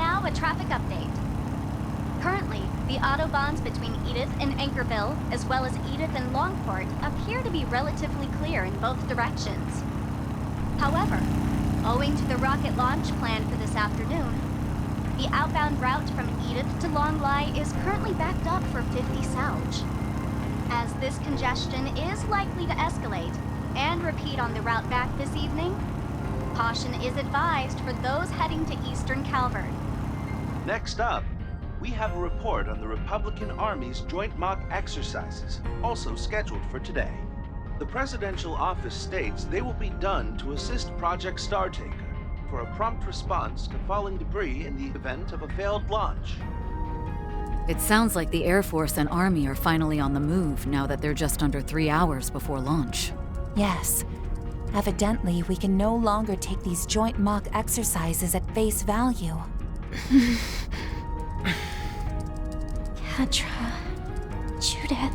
now a traffic update. Currently, the autobahns between Edith and Anchorville, as well as Edith and Longport, appear to be relatively clear in both directions. However, owing to the rocket launch planned for this afternoon, the outbound route from Edith to Longlai is currently backed up for 50 South. As this congestion is likely to escalate and repeat on the route back this evening, caution is advised for those heading to Eastern Calvert. Next up, we have a report on the Republican Army's joint mock exercises, also scheduled for today. The presidential office states they will be done to assist Project Startaker for a prompt response to falling debris in the event of a failed launch. It sounds like the Air Force and Army are finally on the move now that they're just under 3 hours before launch. Yes. Evidently, we can no longer take these joint mock exercises at face value. Kedra... Judith...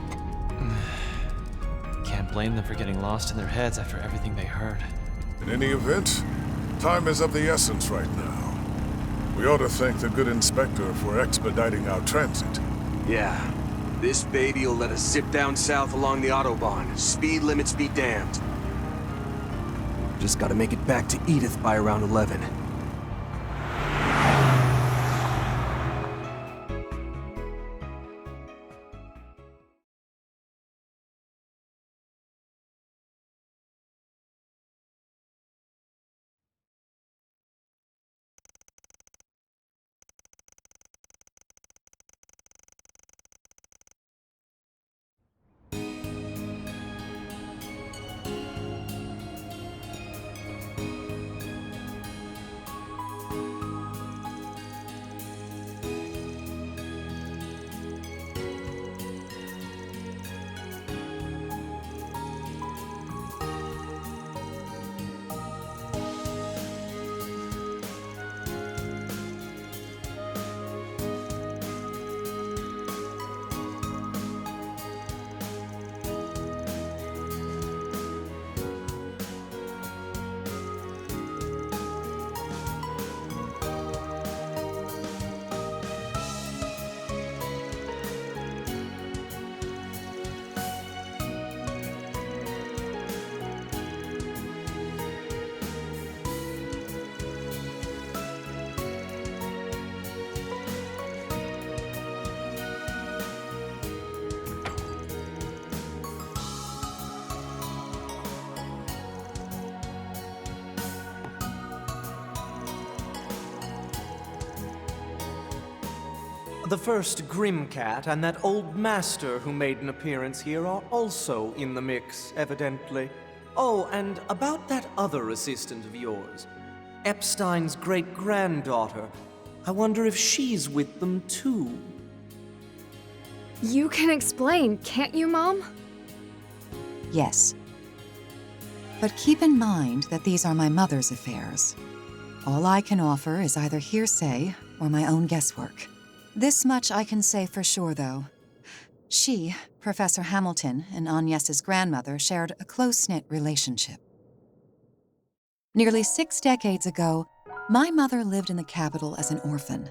Can't blame them for getting lost in their heads after everything they heard. In any event, time is of the essence right now. We ought to thank the good inspector for expediting our transit. Yeah. This baby'll let us zip down south along the Autobahn. Speed limits be damned. Just gotta make it back to Edith by around 11. The first Grimcat and that old master who made an appearance here are also in the mix, evidently. Oh, and about that other assistant of yours, Epstein's great-granddaughter. I wonder if she's with them too. You can explain, can't you, Mom? Yes. But keep in mind that these are my mother's affairs. All I can offer is either hearsay or my own guesswork. This much I can say for sure, though. She, Professor Hamilton, and Agnes's grandmother shared a close-knit relationship. Nearly 6 decades ago, my mother lived in the capital as an orphan.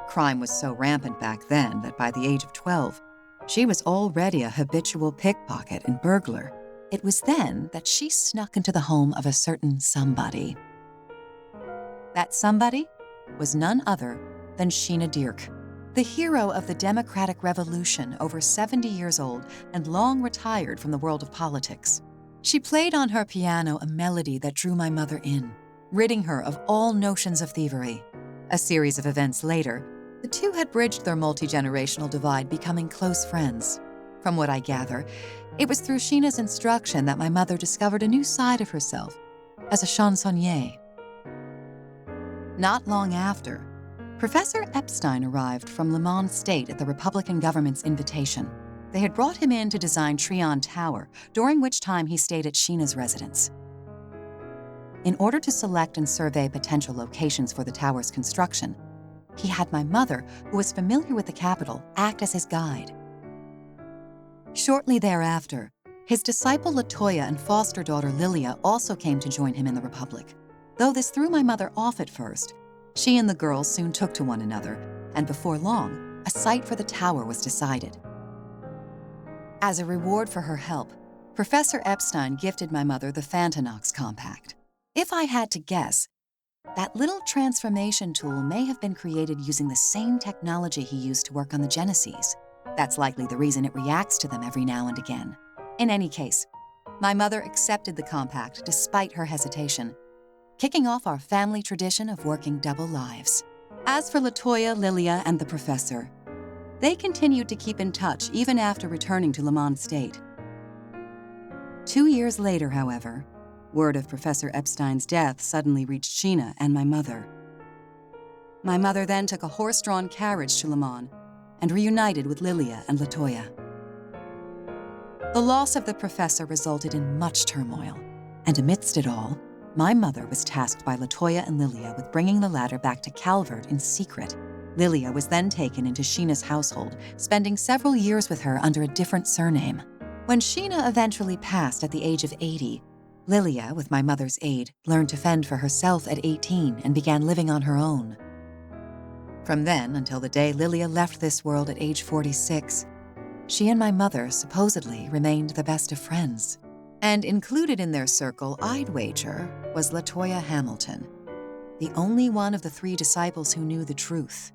Crime was so rampant back then that by the age of 12, she was already a habitual pickpocket and burglar. It was then that she snuck into the home of a certain somebody. That somebody was none other than Sheena Dirk, the hero of the Democratic Revolution, over 70 years old and long retired from the world of politics. She played on her piano a melody that drew my mother in, ridding her of all notions of thievery. A series of events later, the two had bridged their multi-generational divide, becoming close friends. From what I gather, it was through Sheena's instruction that my mother discovered a new side of herself as a chansonnier. Not long after, Professor Epstein arrived from Le Mans State at the Republican government's invitation. They had brought him in to design Trion Tower, during which time he stayed at Sheena's residence. In order to select and survey potential locations for the tower's construction, he had my mother, who was familiar with the capital, act as his guide. Shortly thereafter, his disciple Latoya and foster daughter Lilia also came to join him in the Republic. Though this threw my mother off at first, She and the girls soon took to one another, and before long, a site for the tower was decided. As a reward for her help, Professor Epstein gifted my mother the Phantanox compact. If I had to guess, that little transformation tool may have been created using the same technology he used to work on the Genesees. That's likely the reason it reacts to them every now and again. In any case, my mother accepted the compact despite her hesitation, kicking off our family tradition of working double lives. As for Latoya, Lilia, and the professor, they continued to keep in touch even after returning to Lamont State. 2 years later, however, word of Professor Epstein's death suddenly reached Sheena and my mother. My mother then took a horse-drawn carriage to Lamont and reunited with Lilia and Latoya. The loss of the professor resulted in much turmoil, and amidst it all, my mother was tasked by Latoya and Lilia with bringing the latter back to Calvert in secret. Lilia was then taken into Sheena's household, spending several years with her under a different surname. When Sheena eventually passed at the age of 80, Lilia, with my mother's aid, learned to fend for herself at 18 and began living on her own. From then until the day Lilia left this world at age 46, she and my mother supposedly remained the best of friends. And included in their circle, I'd wager, was Latoya Hamilton, the only one of the 3 disciples who knew the truth.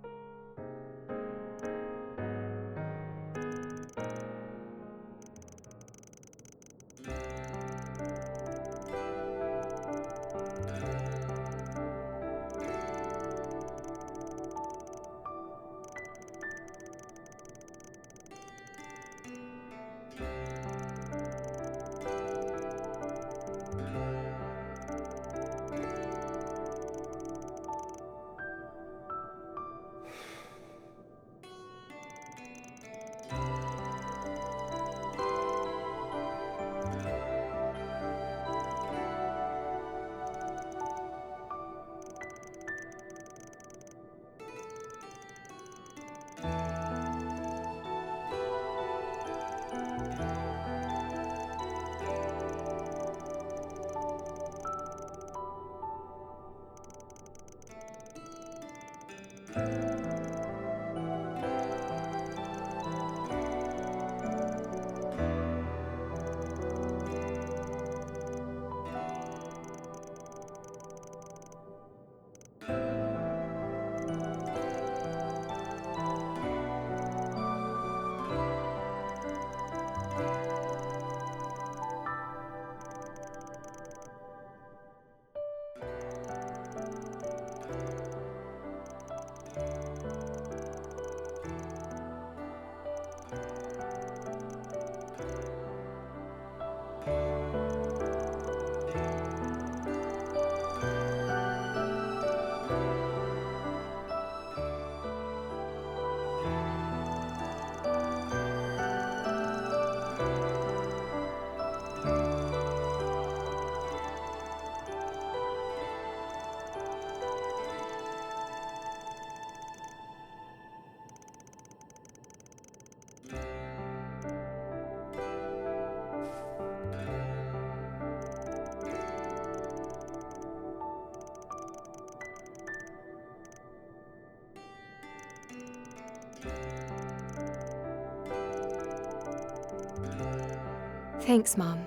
Thanks, Mom.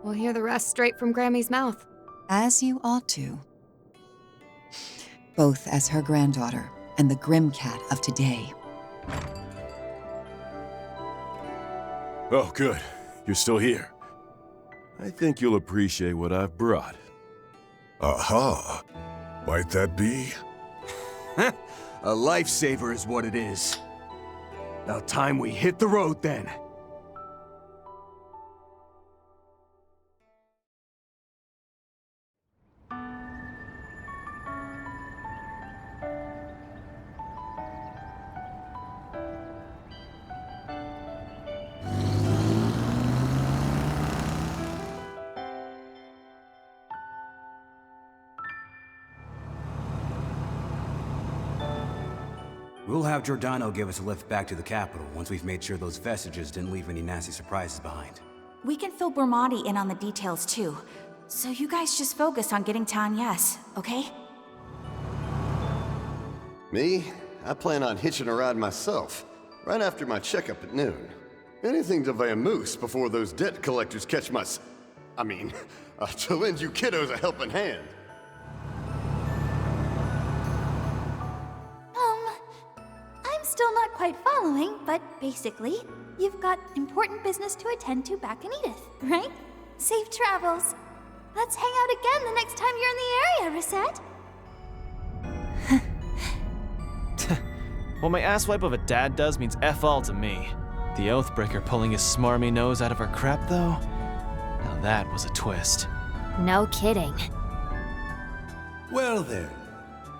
We'll hear the rest straight from Grammy's mouth. As you ought to. Both as her granddaughter and the Grim Cat of today. Oh, good. You're still here. I think you'll appreciate what I've brought. Aha. Might that be? A lifesaver is what it is. About time we hit the road then. We'll have Giordano give us a lift back to the capital once we've made sure those vestiges didn't leave any nasty surprises behind. We can fill Bormati in on the details too. So you guys just focus on getting to Agnes, okay? Me? I plan on hitching a ride myself, right after my checkup at noon. Anything to vamoose before those debt collectors catch my to lend you kiddos a helping hand. I'm still not quite following, but basically, you've got important business to attend to back in Edith, right? Safe travels. Let's hang out again the next time you're in the area, Reset. What my asswipe of a dad does means F all to me. The Oathbreaker pulling his smarmy nose out of her crap, though? Now that was a twist. No kidding. Well then,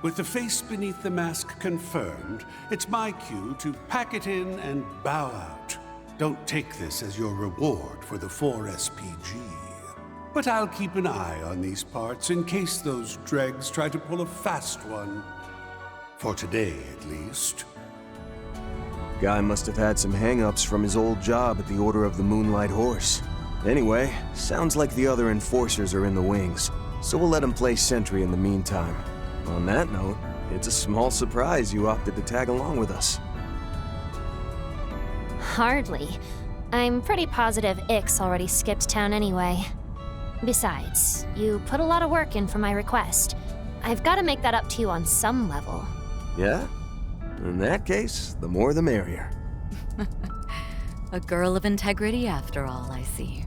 with the face beneath the mask confirmed, it's my cue to pack it in and bow out. Don't take this as your reward for the 4 SPG. But I'll keep an eye on these parts in case those dregs try to pull a fast one. For today, at least. Guy must have had some hang-ups from his old job at the Order of the Moonlight Horse. Anyway, sounds like the other enforcers are in the wings, so we'll let him play sentry in the meantime. On that note, it's a small surprise you opted to tag along with us. Hardly. I'm pretty positive Ix already skipped town anyway. Besides, you put a lot of work in for my request. I've got to make that up to you on some level. Yeah? In that case, the more the merrier. A girl of integrity after all, I see.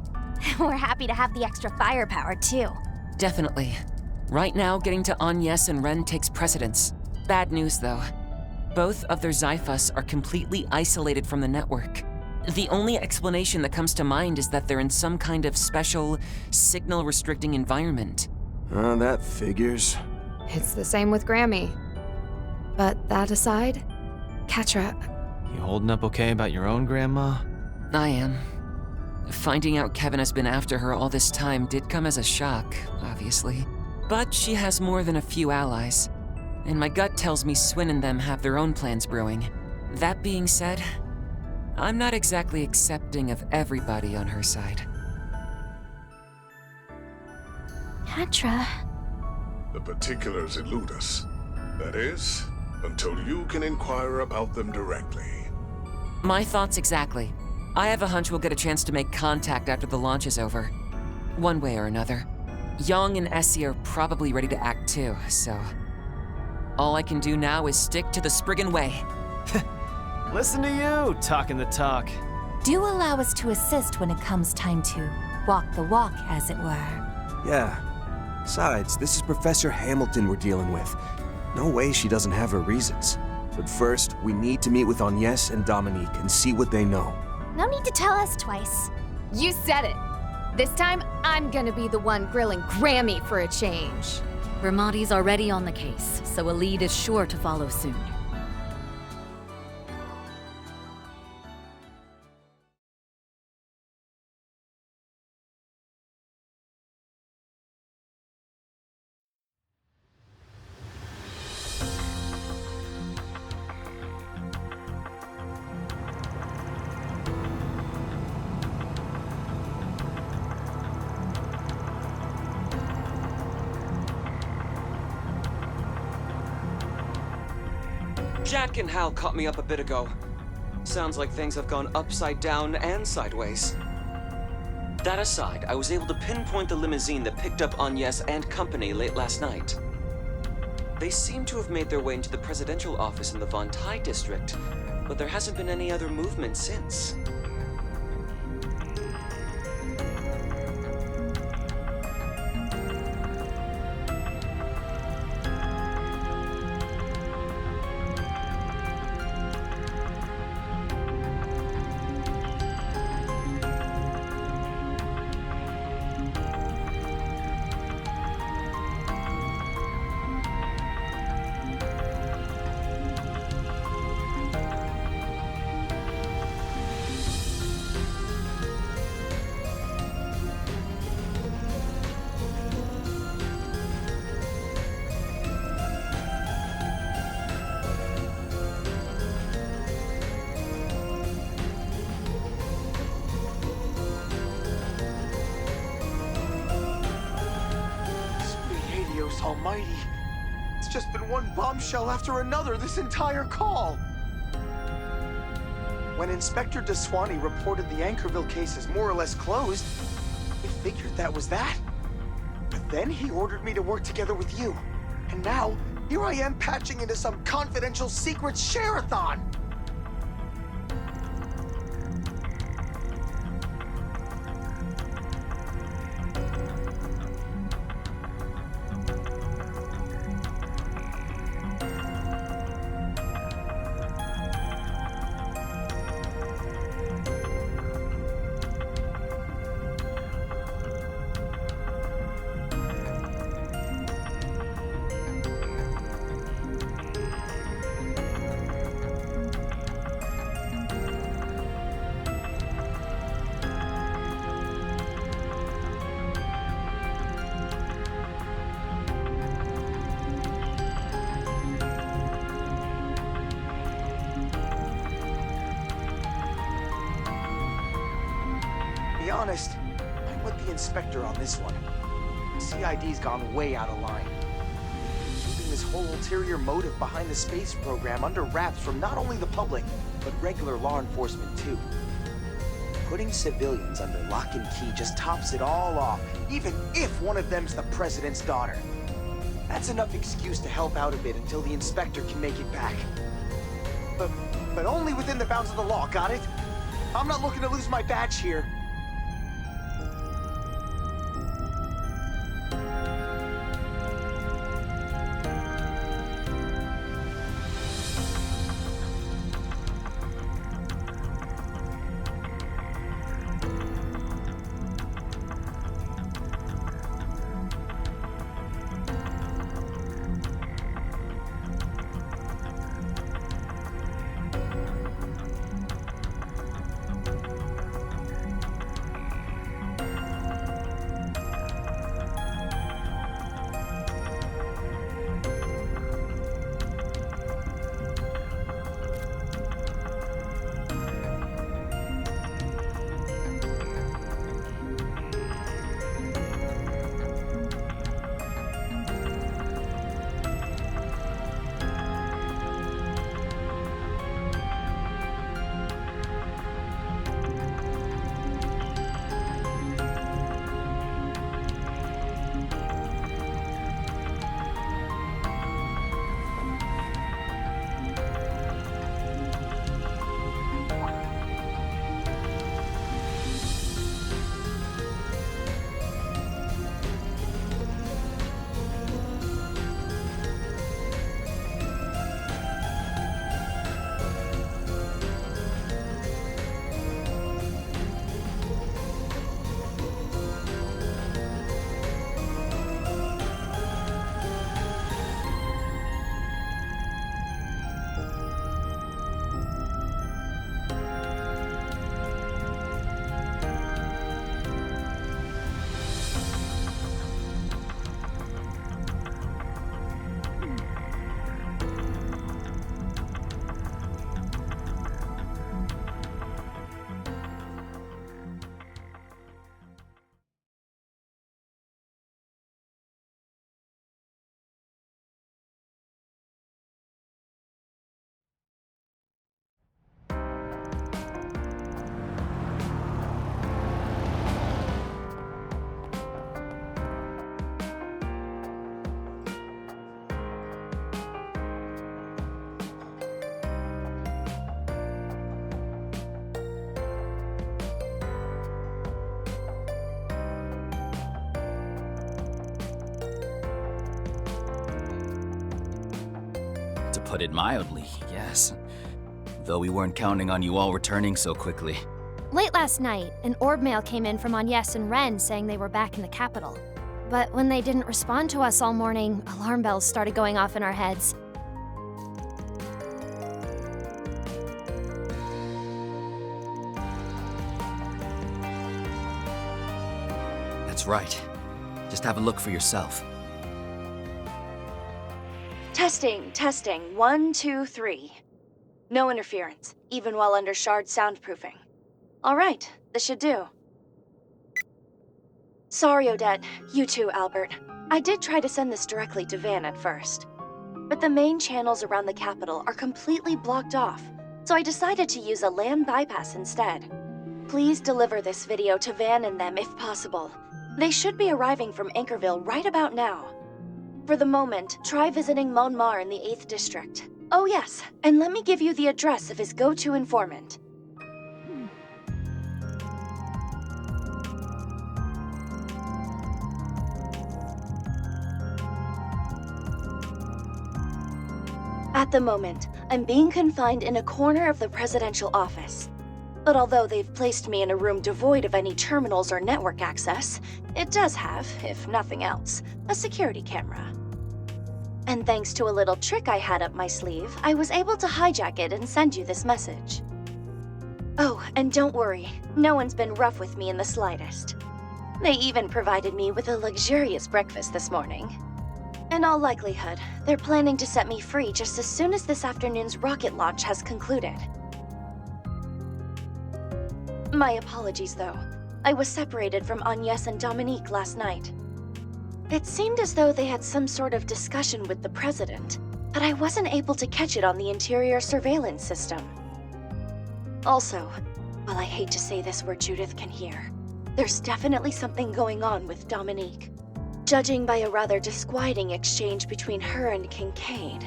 We're happy to have the extra firepower, too. Definitely. Right now, getting to Agnes and Renne takes precedence. Bad news, though. Both of their Zyphus are completely isolated from the network. The only explanation that comes to mind is that they're in some kind of special, signal-restricting environment. That figures. It's the same with Grammy. But that aside, Catra... You holding up okay about your own grandma? I am. Finding out Kevin has been after her all this time did come as a shock, obviously. But she has more than a few allies. And my gut tells me Swin and them have their own plans brewing. That being said, I'm not exactly accepting of everybody on her side. Catra... The particulars elude us. That is, until you can inquire about them directly. My thoughts exactly. I have a hunch we'll get a chance to make contact after the launch is over. One way or another. Young and Essie are probably ready to act too, so... all I can do now is stick to the Spriggan way. Listen to you, talking the talk. Do allow us to assist when it comes time to walk the walk, as it were. Yeah. Besides, this is Professor Hamilton we're dealing with. No way she doesn't have her reasons. But first, we need to meet with Agnes and Dominique and see what they know. No need to tell us twice. You said it. This time, I'm gonna be the one grilling Grammy for a change. Grimati's already on the case, so a lead is sure to follow soon. Jack and Hal caught me up a bit ago. Sounds like things have gone upside down and sideways. That aside, I was able to pinpoint the limousine that picked up Agnes and company late last night. They seem to have made their way into the presidential office in the Vontai district, but there hasn't been any other movement since. Almighty. It's just been one bombshell after another this entire call. When Inspector DeSwanee reported the Anchorville case as more or less closed, we figured that was that. But then he ordered me to work together with you. And now, here I am patching into some confidential secret share-a-thon. To be honest, I'm with the Inspector on this one. CID's gone way out of line. Keeping this whole ulterior motive behind the space program under wraps from not only the public, but regular law enforcement too. Putting civilians under lock and key just tops it all off, even if one of them's the President's daughter. That's enough excuse to help out a bit until the Inspector can make it back. But only within the bounds of the law, got it? I'm not looking to lose my badge here. To put it mildly, yes. Though we weren't counting on you all returning so quickly. Late last night, an orb mail came in from Agnes and Renne saying they were back in the capital. But when they didn't respond to us all morning, alarm bells started going off in our heads. That's right. Just have a look for yourself. Testing, testing. 1, 2, 3. No interference, even while under shard soundproofing. All right, this should do. Sorry, Odette. You too, Albert. I did try to send this directly to Van at first. but the main channels around the capital are completely blocked off, so I decided to use a land bypass instead. Please deliver this video to Van and them if possible. They should be arriving from Anchorville right about now. For the moment, try visiting Monmar in the 8th District. Oh yes, and let me give you the address of his go-to informant. At the moment, I'm being confined in a corner of the presidential office. But although they've placed me in a room devoid of any terminals or network access, it does have, if nothing else, a security camera. And thanks to a little trick I had up my sleeve, I was able to hijack it and send you this message. Oh, and don't worry, no one's been rough with me in the slightest. They even provided me with a luxurious breakfast this morning. In all likelihood, they're planning to set me free just as soon as this afternoon's rocket launch has concluded. My apologies, though. I was separated from Agnes and Dominique last night. It seemed as though they had some sort of discussion with the president, but I wasn't able to catch it on the interior surveillance system. Also, while I hate to say this where Judith can hear, there's definitely something going on with Dominique. Judging by a rather disquieting exchange between her and Kincaid,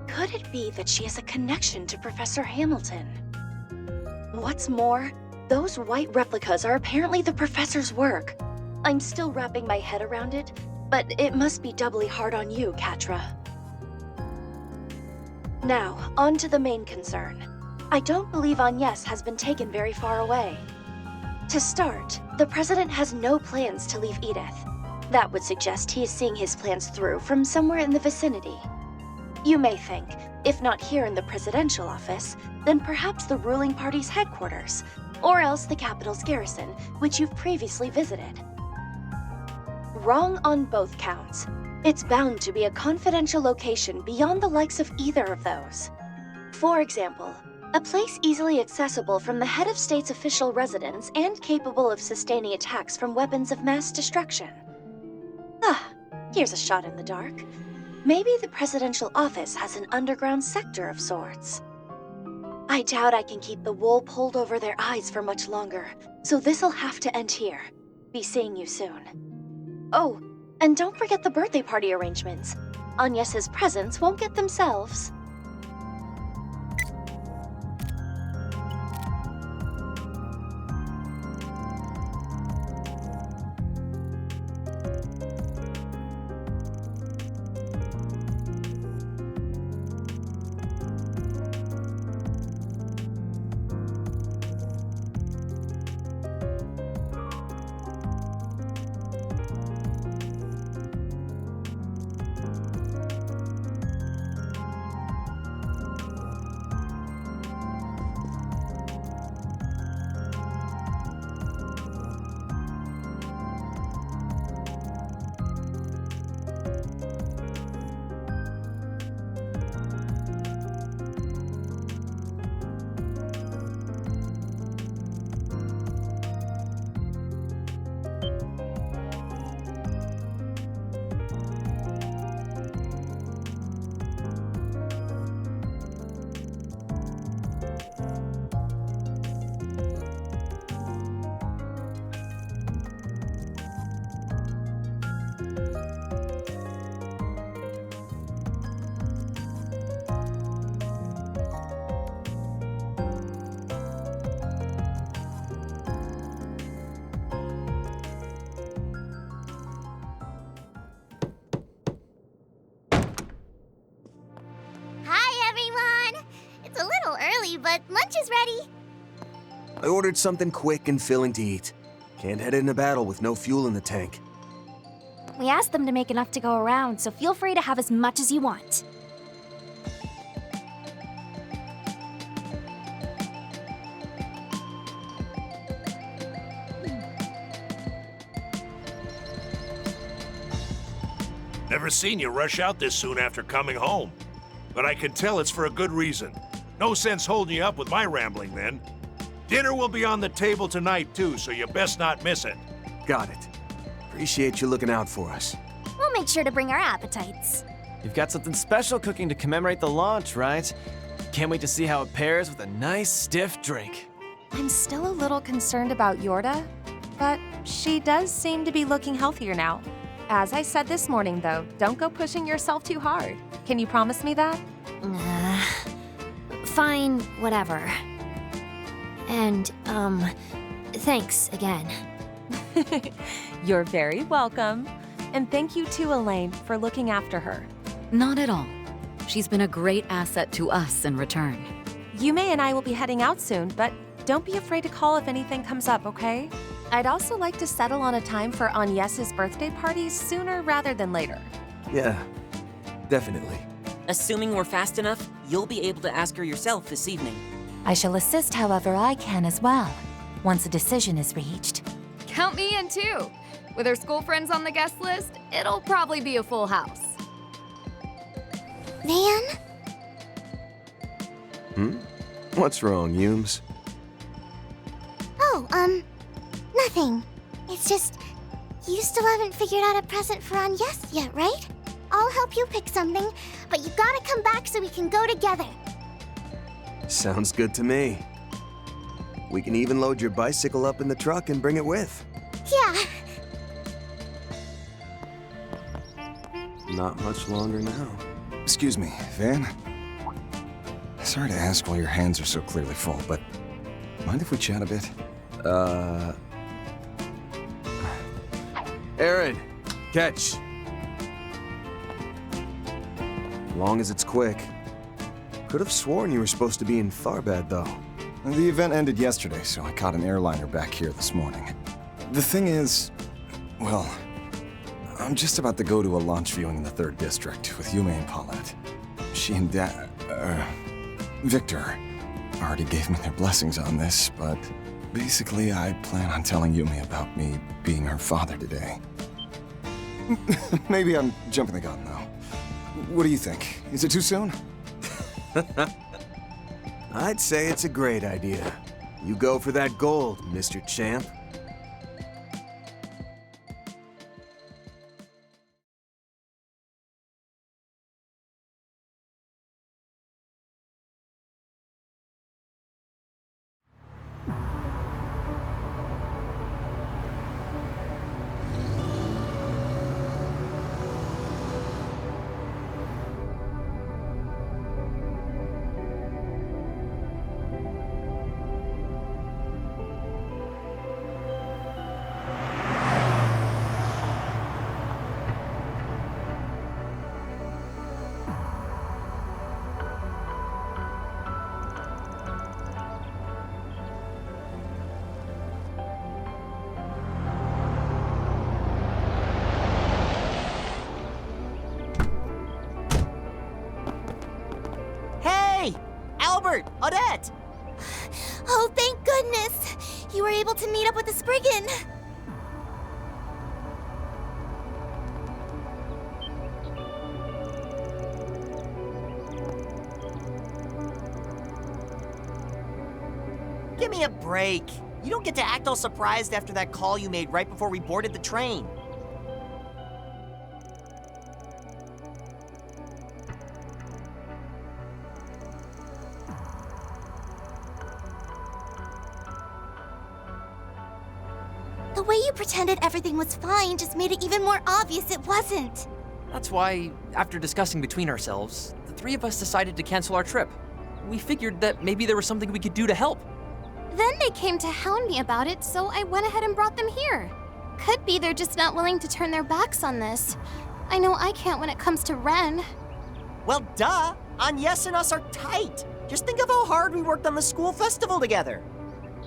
could it be that she has a connection to Professor Hamilton? What's more, those white replicas are apparently the professor's work. I'm still wrapping my head around it, but it must be doubly hard on you, Katra. Now, on to the main concern. I don't believe Agnes has been taken very far away. To start, the president has no plans to leave Edith. That would suggest he is seeing his plans through from somewhere in the vicinity. You may think, if not here in the presidential office, then perhaps the ruling party's headquarters, or else the capital's garrison, which you've previously visited. Wrong on both counts. It's bound to be a confidential location beyond the likes of either of those. For example, a place easily accessible from the head of state's official residence and capable of sustaining attacks from weapons of mass destruction. Ah, here's a shot in the dark. Maybe the presidential office has an underground sector of sorts. I doubt I can keep the wool pulled over their eyes for much longer, so this'll have to end here. Be seeing you soon. Oh, and don't forget the birthday party arrangements. Agnes's presents won't get themselves. But lunch is ready. I ordered something quick and filling to eat. Can't head into battle with no fuel in the tank. We asked them to make enough to go around, so feel free to have as much as you want. Never seen you rush out this soon after coming home. But I can tell it's for a good reason. No sense holding you up with my rambling then. Dinner will be on the table tonight too, so you best not miss it. Got it. Appreciate you looking out for us. We'll make sure to bring our appetites. You've got something special cooking to commemorate the launch, right? Can't wait to see how it pairs with a nice, stiff drink. I'm still a little concerned about Yorda, but she does seem to be looking healthier now. As I said this morning, though, don't go pushing yourself too hard. Can you promise me that? Fine, whatever. And, thanks again. You're very welcome. And thank you too, Elaine, for looking after her. Not at all. She's been a great asset to us in return. Yume and I will be heading out soon, but don't be afraid to call if anything comes up, okay? I'd also like to settle on a time for Agnes's birthday party sooner rather than later. Yeah, definitely. Assuming we're fast enough, you'll be able to ask her yourself this evening. I shall assist however I can as well, once a decision is reached. Count me in too. With her school friends on the guest list, it'll probably be a full house. Van? What's wrong, Humes? Oh, nothing. It's just, you still haven't figured out a present for Agnes yet, right? I'll help you pick something, but you gotta come back so we can go together. Sounds good to me. We can even load your bicycle up in the truck and bring it with. Yeah. Not much longer now. Excuse me, Van? Sorry to ask while your hands are so clearly full, but mind if we chat a bit? Aaron, catch. Long as it's quick. Could have sworn you were supposed to be in Tharbad, though. The event ended yesterday, so I caught an airliner back here this morning. The thing is, well, I'm just about to go to a launch viewing in the 3rd District with Yume and Paulette. She and Victor already gave me their blessings on this, but basically I plan on telling Yume about me being her father today. Maybe I'm jumping the gun, though. What do you think? Is it too soon? I'd say it's a great idea. You go for that gold, Mr. Champ. Odette! Oh, thank goodness! You were able to meet up with the Spriggan! Give me a break. You don't get to act all surprised after that call you made right before we boarded the train. The way you pretended everything was fine just made it even more obvious it wasn't. That's why, after discussing between ourselves, the 3 of us decided to cancel our trip. We figured that maybe there was something we could do to help. Then they came to hound me about it, so I went ahead and brought them here. Could be they're just not willing to turn their backs on this. I know I can't when it comes to Renne. Well, duh! Agnes and us are tight! Just think of how hard we worked on the school festival together.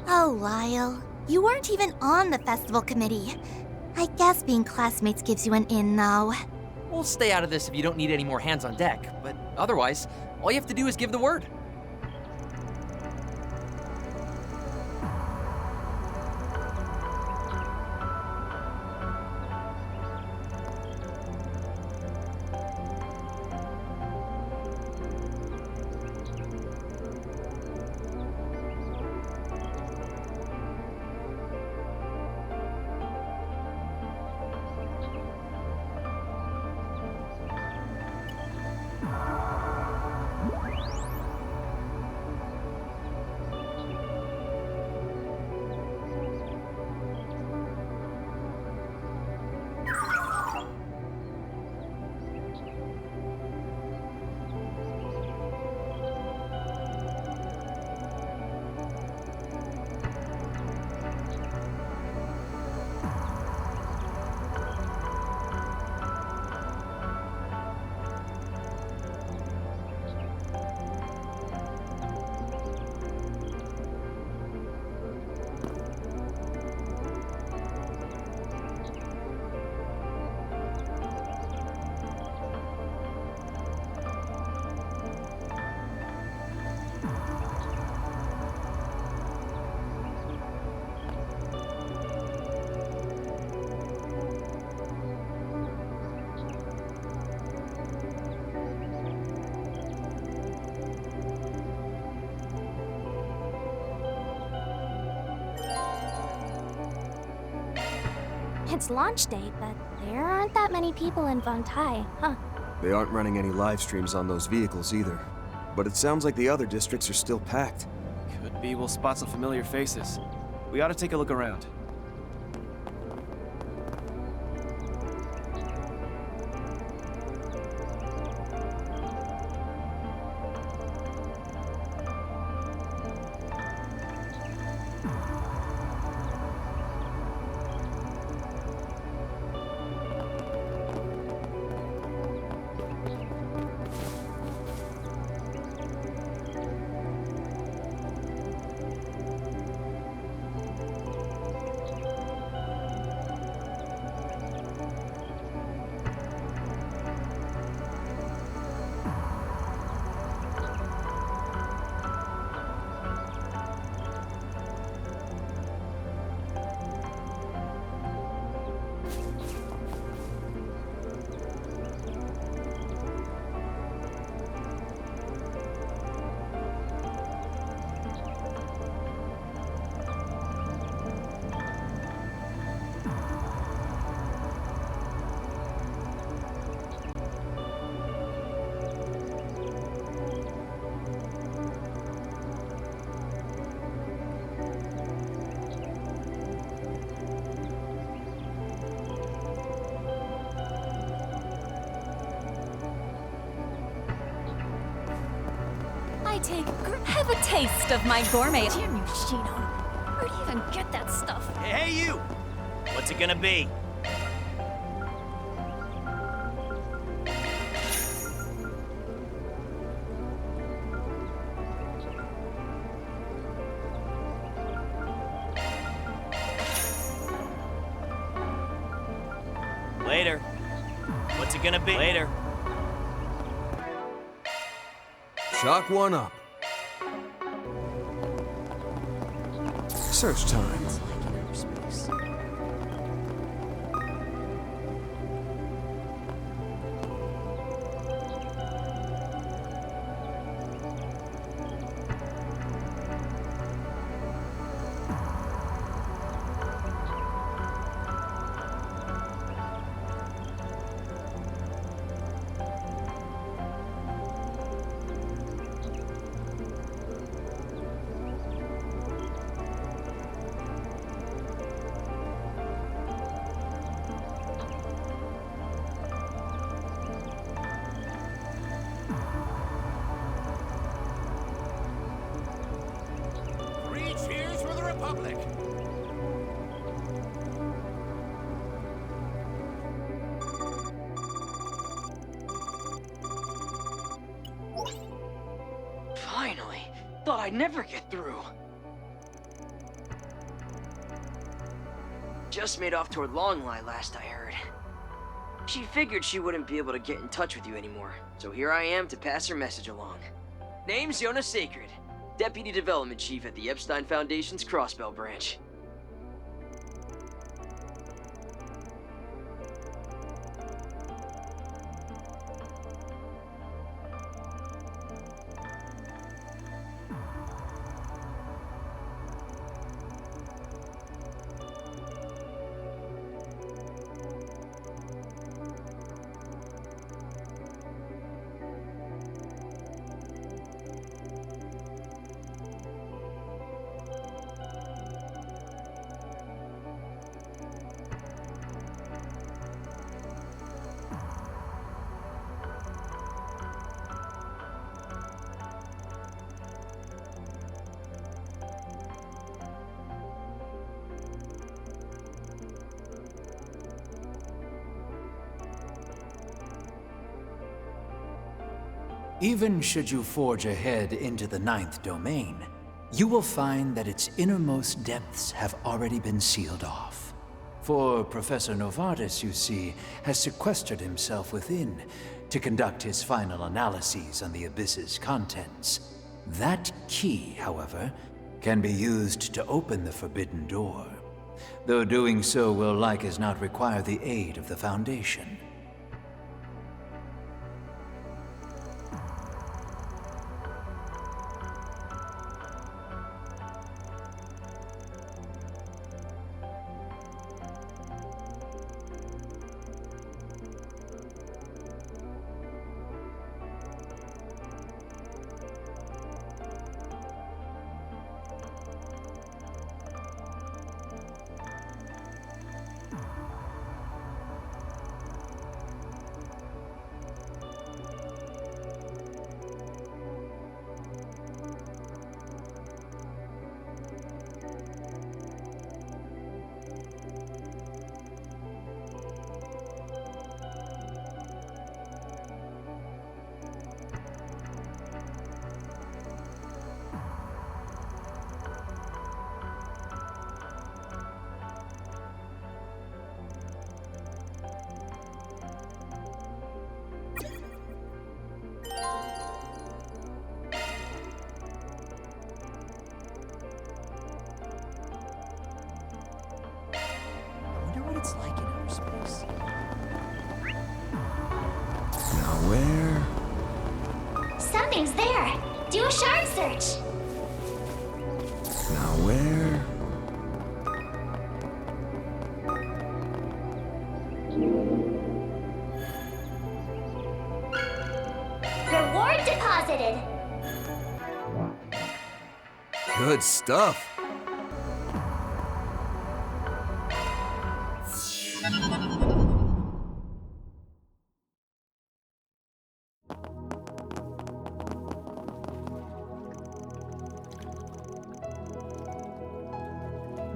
Oh, Lyle. You weren't even on the festival committee. I guess being classmates gives you an in, though. We'll stay out of this if you don't need any more hands on deck, but otherwise, all you have to do is give the word. It's launch day, but there aren't that many people in Vontai, huh? They aren't running any live streams on those vehicles either. But it sounds like the other districts are still packed. Could be we'll spot some familiar faces. We ought to take a look around. Have a taste of my gourmet. Damn you, Shino. Where do you even get that stuff? Hey, you! What's it gonna be? Later. What's it gonna be? Later. Chalk one up. Search time. Finally! Thought I'd never get through. Just made off toward Longline last I heard. She figured she wouldn't be able to get in touch with you anymore, so here I am to pass her message along. Name's Yona Sacred, Deputy Development Chief at the Epstein Foundation's Crossbell branch. Even should you forge ahead into the 9th domain, you will find that its innermost depths have already been sealed off. For Professor Novartis, you see, has sequestered himself within to conduct his final analyses on the Abyss's contents. That key, however, can be used to open the forbidden door, though doing so will like as not require the aid of the Foundation. where? Something's there. Do a shard search. Now where? Reward deposited. Good stuff.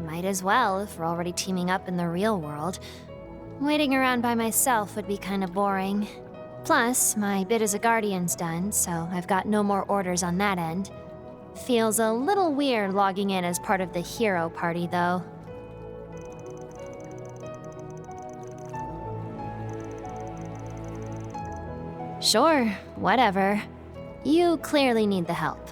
Might as well, if we're already teaming up in the real world. Waiting around by myself would be kind of boring. Plus, my bid as a guardian's done, so I've got no more orders on that end. Feels a little weird logging in as part of the hero party, though. Sure, whatever. You clearly need the help.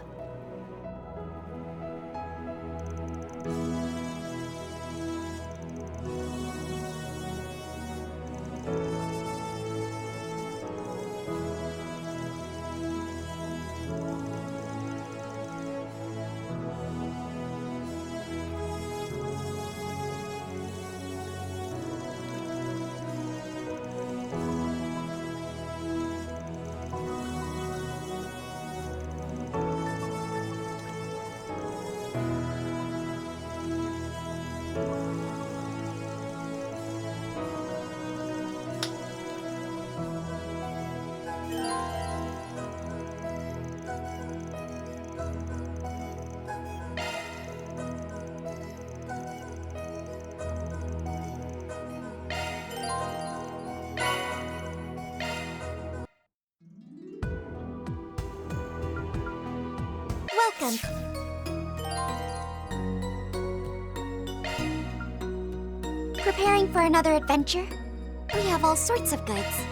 Welcome. Preparing for another adventure? We have all sorts of goods.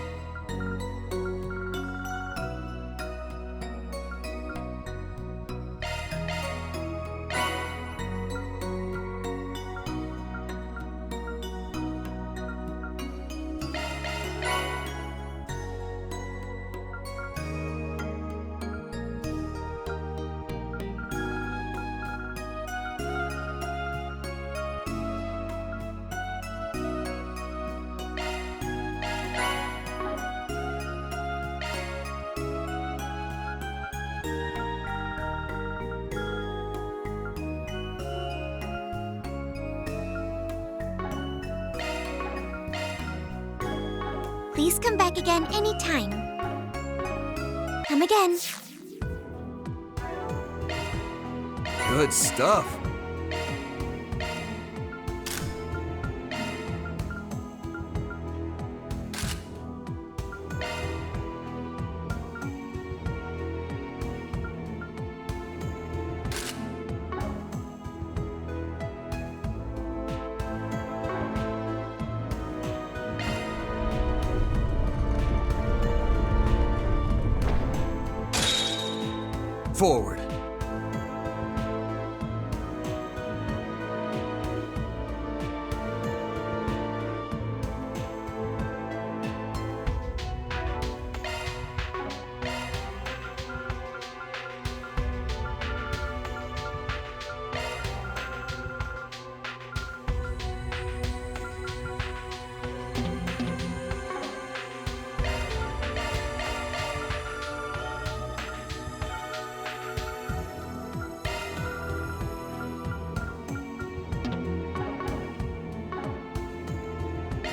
Please come back again anytime. Come again. Good stuff. Forward.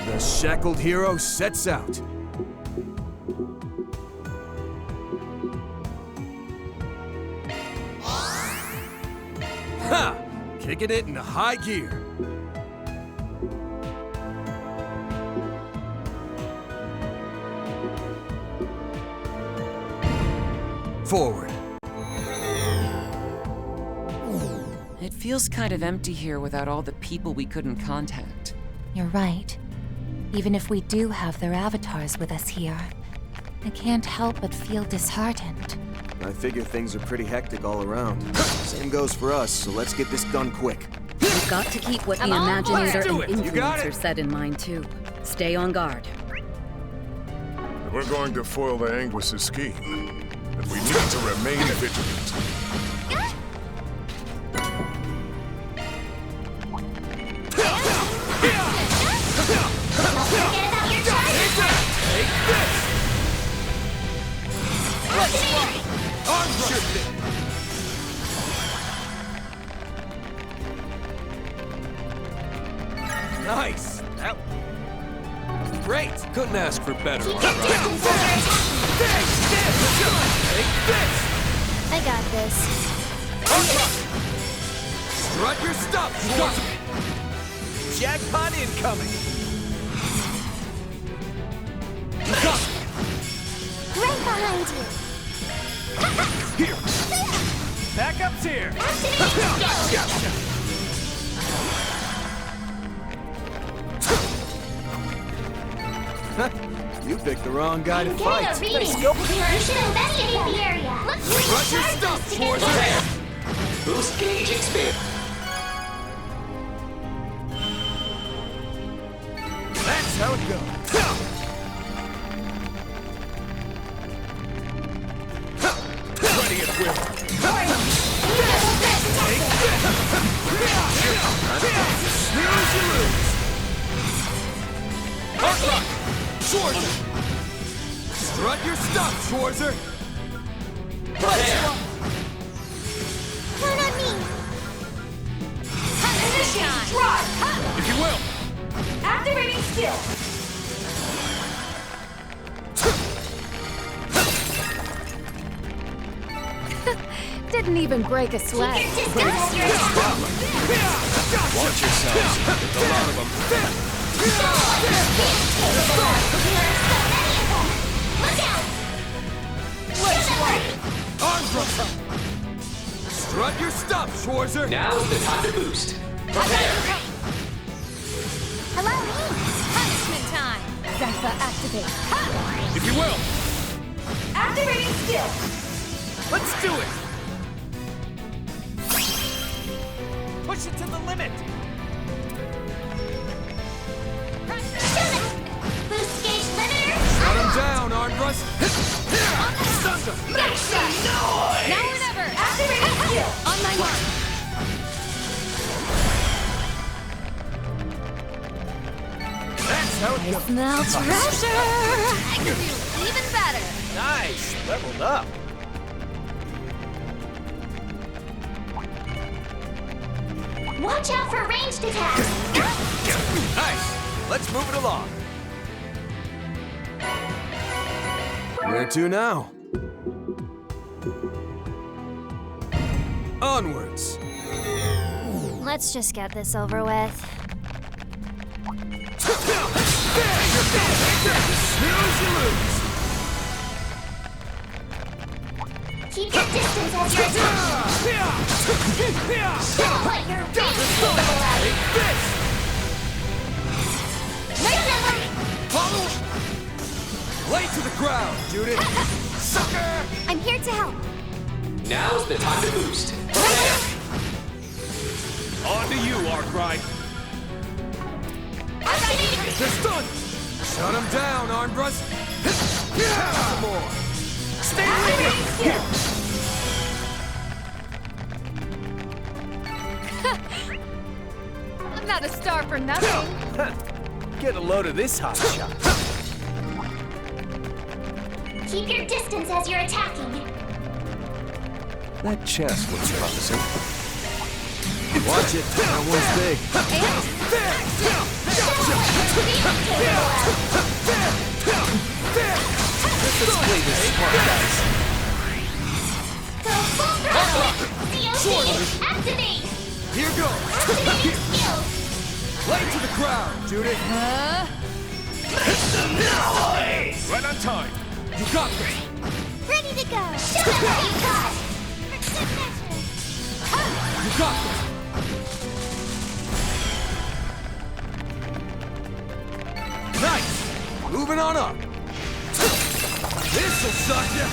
The shackled hero sets out. Ha! Kicking it into high gear. Forward. It feels kind of empty here without all the people we couldn't contact. You're right. Even if we do have their avatars with us here, I can't help but feel disheartened. I figure things are pretty hectic all around. Same goes for us, so let's get this done quick. You've got to keep what the Imaginator and Influencer said in mind, too. Stay on guard. We're going to foil the Anguis' scheme, and we need to remain vigilant. Nice! That was great! Couldn't ask for better, Keep alright? I got this. Strut your stuff, Schwarzer! Jackpot incoming! Right behind you. Here! Backup's here! You picked the wrong guy to I'm fight. getting a reading. You should investigate the area. Strut your stuff, Schwarzer! Boost gauge expand. That's how it goes. Ready at will. Snooze, you lose. Hard Schwarzer! Strut your stuff, Schwarzer! Count on me. Initiate drive! If you will! Activating skill! Didn't even break a sweat. Watch yourselves. There's a lot of them. Arm thrust! Strut your stuff, Schwarzer! Now's the time to boost. Prepare! Hello, me. Punishment time. Defa activate. If you will! Activating skill! Let's do it! Push it to the limit! Boost gauge limiter. Shut him down, Armbrust! Next shot! Now or never. Activating skill! On my mark. That's how it goes. Smell treasure. I can do even better. Nice! Leveled up. Watch out for ranged attacks. Nice! Let's move it along. Where to now? Onwards! Let's just get this over with. Snooze, you lose! Keep your distance as you're Show what you're really capable of. Follow! Lay to the ground, Judith! Sucker! I'm here to help. Now's the time to boost. On to you, Arkwright! They're stunned! Shut him down, Armbrust! Some more! Stay with him! I'm not a star for nothing. Get a load of this hot shot. Keep your distance as you're attacking. That chest looks promising. Watch it. That one's big. Let's play this smart, guys. Go full throttle. COC, activate. Here goes! Activating skills. Lay to the ground, Judith! Make some noise! Right on time. You got this! Ready to go. Show them what you got. For good measure. You got this! Nice! Moving on up! This'll suck ya!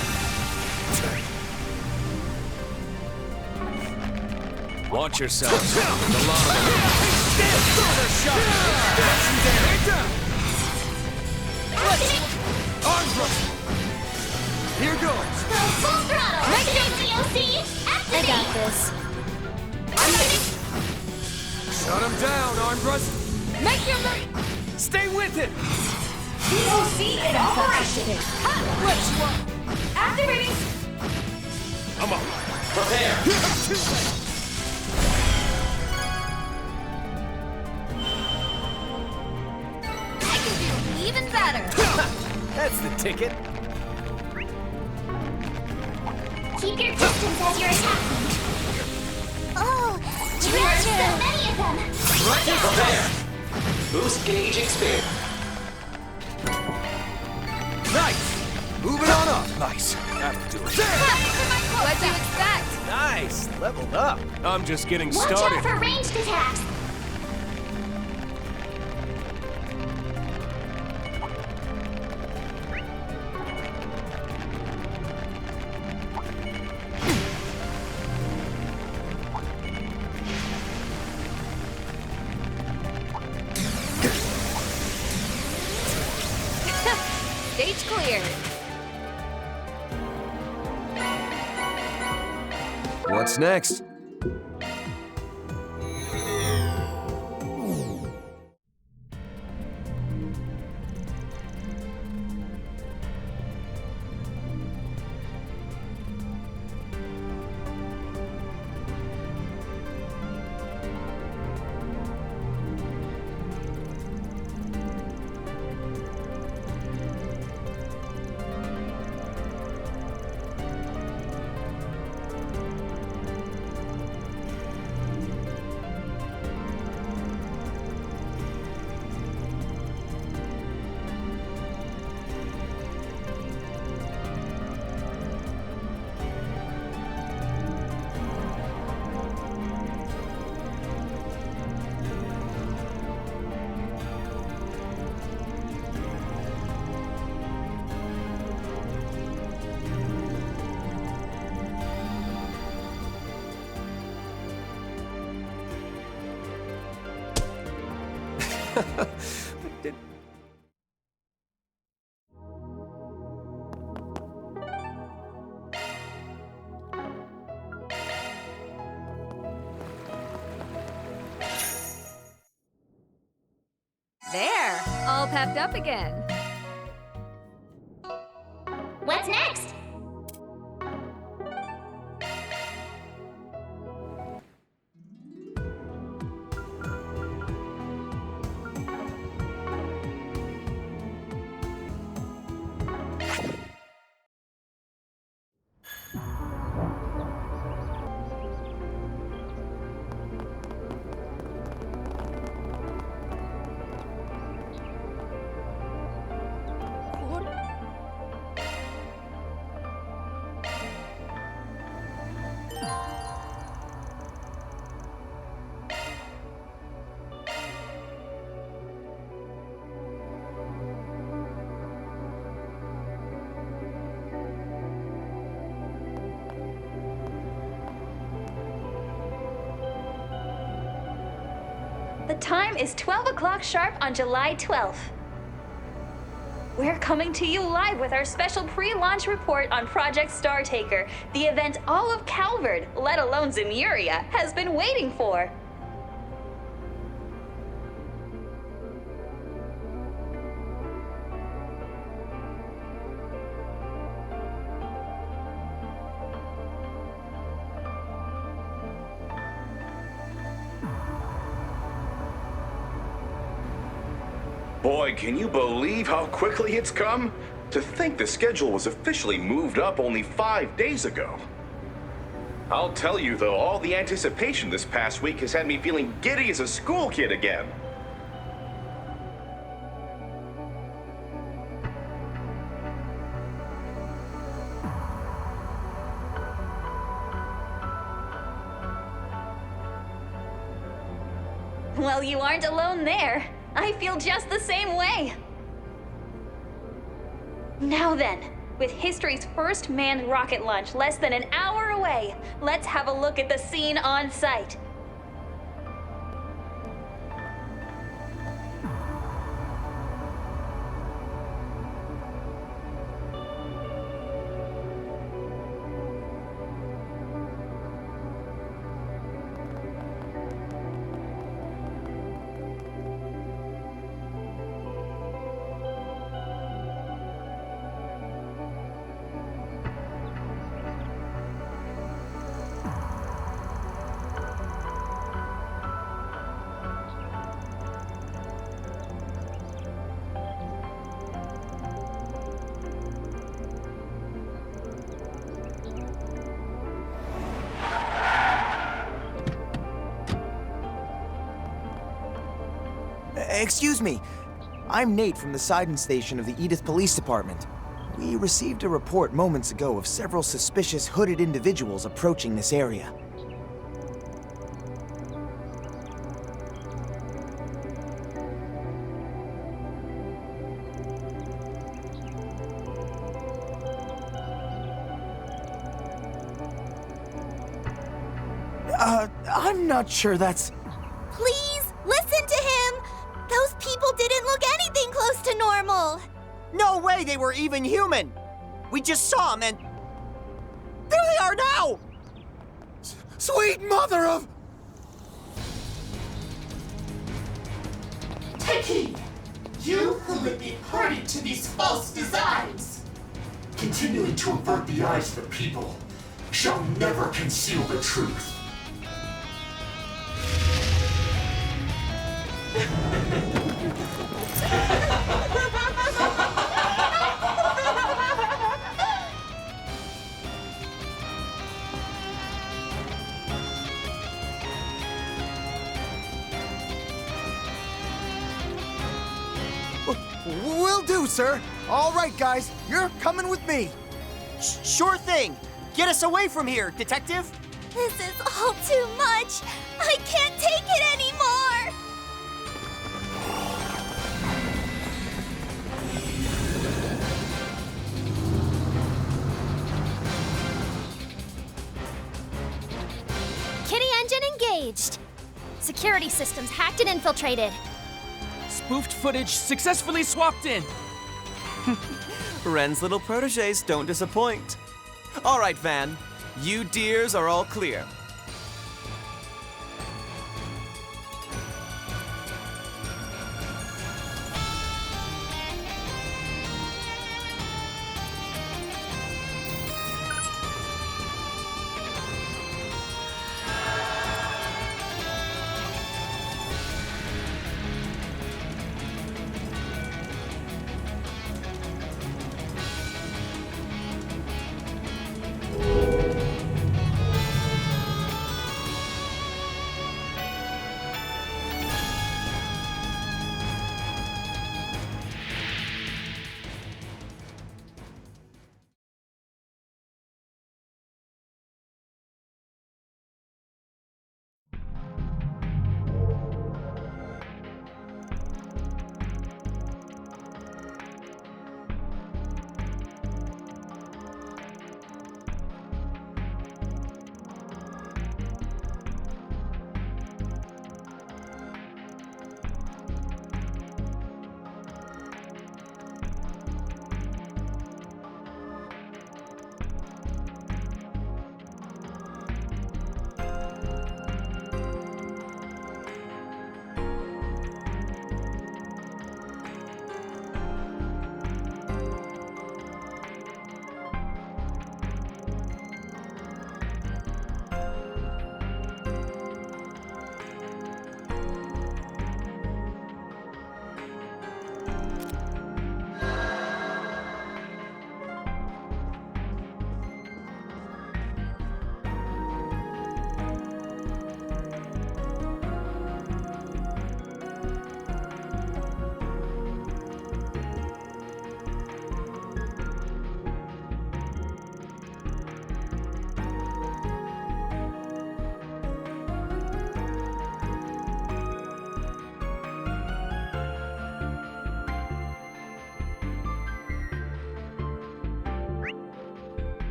Watch yourselves. There's a lot of them. Arm thrust. Here goes. Full throttle! Make COC, activate! I got this. Shut him down, arm thrust. Make your move! Stay with it. COC in operation! Let's rock. Activating! I'm up. Prepare! I can do even better! That's the ticket. Keep your distance as you're attacking. Oh, treasure! So many of them! Prepare! Boost gauge expand. Nice. Moving on up. Nice. That'll do it. What'd you expect? Nice. Leveled up. I'm just getting Watch started. out for ranged attacks! Stage clear. What's next? There, all pepped up again. What's next? The time is 12 o'clock sharp on July 12th. We're coming to you live with our special pre-launch report on Project Startaker, the event all of Calvard, let alone Zamuria, has been waiting for. Boy, can you believe how quickly it's come? To think the schedule was officially moved up only 5 days ago. I'll tell you though, all the anticipation this past week has had me feeling giddy as a school kid again. Well, you aren't alone there. I feel just the same way. Now then, with history's first manned rocket launch less than an hour away, let's have a look at the scene on site. Excuse me. I'm Nate from the Sidon Station of the Edith Police Department. We received a report moments ago of several suspicious hooded individuals approaching this area. I'm not sure that's... Please, listen to him! Those people didn't look anything close to normal! No way they were even human! We just saw them and... there they are now! Sweet mother of... Take heed! You who would be party to these false designs, continuing to avert the eyes of the people, shall never conceal the truth. Will do, sir. All right, guys, you're coming with me. Sure thing. Get us away from here, detective. This is all too much. I can't take it anymore. Kitty engine engaged. Security systems hacked and infiltrated. Spoofed footage successfully swapped in. Ren's little proteges don't disappoint. All right, Van. You dears are all clear.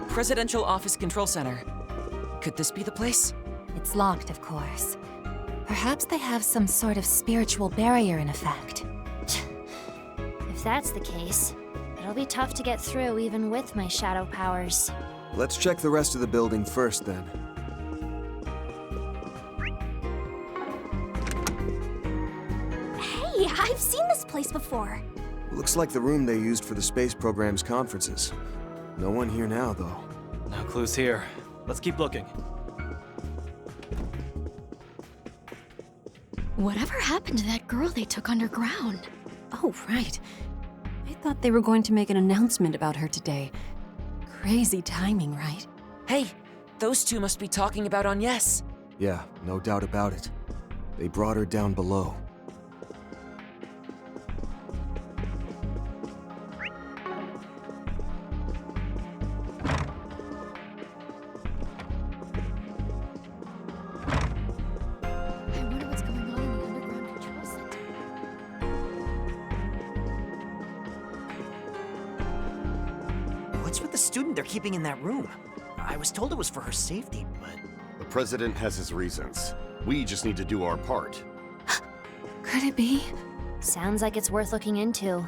Presidential Office Control Center. Could this be the place? It's locked, of course. Perhaps they have some sort of spiritual barrier in effect. If that's the case, it'll be tough to get through even with my shadow powers. Let's check the rest of the building first, then. Hey, I've seen this place before. Looks like the room they used for the space program's conferences. No one here now, though. No clues here. Let's keep looking. Whatever happened to that girl they took underground? Oh, right. I thought they were going to make an announcement about her today. Crazy timing, right? Hey, those two must be talking about Agnes. Yeah, no doubt about it. They brought her down below. I wonder what's going on in the underground control center. What's with the student they're keeping in that room? I was told it was for her safety, but... The President has his reasons. We just need to do our part. Could it be? Sounds like it's worth looking into.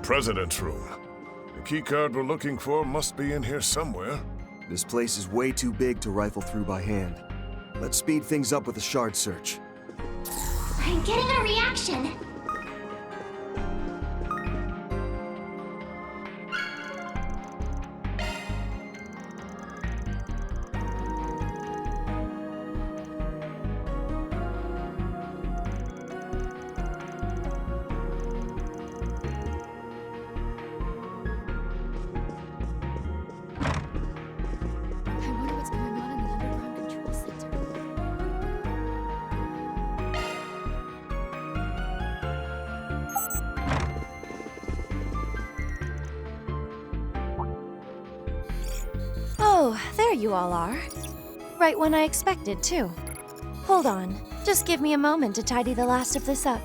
President's room. The keycard we're looking for must be in here somewhere. This place is way too big to rifle through by hand. Let's speed things up with a shard search. I'm getting a reaction. I wonder what's going on in the underground control center. Oh, there you all are. Right when I expected, too. Hold on. Just give me a moment to tidy the last of this up.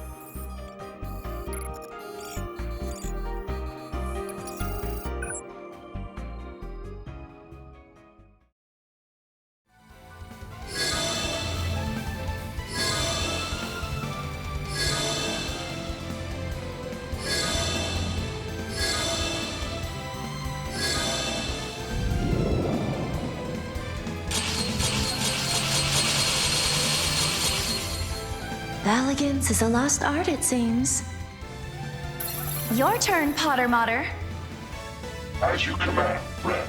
Elegance is a lost art, it seems. Your turn, Potter Motter. As you command, Ren.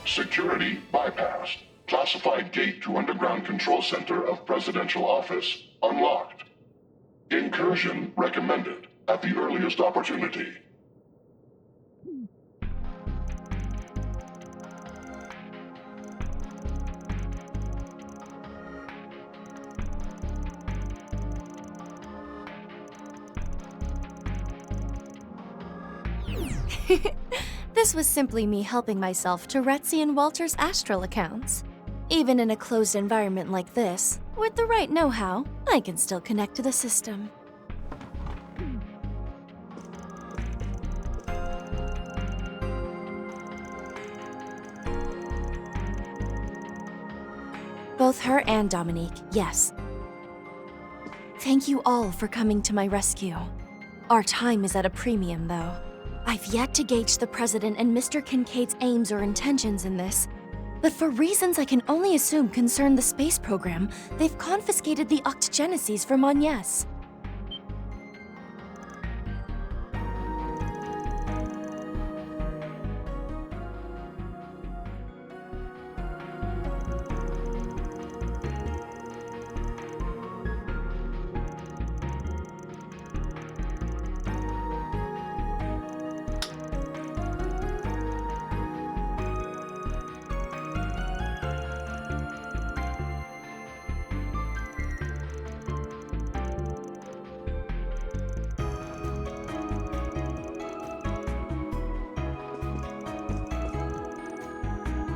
Security bypassed. Classified gate to underground control center of Presidential Office unlocked. Incursion recommended at the earliest opportunity. This was simply me helping myself to Retzi and Walter's astral accounts. Even in a closed environment like this, with the right know-how, I can still connect to the system. Both her and Dominique, yes. Thank you all for coming to my rescue. Our time is at a premium, though. I've yet to gauge the President and Mr. Kincaid's aims or intentions in this, but for reasons I can only assume concern the space program, they've confiscated the octogeneses from Agnes.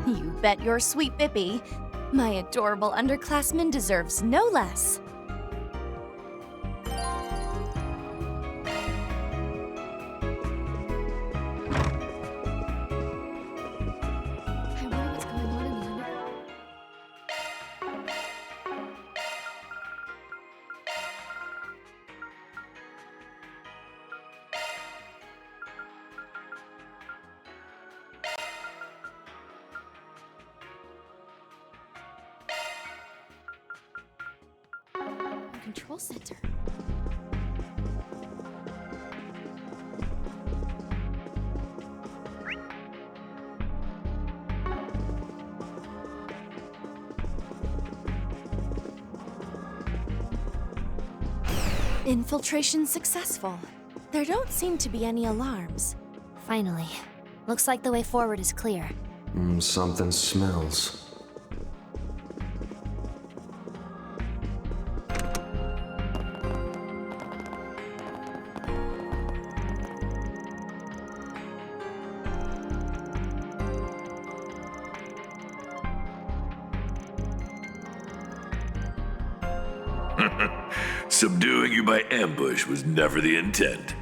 You bet your sweet Bippy. My adorable underclassman deserves no less. I wonder what's going on in the under... Control center. Infiltration successful. There don't seem to be any alarms. Finally. Looks like the way forward is clear. Something smells. Subduing you by ambush was never the intent.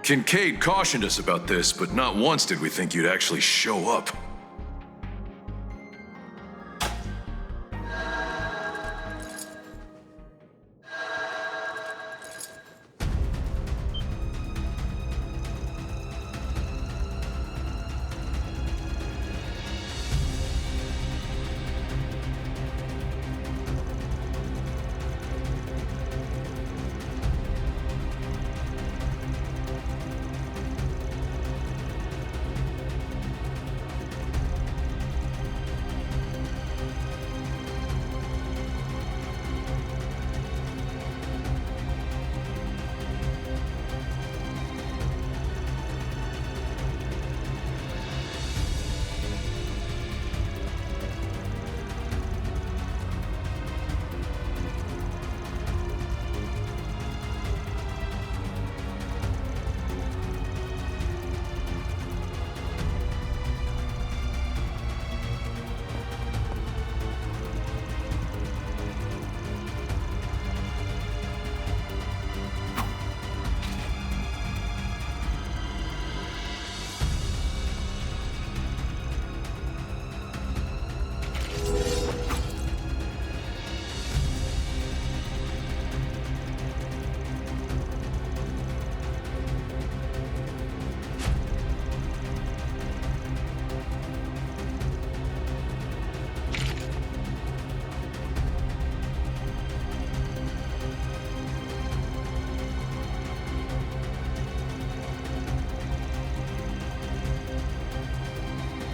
Kincaid cautioned us about this, but not once did we think you'd actually show up.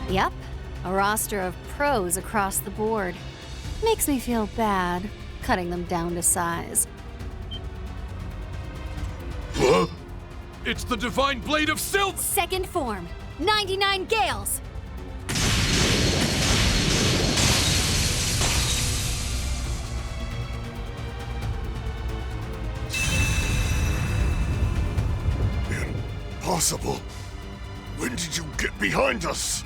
Yep, a roster of pros across the board. Makes me feel bad, cutting them down to size. Huh? It's the Divine Blade of Silver! Second form, 99 Gales! impossible. When did you get behind us?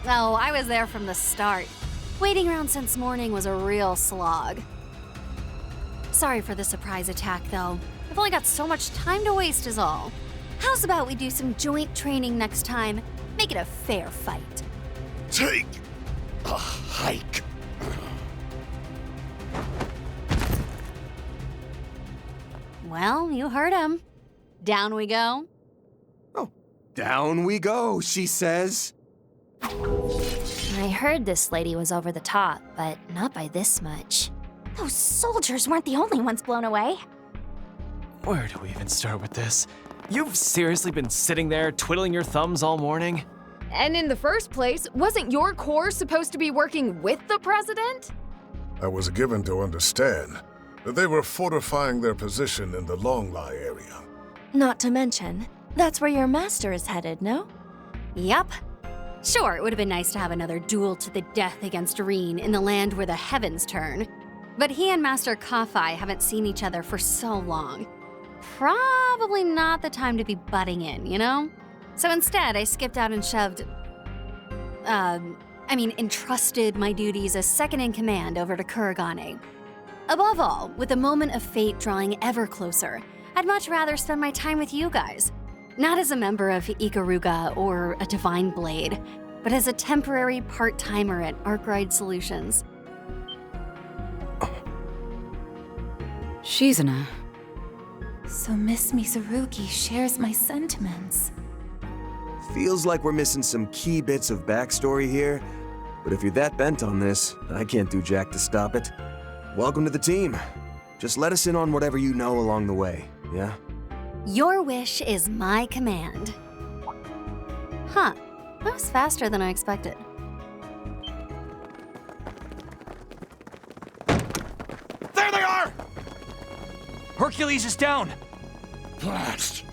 Oh, I was there from the start. Waiting around since morning was a real slog. Sorry for the surprise attack, though. I've only got so much time to waste is all. How's about we do some joint training next time? Make it a fair fight. Take a hike. Well, you heard him. Down we go. Down we go, she says. I heard this lady was over the top, but not by this much. Those soldiers weren't the only ones blown away. Where do we even start with this? You've seriously been sitting there twiddling your thumbs all morning? And in the first place, wasn't your corps supposed to be working with the president? I was given to understand that they were fortifying their position in the Longlie area. Not to mention, that's where your master is headed, no? Yup. Sure, it would have been nice to have another duel to the death against Renne in the land where the heavens turn. But he and Master Kafai haven't seen each other for so long. Probably not the time to be butting in, you know? So instead, I skipped out and entrusted my duties as second-in-command over to Kuragane. Above all, with the moment of fate drawing ever closer, I'd much rather spend my time with you guys. Not as a member of Ikaruga or a Divine Blade, but as a temporary part-timer at Arkride Solutions. Shizuna. So Miss Mizurugi shares my sentiments. Feels like we're missing some key bits of backstory here, but if you're that bent on this, I can't do jack to stop it. Welcome to the team. Just let us in on whatever you know along the way, yeah? Your wish is my command. Huh, that was faster than I expected. There they are! Hercules is down! Blast!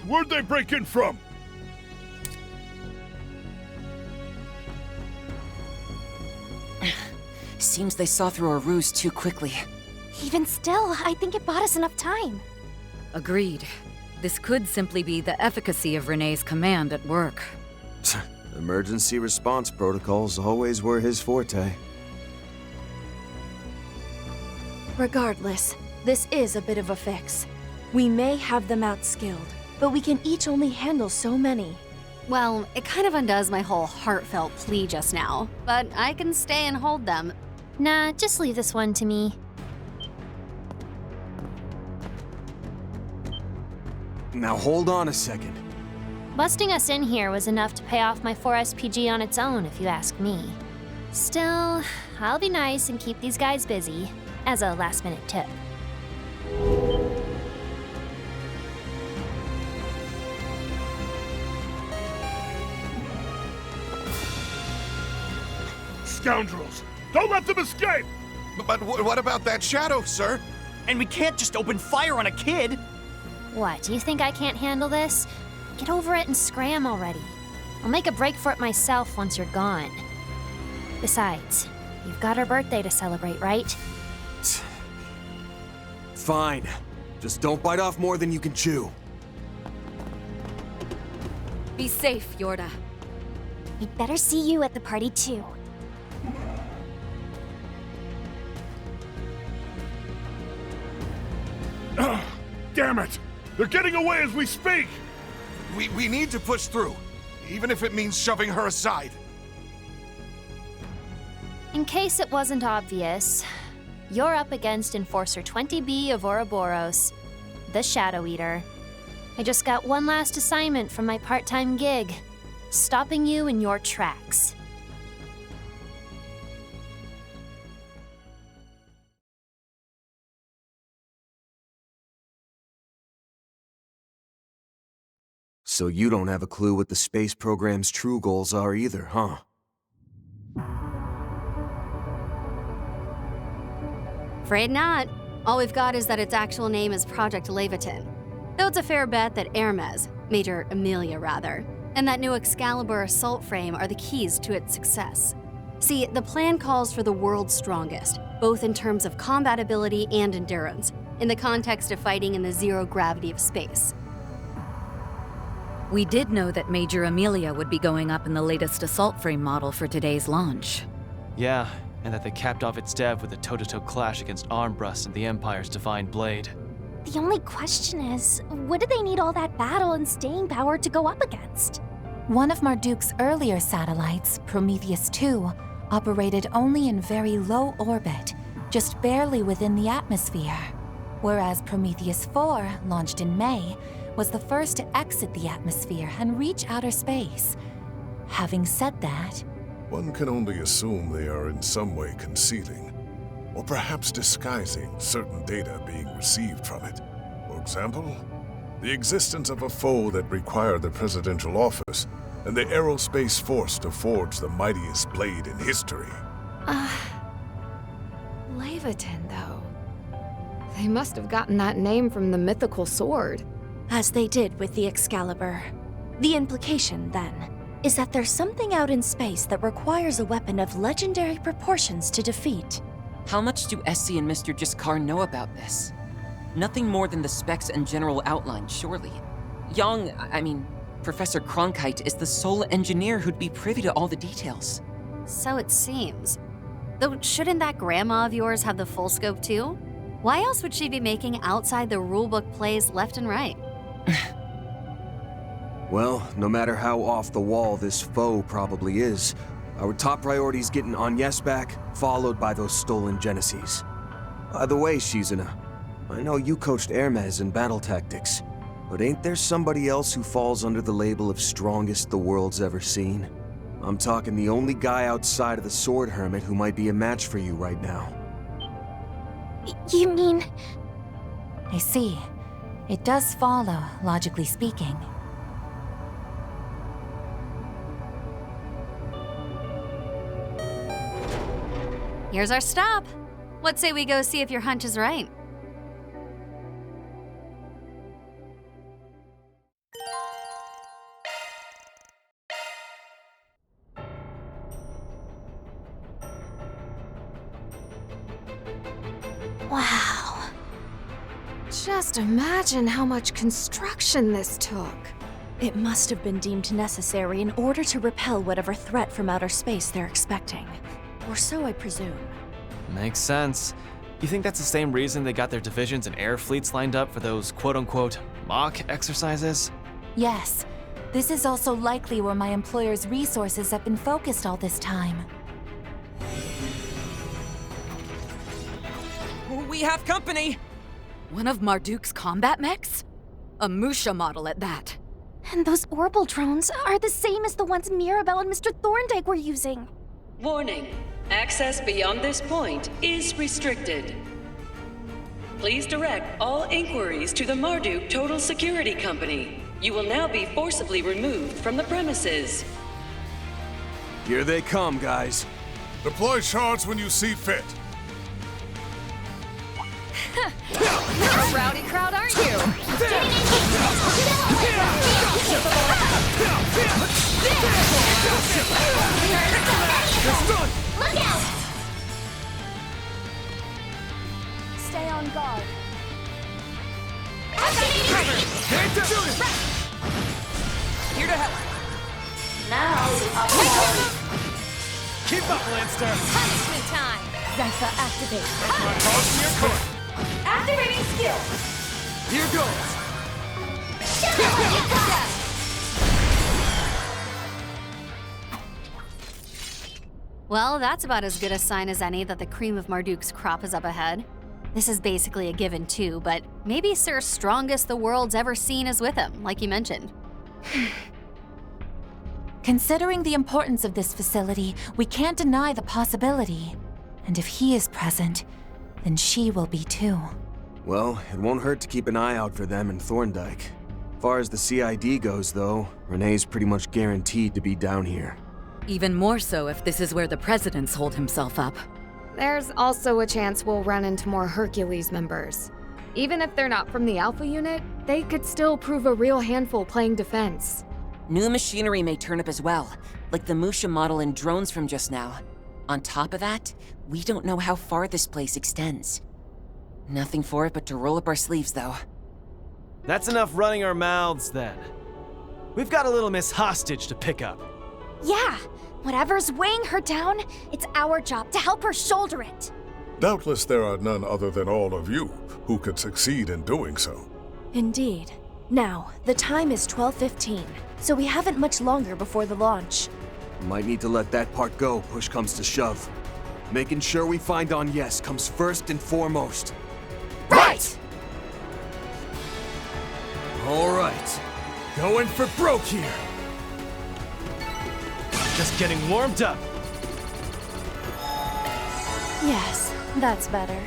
Where'd they break in from? Seems they saw through our ruse too quickly. Even still, I think it bought us enough time. Agreed. This could simply be the efficacy of Renne's command at work. Emergency response protocols always were his forte. Regardless, this is a bit of a fix. We may have them outskilled, but we can each only handle so many. Well, it kind of undoes my whole heartfelt plea just now, but I can stay and hold them. Nah, just leave this one to me. Now hold on a second. Busting us in here was enough to pay off my 4 SPG on its own, if you ask me. Still, I'll be nice and keep these guys busy, as a last-minute tip. Scoundrels! Don't let them escape! But what about that shadow, sir? And we can't just open fire on a kid! What, do you think I can't handle this? Get over it and scram already. I'll make a break for it myself once you're gone. Besides, you've got her birthday to celebrate, right? Fine. Just don't bite off more than you can chew. Be safe, Yorda. We'd better see you at the party too. Damn it! They're getting away as we speak! We need to push through, even if it means shoving her aside. In case it wasn't obvious, you're up against Enforcer 20B of Ouroboros, the Shadow Eater. I just got one last assignment from my part-time gig, stopping you in your tracks. So you don't have a clue what the space program's true goals are either, huh? Afraid not. All we've got is that its actual name is Project Levitin. Though it's a fair bet that Hermes, Major Amelia rather, and that new Excalibur assault frame are the keys to its success. See, the plan calls for the world's strongest, both in terms of combat ability and endurance, in the context of fighting in the zero gravity of space. We did know that Major Amelia would be going up in the latest assault frame model for today's launch. Yeah, and that they capped off its dev with a toe-to-toe clash against Armbrust and the Empire's Divine Blade. The only question is, what do they need all that battle and staying power to go up against? One of Marduk's earlier satellites, Prometheus 2, operated only in very low orbit, just barely within the atmosphere. Whereas Prometheus 4, launched in May, was the first to exit the atmosphere and reach outer space. Having said that, one can only assume they are in some way concealing, or perhaps disguising certain data being received from it. For example, the existence of a foe that required the presidential office and the aerospace force to forge the mightiest blade in history. Levitin, though. They must have gotten that name from the mythical sword. As they did with the Excalibur. The implication, then, is that there's something out in space that requires a weapon of legendary proportions to defeat. How much do SC and Mr. Jiskar know about this? Nothing more than the specs and general outline, surely. Professor Cronkite is the sole engineer who'd be privy to all the details. So it seems. Though shouldn't that grandma of yours have the full scope too? Why else would she be making outside the rulebook plays left and right? Well, no matter how off the wall this foe probably is, our top priority is getting Agnes back, followed by those stolen Genesis. By the way, Shizuna, I know you coached Hermes in battle tactics, but ain't there somebody else who falls under the label of strongest the world's ever seen? I'm talking the only guy outside of the Sword Hermit who might be a match for you right now. You mean... I see. It does follow, logically speaking. Here's our stop. What say we go see if your hunch is right? Wow. Just imagine how much construction this took. It must have been deemed necessary in order to repel whatever threat from outer space they're expecting. Or so I presume. Makes sense. You think that's the same reason they got their divisions and air fleets lined up for those quote-unquote mock exercises? Yes. This is also likely where my employer's resources have been focused all this time. We have company! One of Marduk's combat mechs? A Musha model at that. And those orbital drones are the same as the ones Mirabelle and Mr. Thorndyke were using. Warning. Access beyond this point is restricted. Please direct all inquiries to the Marduk Total Security Company. You will now be forcibly removed from the premises. Here they come, guys. Deploy shards when you see fit. You're a rowdy crowd, aren't you? Look out! Stay on guard. Here to help. Now, Keep up, Lancer! Punishment time! Zypher activate. Calls to your court. activating skill. Here goes! Well, that's about as good a sign as any that the cream of Marduk's crop is up ahead. This is basically a given too, but maybe Sir Strongest the world's ever seen is with him, like you mentioned. Considering the importance of this facility, we can't deny the possibility. And if he is present, then she will be too. Well, it won't hurt to keep an eye out for them in Thorndyke. Far as the CID goes, though, Renne's pretty much guaranteed to be down here. Even more so if this is where the President's holed himself up. There's also a chance we'll run into more Hercules members. Even if they're not from the Alpha unit, they could still prove a real handful playing defense. New machinery may turn up as well, like the Musha model and drones from just now. On top of that, we don't know how far this place extends. Nothing for it but to roll up our sleeves, though. That's enough running our mouths, then. We've got a little Miss Hostage to pick up. Yeah, whatever's weighing her down, it's our job to help her shoulder it. Doubtless there are none other than all of you who could succeed in doing so. Indeed. Now, the time is 12:15, so we haven't much longer before the launch. Might need to let that part go, push comes to shove. Making sure we find Agnes comes first and foremost. Right! All right. Going for broke here. Just getting warmed up. Yes, that's better.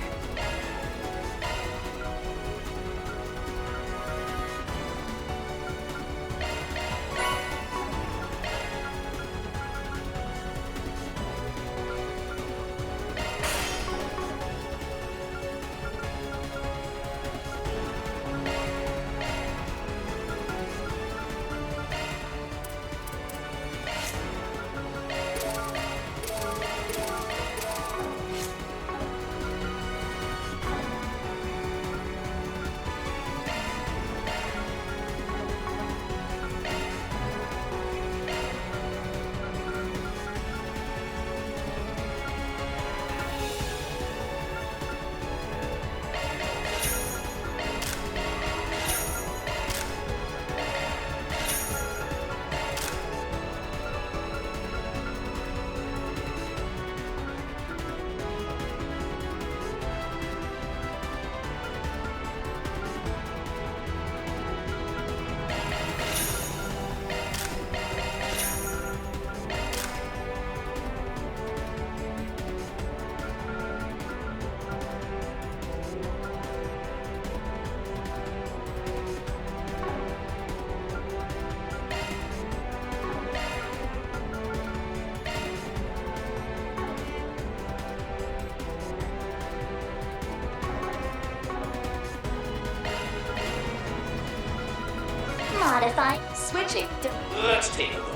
Modify. Switching to... Let's take a look.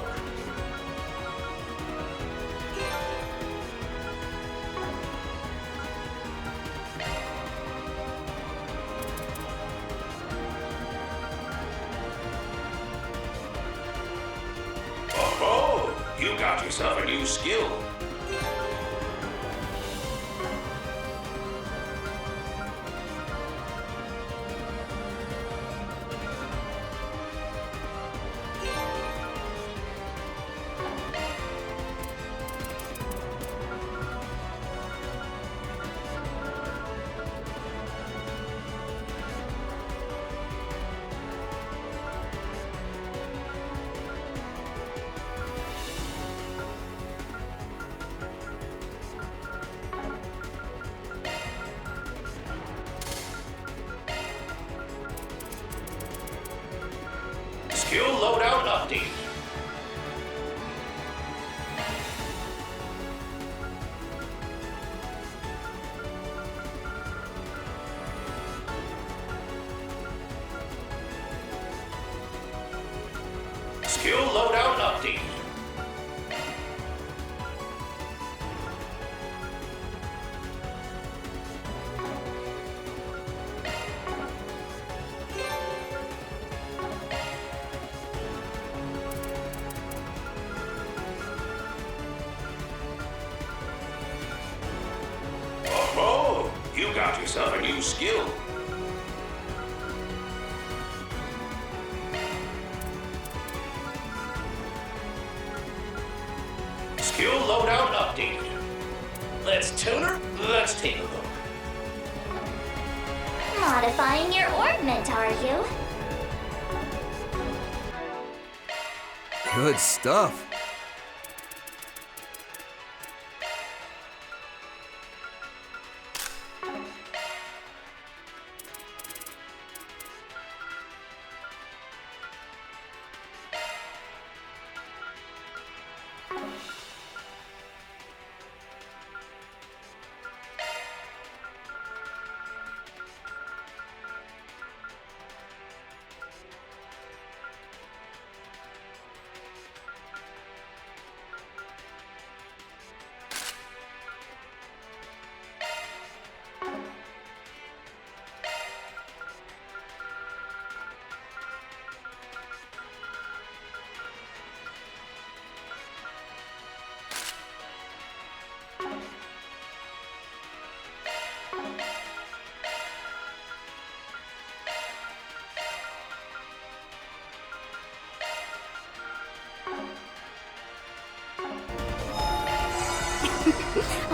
Oh, you got yourself a new skill. Skill loadout update. Skill loadout update. Oh, you got yourself a new skill. Skill loadout updated. Let's tune her. Let's take a look. Modifying your orbment, are you? Good stuff.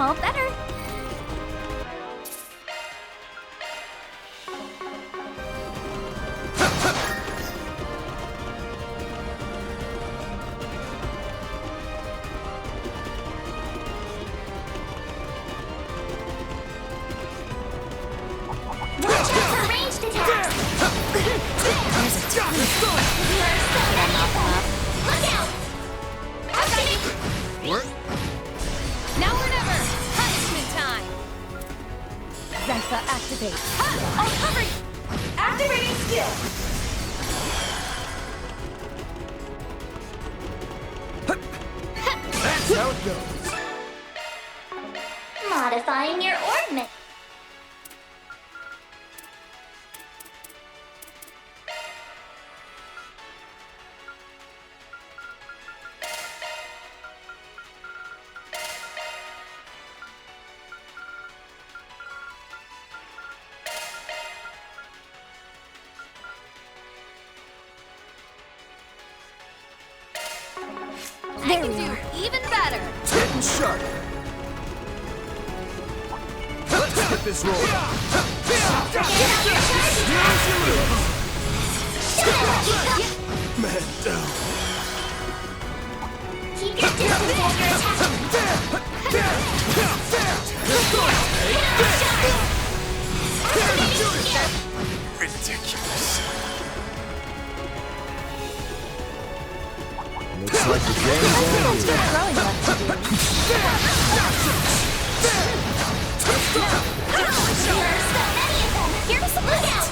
All better. Now or never! Punishment time! Zypha activate. I'll cover you! Activating skill! That's how it goes. Modifying your ornament. I can do even better! Getting sharp. Let's get this rolling. Man down. Keep your distance while you're attacking. Ridiculous. Looks like the game's over. Throwing left to do. Here's the lookout!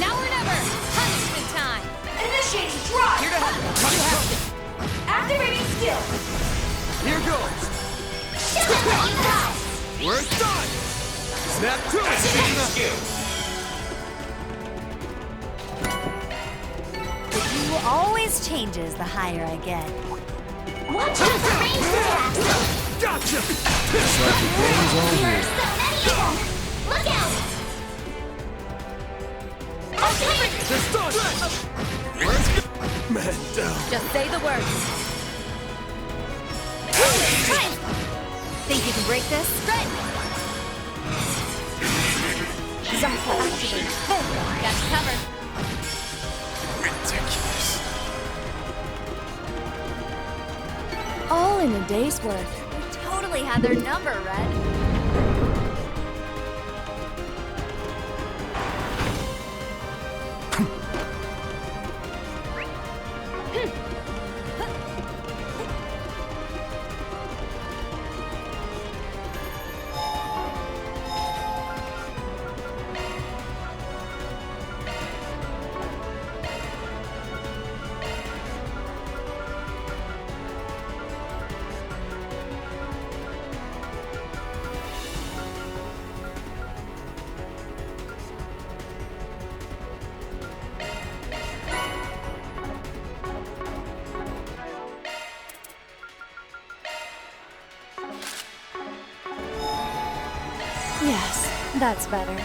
Now or never! Punishment time! Initiating drive! Here to help. Activating skill! Here goes. We're done. Snap to it. The view always changes the higher I get. Watch out for ranged attacks! Gotcha. Looks like the game's over. There are so many of them! Look out! I'll cover you! They're stunned. Man down. Just say the words. Think you can break this? Red! Zypha activate. Got you covered. Ridiculous. All in a day's work. We totally had their number, Red. Yes, that's better.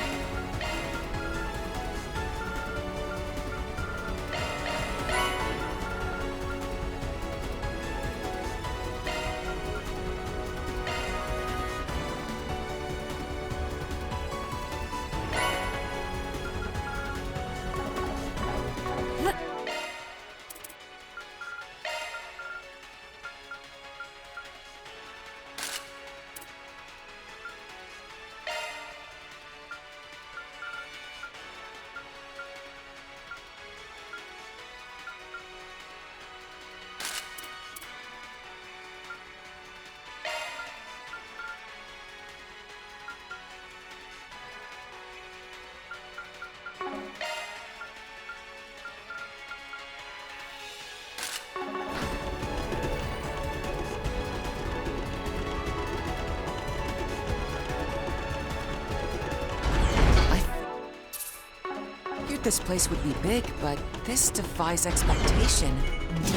This place would be big, but this defies expectation. If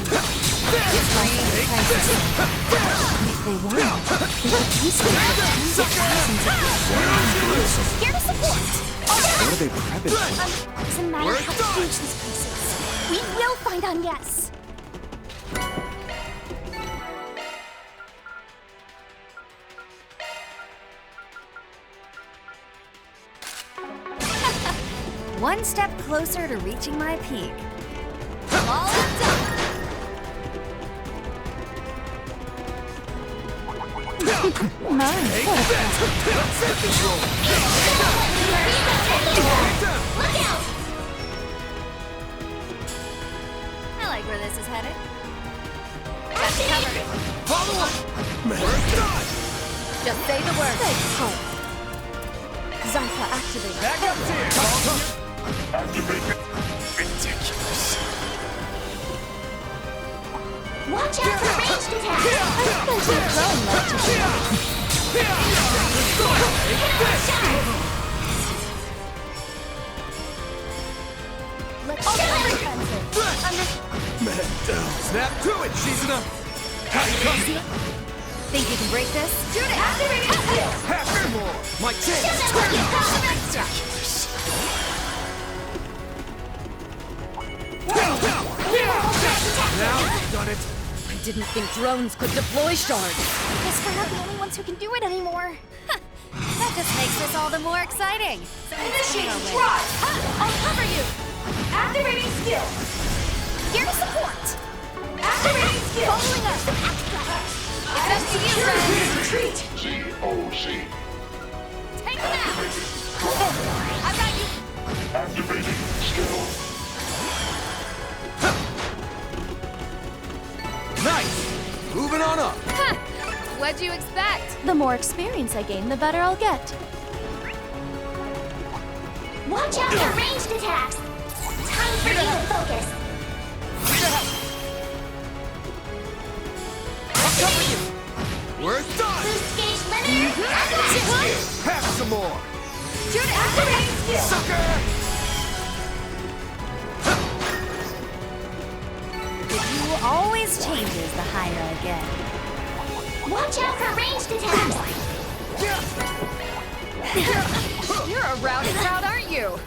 they won, they could easily have tens of thousands of Here to support! What are they prepping for? Doesn't matter how huge this place is. We will find Agnes. One step closer to reaching my peak. I'm all done. Take that! Let's hit this roll! Look out! I like where this is headed. Got you covered. Follow up! We're done! Just say the word. Zypha activate. Back up here! Activate. Ridiculous. Watch out for ranged attacks! Let's Man down. Snap to it, Shizuna! think you can break this? Shoot it! Activate your skill! Half more! My chance! Now you've done it! I didn't think drones could deploy shards. Guess we're not the only ones who can do it anymore. That just makes this all the more exciting. Initiating drive! I'll cover you! Activating skill! Here to support. Activating skill! Following us. It's up to you, friends! Retreat! ZOZ. Take them out. I've got you. Activating skill. Nice! Moving on up! What'd you expect? The more experience I gain, the better I'll get. Watch out for ranged attacks! Time for you to focus! I'll cover you! We're done! Boost gauge limiter! Activate! Have some more! Shoot it! Activating skill! Sucker! You always changes the higher I get. Watch out for ranged attacks! You're a rowdy crowd, aren't you?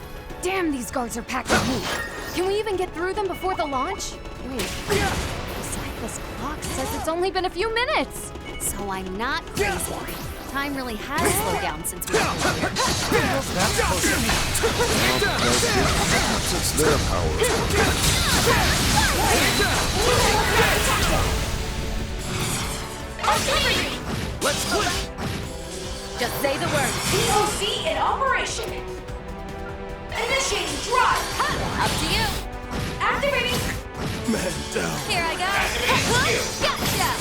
Damn, these guards are packed with heat. Can we even get through them before the launch? Wait. Zypha's clock says it's only been a few minutes. So I'm not crazy. Time really has slowed down since we were here. Perhaps it's their power. Let's click! Just say the word. POC in operation! Initiating drive! Up to you. Activating... Man down. Here I go. Gotcha.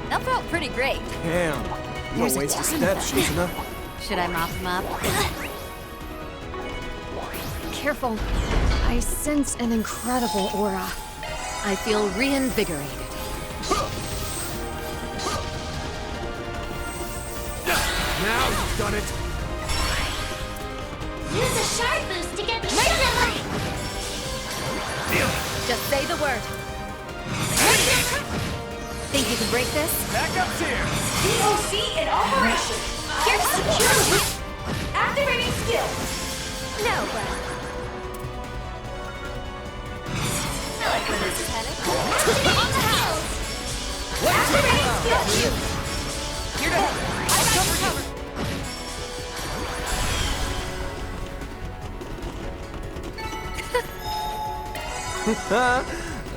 That felt pretty great. Damn. No There's a waste of ton steps, of them. Shizuna. Should I mop them up? Careful. I sense an incredible aura. I feel reinvigorated. Now you've done it! Use a shard boost to get the shot! Just say the word. Think you can break this? Back up here! POC in operation! Here's security! Activating skill! No way. I like where this is headed. On the house! Activating skill! Here to help. I got you covered.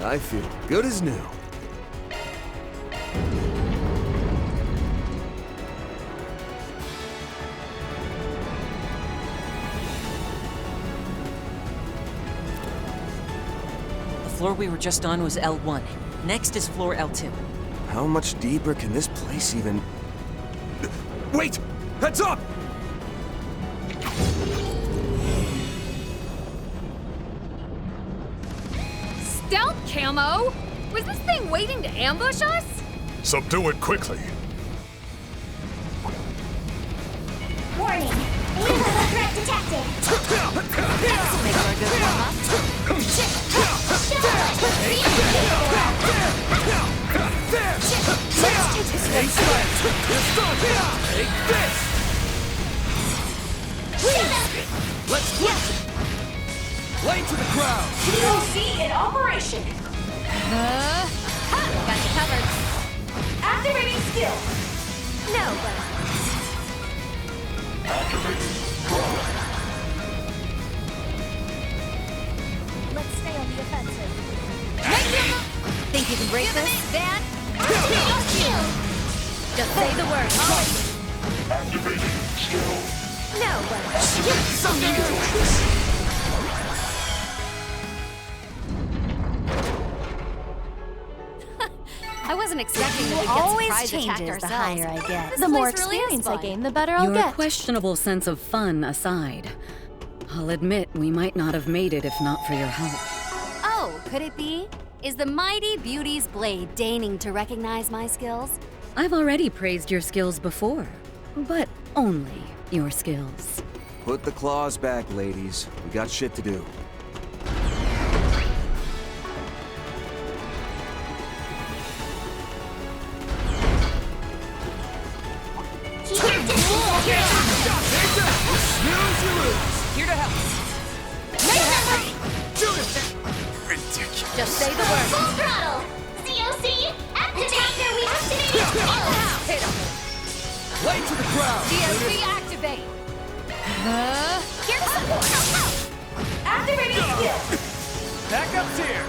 I feel good as new. The floor we were just on was L1. Next is floor L2. How much deeper can this place even... Wait! Heads up! Stealth camo? Was this thing waiting to ambush us? Subdue it quickly. Warning! Alien threat detected! This'll make for a good warm-up. Let's take this one slow. Take this! Let's flip it! Play to the crowd! POC in operation! Got you covered. Activating skill! No, but... Let's stay on the offensive. Think you can break this? Van? Just say the word. No, but... I wasn't expecting that we'd get surprise attacked ourselves. The higher I get. The more experience I gain, the better I'll Your get. questionable sense of fun aside, I'll admit we might not have made it if not for your help. Oh, could it be? Is the mighty Beauty's blade deigning to recognize my skills? I've already praised your skills before, but only your skills. Put the claws back, ladies. We got shit to do. Here to help. Ridiculous. Just say the word. Full throttle. COC, attacker, we activated in the house. Hit him. Lay to the crowd. DOC activate. Here's support. Activating skill. Backup's here.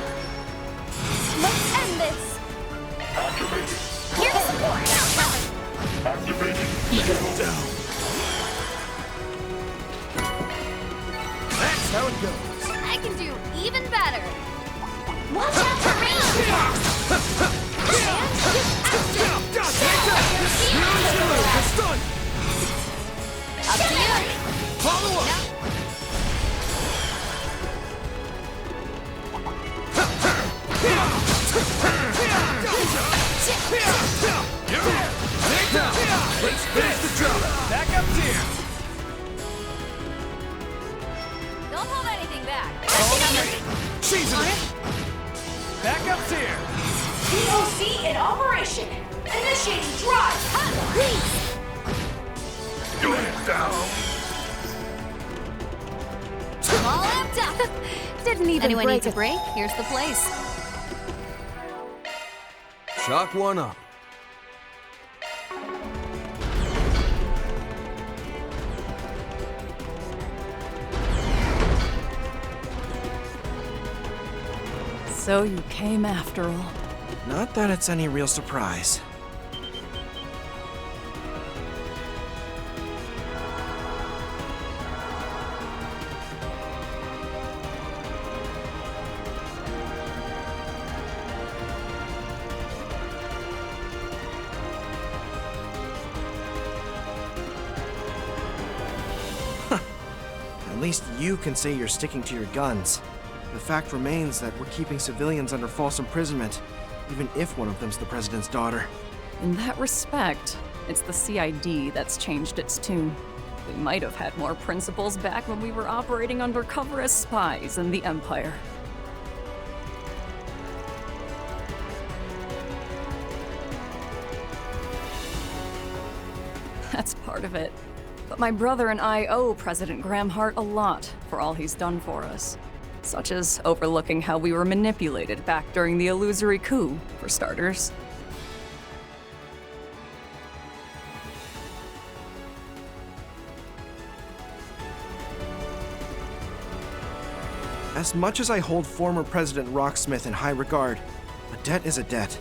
Let's end this. Here's support. Down. That's how it goes. I can do even better. Watch out for range attacks. Up to you. Follow up. Let's finish the job. Backup's here. Don't hold anything back. Season. Backup's here. COC in operation. Initiating drive. Please. Unit down. All amped up. Didn't even Anyone break need to break? Here's the place. Chalk one up. So you came after all. Not that it's any real surprise. At least you can say you're sticking to your guns. The fact remains that we're keeping civilians under false imprisonment, even if one of them's the president's daughter. In that respect, it's the CID that's changed its tune. We might have had more principles back when we were operating undercover as spies in the Empire. That's part of it. But my brother and I owe President Gramhart a lot for all he's done for us. Such as overlooking how we were manipulated back during the illusory coup, for starters. As much as I hold former President Rocksmith in high regard, a debt is a debt.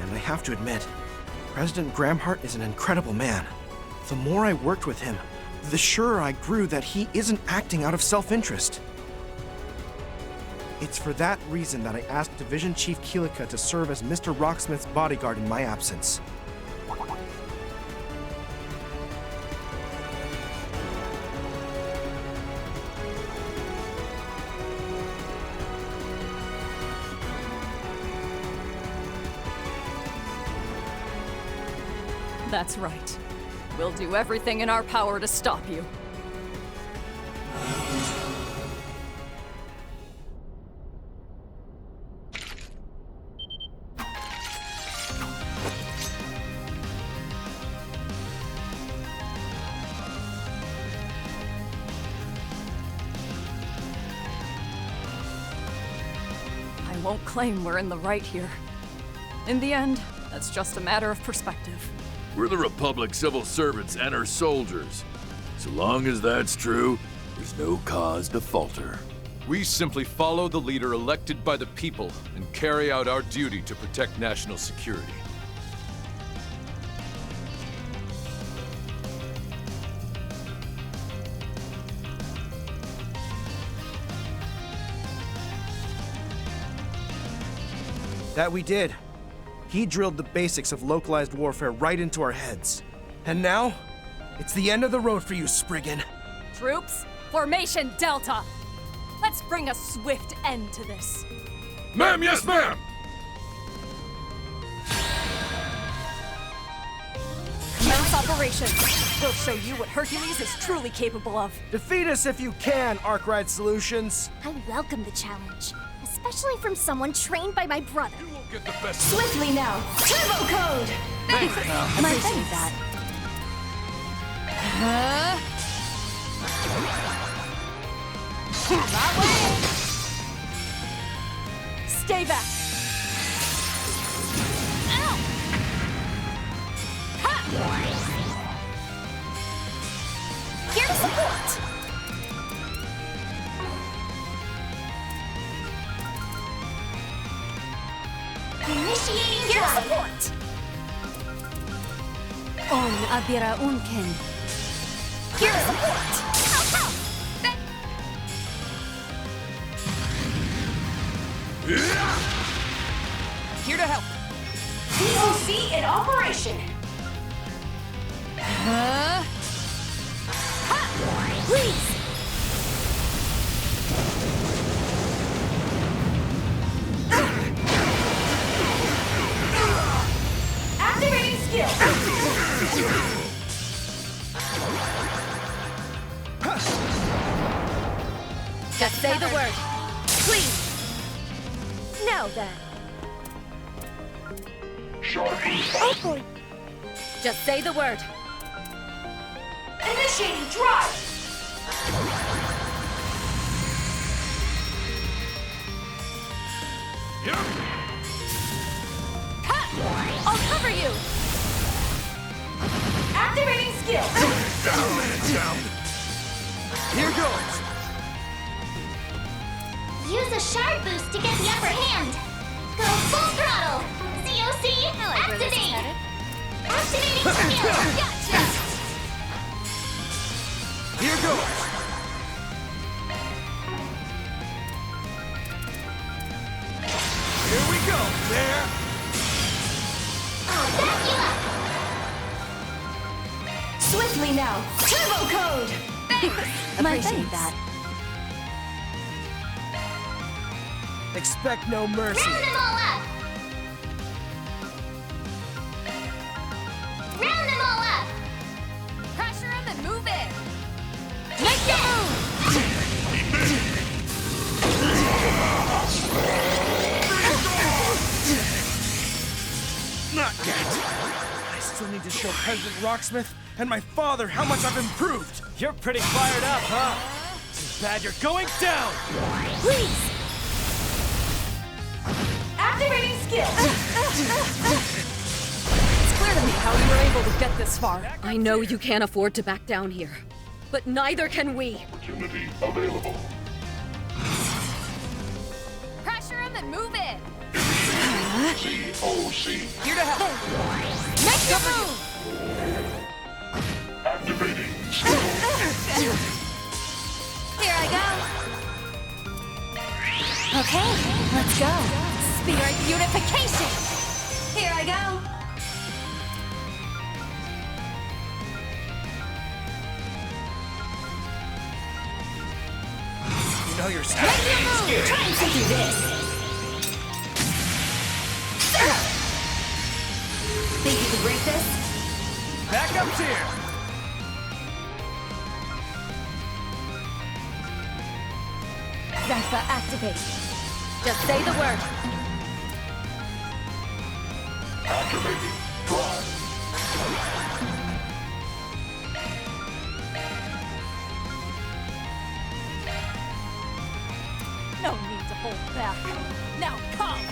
And I have to admit, President Gramhart is an incredible man. The more I worked with him, the surer I grew that he isn't acting out of self-interest. It's for that reason that I asked Division Chief Keelika to serve as Mr. Rocksmith's bodyguard in my absence. That's right. We'll do everything in our power to stop you. I won't claim we're in the right here. In the end, that's just a matter of perspective. We're the Republic civil servants and her soldiers. So long as that's true, there's no cause to falter. We simply follow the leader elected by the people and carry out our duty to protect national security. That we did. He drilled the basics of localized warfare right into our heads. And now, it's the end of the road for you, Spriggan. Troops, formation Delta. Let's bring a swift end to this. Ma'am, yes, ma'am! Commence operations. We'll show you what Hercules is truly capable of. Defeat us if you can, Arkwright Solutions. I welcome the challenge, especially from someone trained by my brother. Get the best. Swiftly now. Turbo code. My thanks. That. My way. Stay back. Ow. Ha. Here to support. Initiating your support. On Abira Unken. Here to support. Here to help. POC in operation. Ha. Please. Activating skill. Just say the word. Please. Now then. Oh boy. Just say the word. Initiating drive. Ha! I'll cover you. Activating skill. Down. Here goes. Use a shard boost to get the upper hand. Go full throttle. COC, activate. Activating skill. Gotcha. Here goes. Here we go. There. I'll back you up. Swiftly now. Turbo code. My thanks. That. Expect no mercy. Round them all up. Round them all up. Pressure him and move in. Make your move. Not yet. I still need to show President Rocksmith and my father how much I've improved. You're pretty fired up, huh? Too bad you're going down! Please. Activating skill. It's clear to me how you were able to get this far. I know you can't afford to back down here, but neither can we. Opportunity available. Pressure him and move in. COC. Here to help. Make your move. Activating skill. Here I go. Okay, let's go. Spirit unification. Here I go. You know your stuff. Make your move. Trying to do this. Think you can break this? Backup's here! Zypha activate. Just say the word. Activating drive. No need to hold back. Now come.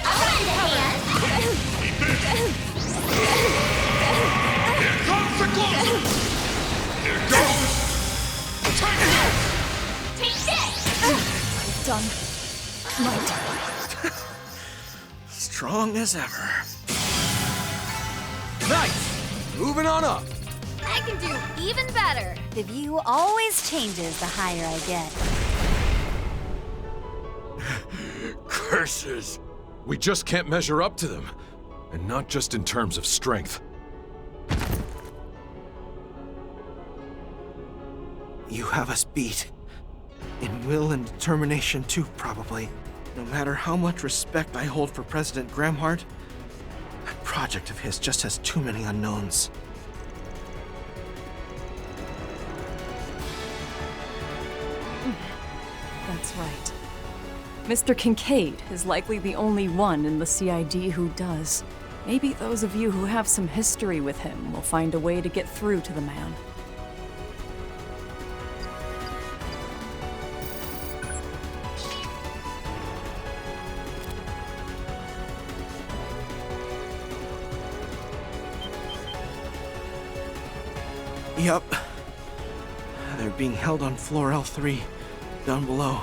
I'll lend a hand. comes the closer! Here goes! Take this! I've done my job. Strong as ever. Nice! Moving on up. I can do even better. The view always changes the higher I get. Curses! We just can't measure up to them. And not just in terms of strength. You have us beat. In will and determination too, probably. No matter how much respect I hold for President Gramhart, that project of his just has too many unknowns. That's right. Mr. Kincaid is likely the only one in the CID who does. Maybe those of you who have some history with him will find a way to get through to the man. Yup. They're being held on floor L3, down below,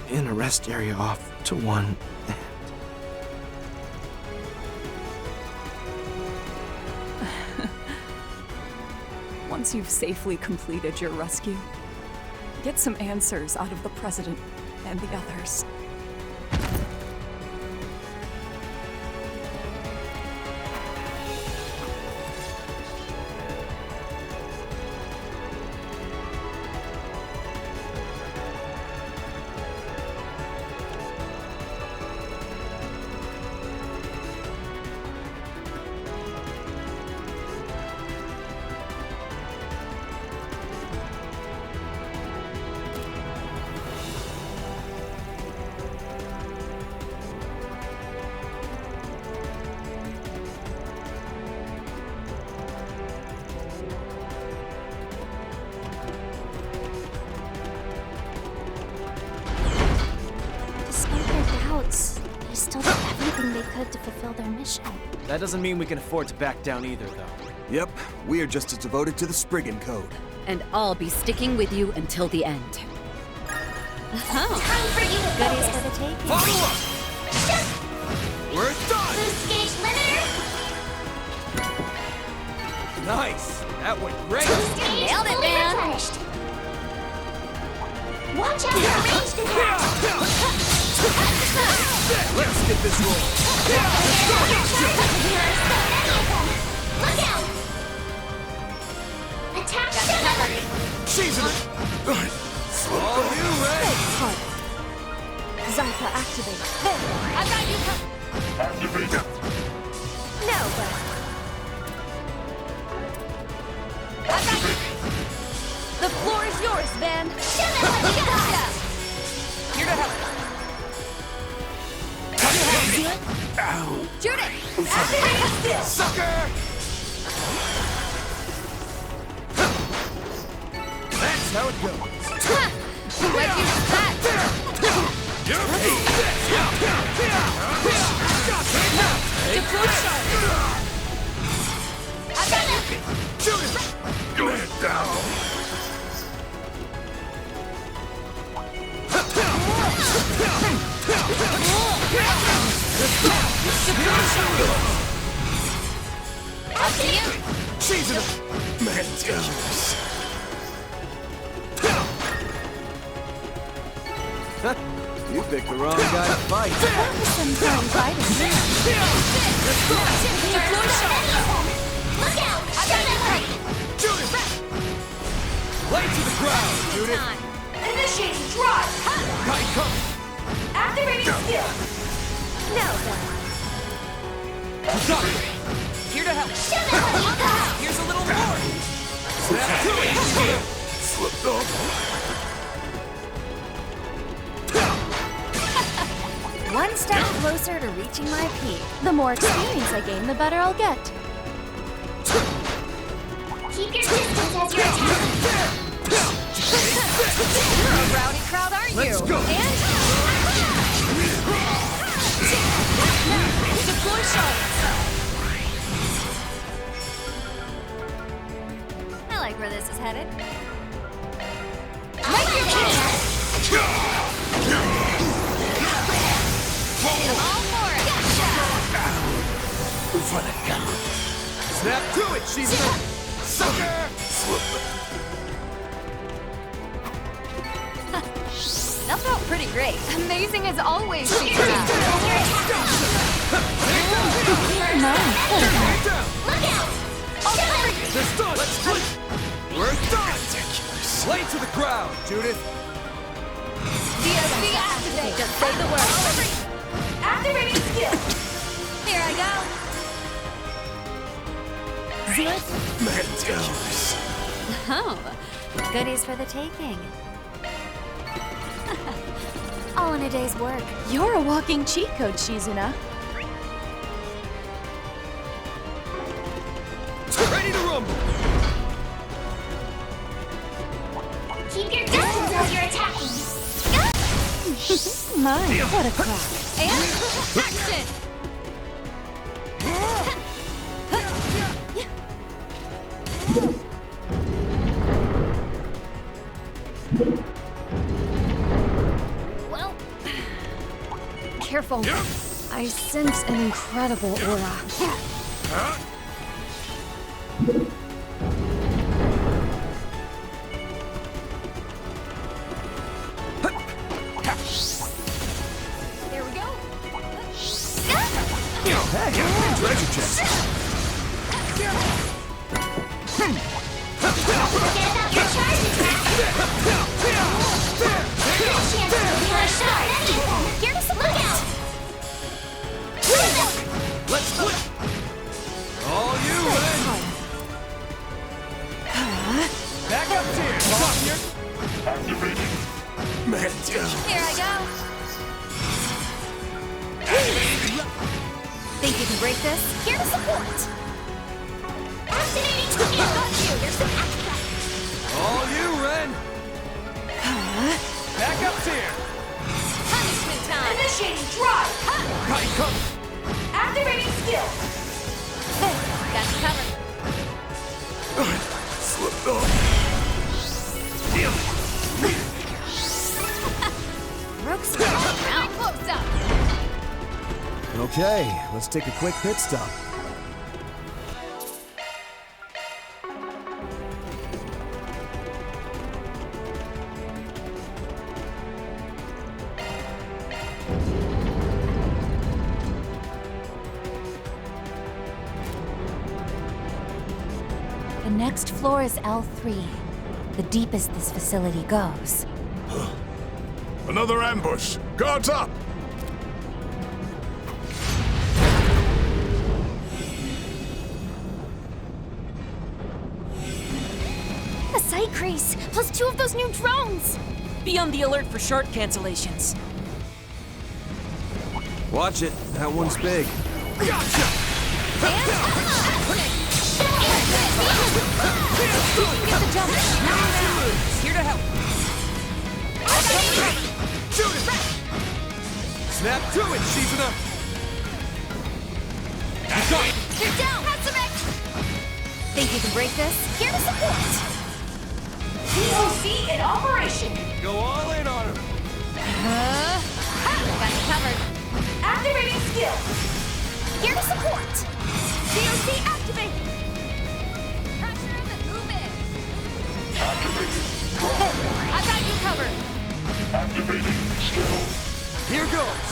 in a rest area off to one. Once you've safely completed your rescue, get some answers out of the President and the others. Despite their doubts, they still did everything they could to fulfill their mission. That doesn't mean we can afford to back down either, though. Yep, we are just as devoted to the Spriggan Code. And I'll be sticking with you until the end. Time for you to Goodies focus. for the taking. Follow up! We're done! Boost gauge limiter. Nice! That went great! Boost gauge Nailed it, fully man. replenished. Watch out for ranged attack. Let's get this rolling! Look out! Attack shimmer. Season it! All you, Ray! Zypher activate. There, I've got you covered. Activate. No, but I've got you. The floor is yours, man. Gotcha. Here to help. Shoot it! Sucker! That's how it goes. Where'd you that? Deploy shot. I've got you. Shoot it! Man down. After you. Season it! Man down. You picked the wrong guy to fight. That was some fun fighting. Deploy shot. Look out! I've got you. Shoot it! Lay to the ground, Judith! Initiating drive. Got you covered! Activating skill. No, Got it! here to help. Here's a little more! Snap to it! Slipped off. One step closer to reaching my peak. The more experience I gain, the better I'll get. Keep your distance as you're attacking. You're a rowdy crowd, aren't you? Let's go! And deploy I like where this is headed. Make your case! I'm all for it. For the gun. Snap to it, she's a sucker! That felt pretty great. Amazing as always, Shizuna. Look out! They're done! Let's flip! We're done! Ridiculous. Lay to the ground, Judith! DSV activate. Just say the word. Activating skill! Here I go. Ridiculous. Oh, goodies for the taking. All in a day's work. You're a walking cheat code, Shizuna. Ready to rumble! Keep your distance while you're attacking. My, what a crack. And action! Well, careful. I sense an incredible aura. There we go. Hey, treasure chest. Get out your charge attack! Chance to be my shot! Here to look out! Let's flip! All you, Ren! Back up here! Come on here! Activating. Man down! Here I go. Think you can break this? Here to support! Activating skill! Got you! There's some extra! All you, Ren! Back up here! Punishment time. Initiating drive! Got you covered! Activating skill! Got you covered. Slipped off. Brooks around close up. Okay, let's take a quick pit stop. The next floor is L3, the deepest this facility goes. Another ambush! Guards up! A sight crease, plus 2 of those new drones. Be on the alert for shard cancellations. Watch it, that one's big. Gotcha! Get the jump. Here to help. Shoot it! Snap to it, Shizuna! You're down. Have some extra. Think you can break this? Here to support! POC in operation! Go all in on him! Got you covered. Activating skill! Here to support! POC activated! Pressure in the movement. Activating. I got you covered. Activating skill. Here goes!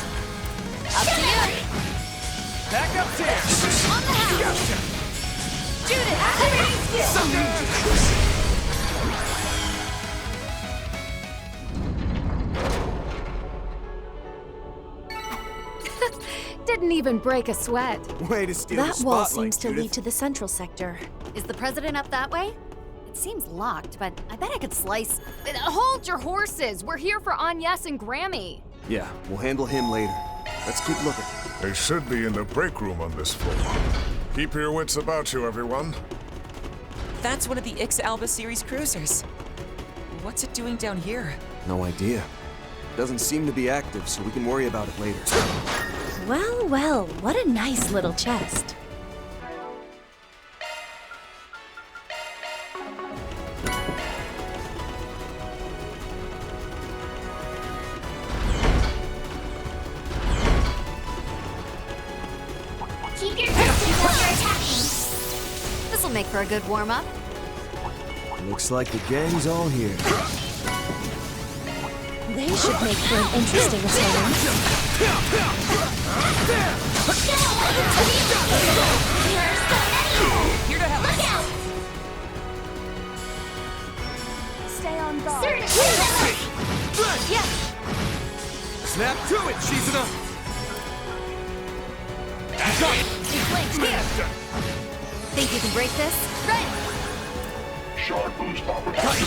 Up to you. Back up here! On the house. Gotcha! Judith, Activating skill! Didn't even break a sweat. Way to steal the That wall spotlight, seems to Judith. lead to the central sector. Is the president up that way? It seems locked, but I bet I could slice. Hold your horses. We're here for Agnes and Grammy. Yeah, we'll handle him later. Let's keep looking. They should be in the break room on this floor. Keep your wits about you, everyone. That's one of the Ix Alba series cruisers. What's it doing down here? No idea. Doesn't seem to be active, so we can worry about it later. Well, well, what a nice little chest. Keep your distance while you're attacking. This'll make for a good warm-up. Looks like the gang's all here. They should make for an interesting assailant. Here to help. Look out! Stay on guard. Yeah. Snap to it, Shizuna! Think you can break this? Ren! Shard boost opportunity.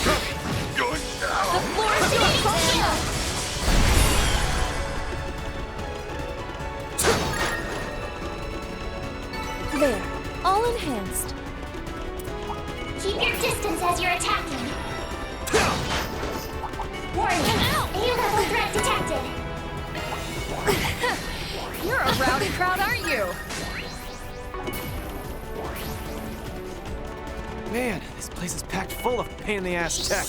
Going down. The floor is yours! There, all enhanced. Keep your distance as you're attacking. Warning! A-level threat detected. You're a rowdy crowd, aren't you? Man, this place is packed full of pain-in-the-ass tech.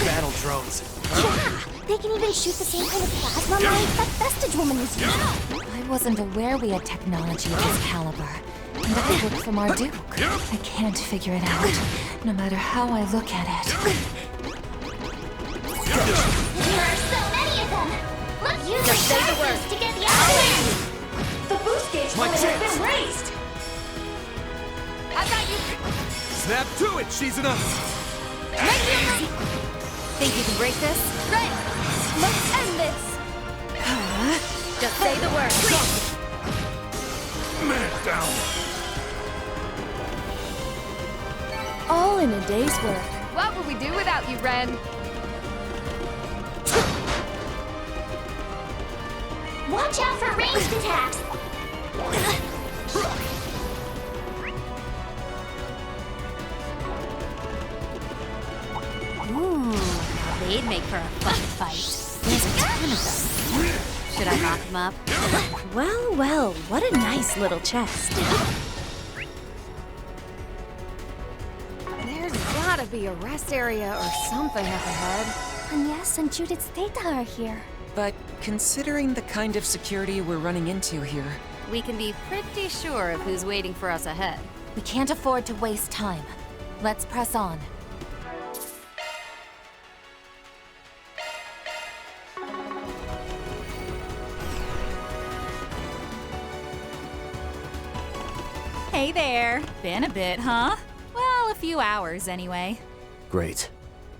Battle drones. Yeah, they can even shoot the same kind of plasma mines that Vestige Woman was using. I wasn't aware we had technology of this caliber. And I work for Marduk. I can't figure it out, no matter how I look at it. There are so many of them. Let's use the shard boost to get the upgrade. The boost gauge limit has been raised. I've got you. Snap to it, Shizuna! Think you can break this? Ren! Let's end this. Just say the word. Man down. All in a day's work. What would we do without you, Ren? Watch out for ranged attacks. Ooh, they'd make for a fun fight. There's a ton of them. Should I knock them up? Well, well, what a nice little chest. There's gotta be a rest area or something up ahead. Agnes and Judith's data are here. But considering the kind of security we're running into here, We can be pretty sure of who's waiting for us ahead. We can't afford to waste time. Let's press on. Hey there. Been a bit, huh? Well, a few hours anyway. Great.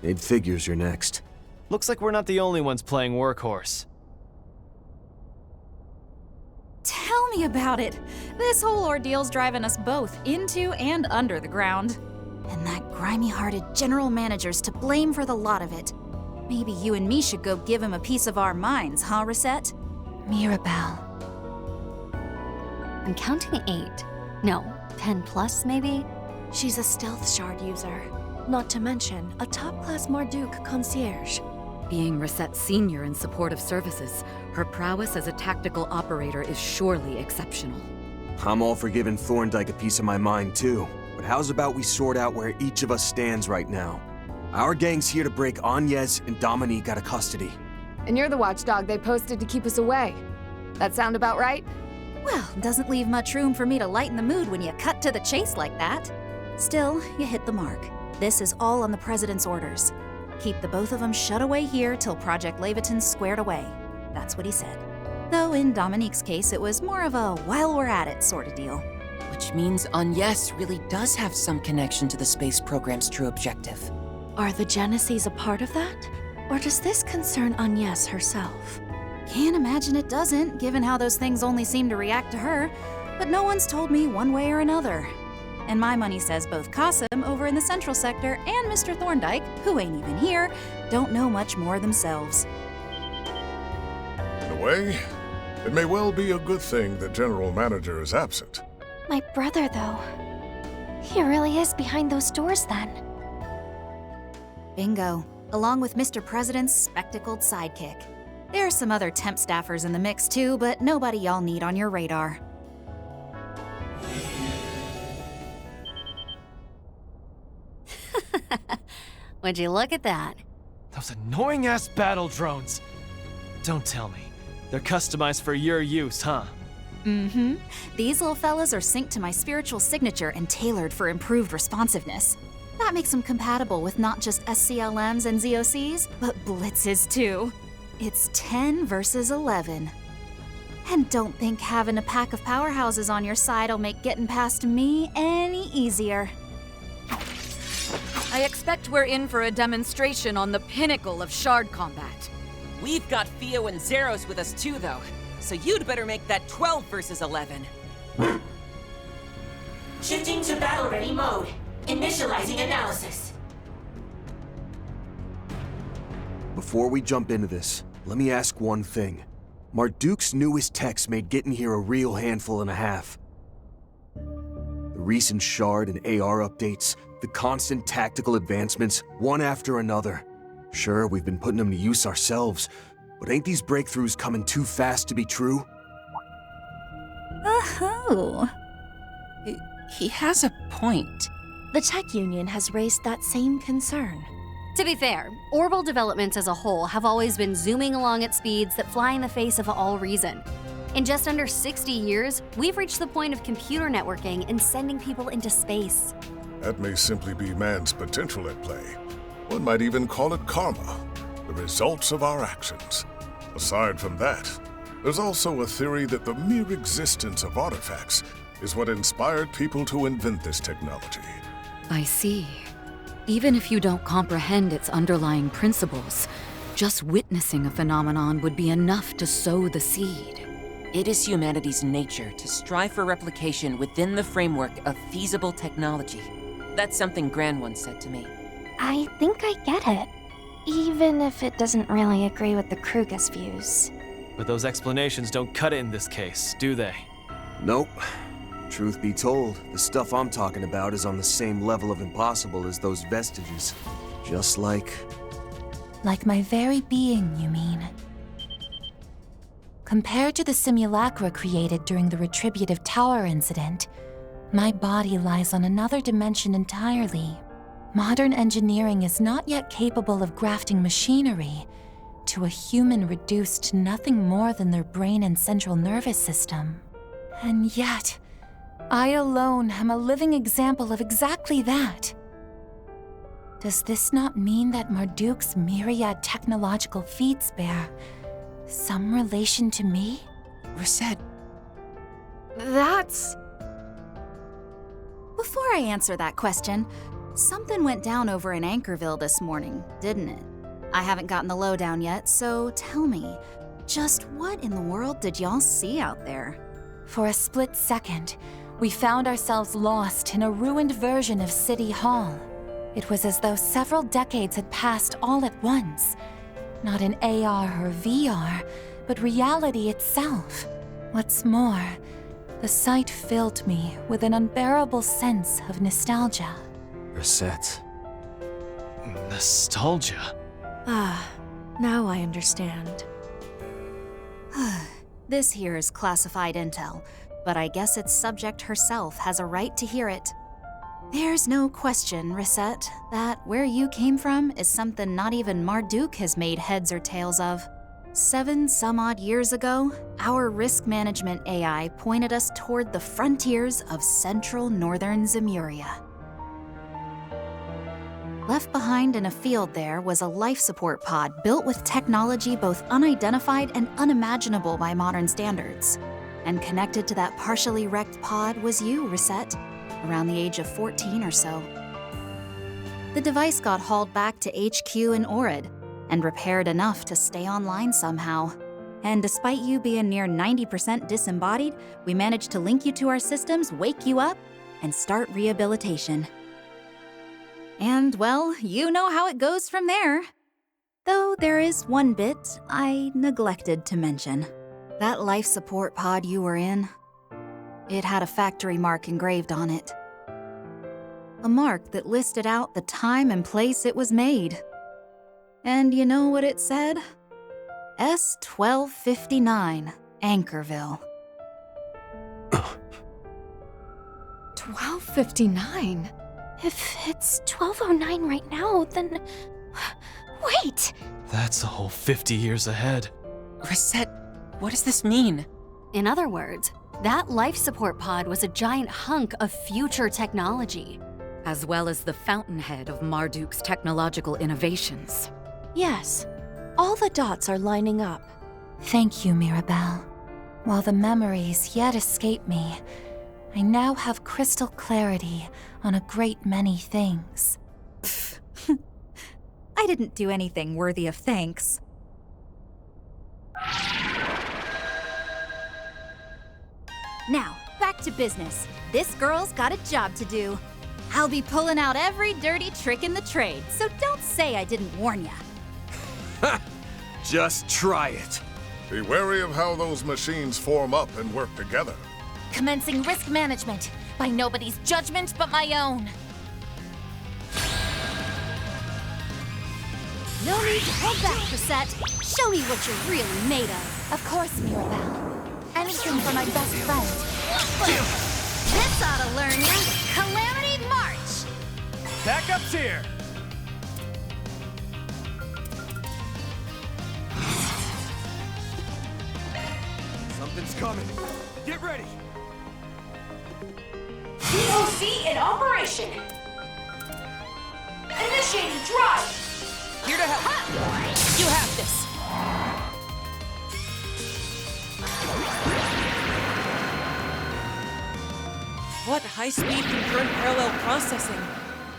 It figures you're next. Looks like we're not the only ones playing workhorse. Tell me about it. This whole ordeal's driving us both into and under the ground. And that grimy-hearted general manager's to blame for the lot of it. Maybe you and me should go give him a piece of our minds, huh, Reset? Mirabelle. I'm counting 8. No, 10 plus, maybe? She's a stealth shard user. Not to mention, a top-class Marduk concierge. Being Reset Senior in supportive services, her prowess as a tactical operator is surely exceptional. I'm all for giving Thorndyke a piece of my mind too, but how's about we sort out where each of us stands right now? Our gang's here to break Agnes and Dominique out of custody. And you're the watchdog they posted to keep us away. That sound about right? Well, doesn't leave much room for me to lighten the mood when you cut to the chase like that. Still, you hit the mark. This is all on the President's orders. Keep the both of them shut away here till Project Levitin's squared away. That's what he said. Though in Dominique's case, it was more of a while we're at it sort of deal. Which means Agnes really does have some connection to the space program's true objective. Are the Genesees a part of that? Or does this concern Agnes herself? Can't imagine it doesn't, given how those things only seem to react to her. But no one's told me one way or another. And my money says both Qasim over in the Central Sector and Mr. Thorndyke, who ain't even here, don't know much more themselves. In a way, it may well be a good thing the General Manager is absent. My brother, though. He really is behind those doors, then. Bingo. Along with Mr. President's spectacled sidekick. There are some other temp staffers in the mix too, but nobody y'all need on your radar. Would you look at that? Those annoying-ass battle drones! Don't tell me. They're customized for your use, huh? Mm-hmm. These little fellas are synced to my spiritual signature and tailored for improved responsiveness. That makes them compatible with not just SCLMs and ZOCs, but blitzes too. It's 10 versus 11. And don't think having a pack of powerhouses on your side will make getting past me any easier. I expect we're in for a demonstration on the pinnacle of shard combat. We've got Theo and Zeros with us too, though. So you'd better make that 12 versus 11. Shifting to battle-ready mode. Initializing analysis. Before we jump into this, let me ask one thing. Marduk's newest techs made getting here a real handful and a half. The recent shard and AR updates, the constant tactical advancements, one after another. Sure, we've been putting them to use ourselves, but ain't these breakthroughs coming too fast to be true? Oh. He has a point. The Tech Union has raised that same concern. To be fair, orbital developments as a whole have always been zooming along at speeds that fly in the face of all reason. In just under 60 years, we've reached the point of computer networking and sending people into space. That may simply be man's potential at play. One might even call it karma, the results of our actions. Aside from that, there's also a theory that the mere existence of artifacts is what inspired people to invent this technology. I see. Even if you don't comprehend its underlying principles, just witnessing a phenomenon would be enough to sow the seed. It is humanity's nature to strive for replication within the framework of feasible technology. That's something Gran once said to me. I think I get it. Even if it doesn't really agree with the Krugus views. But those explanations don't cut it in this case, do they? Nope. Truth be told, the stuff I'm talking about is on the same level of impossible as those vestiges. Just like... Like my very being, you mean? Compared to the simulacra created during the Retributive Tower incident, my body lies on another dimension entirely. Modern engineering is not yet capable of grafting machinery to a human reduced to nothing more than their brain and central nervous system. And yet, I alone am a living example of exactly that. Does this not mean that Marduk's myriad technological feats bear some relation to me? Reset. That's... Before I answer that question, something went down over in Anchorville this morning, didn't it? I haven't gotten the lowdown yet, so tell me, just what in the world did y'all see out there? For a split second, we found ourselves lost in a ruined version of City Hall. It was as though several decades had passed all at once. Not in AR or VR, but reality itself. What's more, the sight filled me with an unbearable sense of nostalgia. Reset. Nostalgia? Ah, now I understand. This here is classified intel, but I guess its subject herself has a right to hear it. There's no question, Reset, that where you came from is something not even Marduk has made heads or tails of. 7 some odd years ago, our risk management AI pointed us toward the frontiers of central northern Zamuria. Left behind in a field there was a life support pod built with technology both unidentified and unimaginable by modern standards. And connected to that partially wrecked pod was you, Reset, around the age of 14 or so. The device got hauled back to HQ in Orid and repaired enough to stay online somehow. And despite you being near 90% disembodied, we managed to link you to our systems, wake you up, and start rehabilitation. And, well, you know how it goes from there. Though there is one bit I neglected to mention. That life support pod you were in, it had a factory mark engraved on it. A mark that listed out the time and place it was made. And you know what it said? S-1259, Anchorville. 1259? If it's 1209 right now, then... Wait! That's a whole 50 years ahead. Rosette, what does this mean? In other words, that life support pod was a giant hunk of future technology. As well as the fountainhead of Marduk's technological innovations. Yes, all the dots are lining up. Thank you, Mirabelle. While the memories yet escape me, I now have crystal clarity on a great many things. I didn't do anything worthy of thanks. Now, back to business. This girl's got a job to do. I'll be pulling out every dirty trick in the trade, so don't say I didn't warn ya. Just try it. Be wary of how those machines form up and work together. Commencing risk management, by nobody's judgment but my own. No need to hold back, Cosette. Show me what you're really made of. Of course, Mirabelle. Anything for my best friend. This ought to learn ya. Calamity March! Backup's here! Something's coming. Get ready! POC in operation! Initiating drive! Here to help! You have this! What high-speed concurrent parallel processing?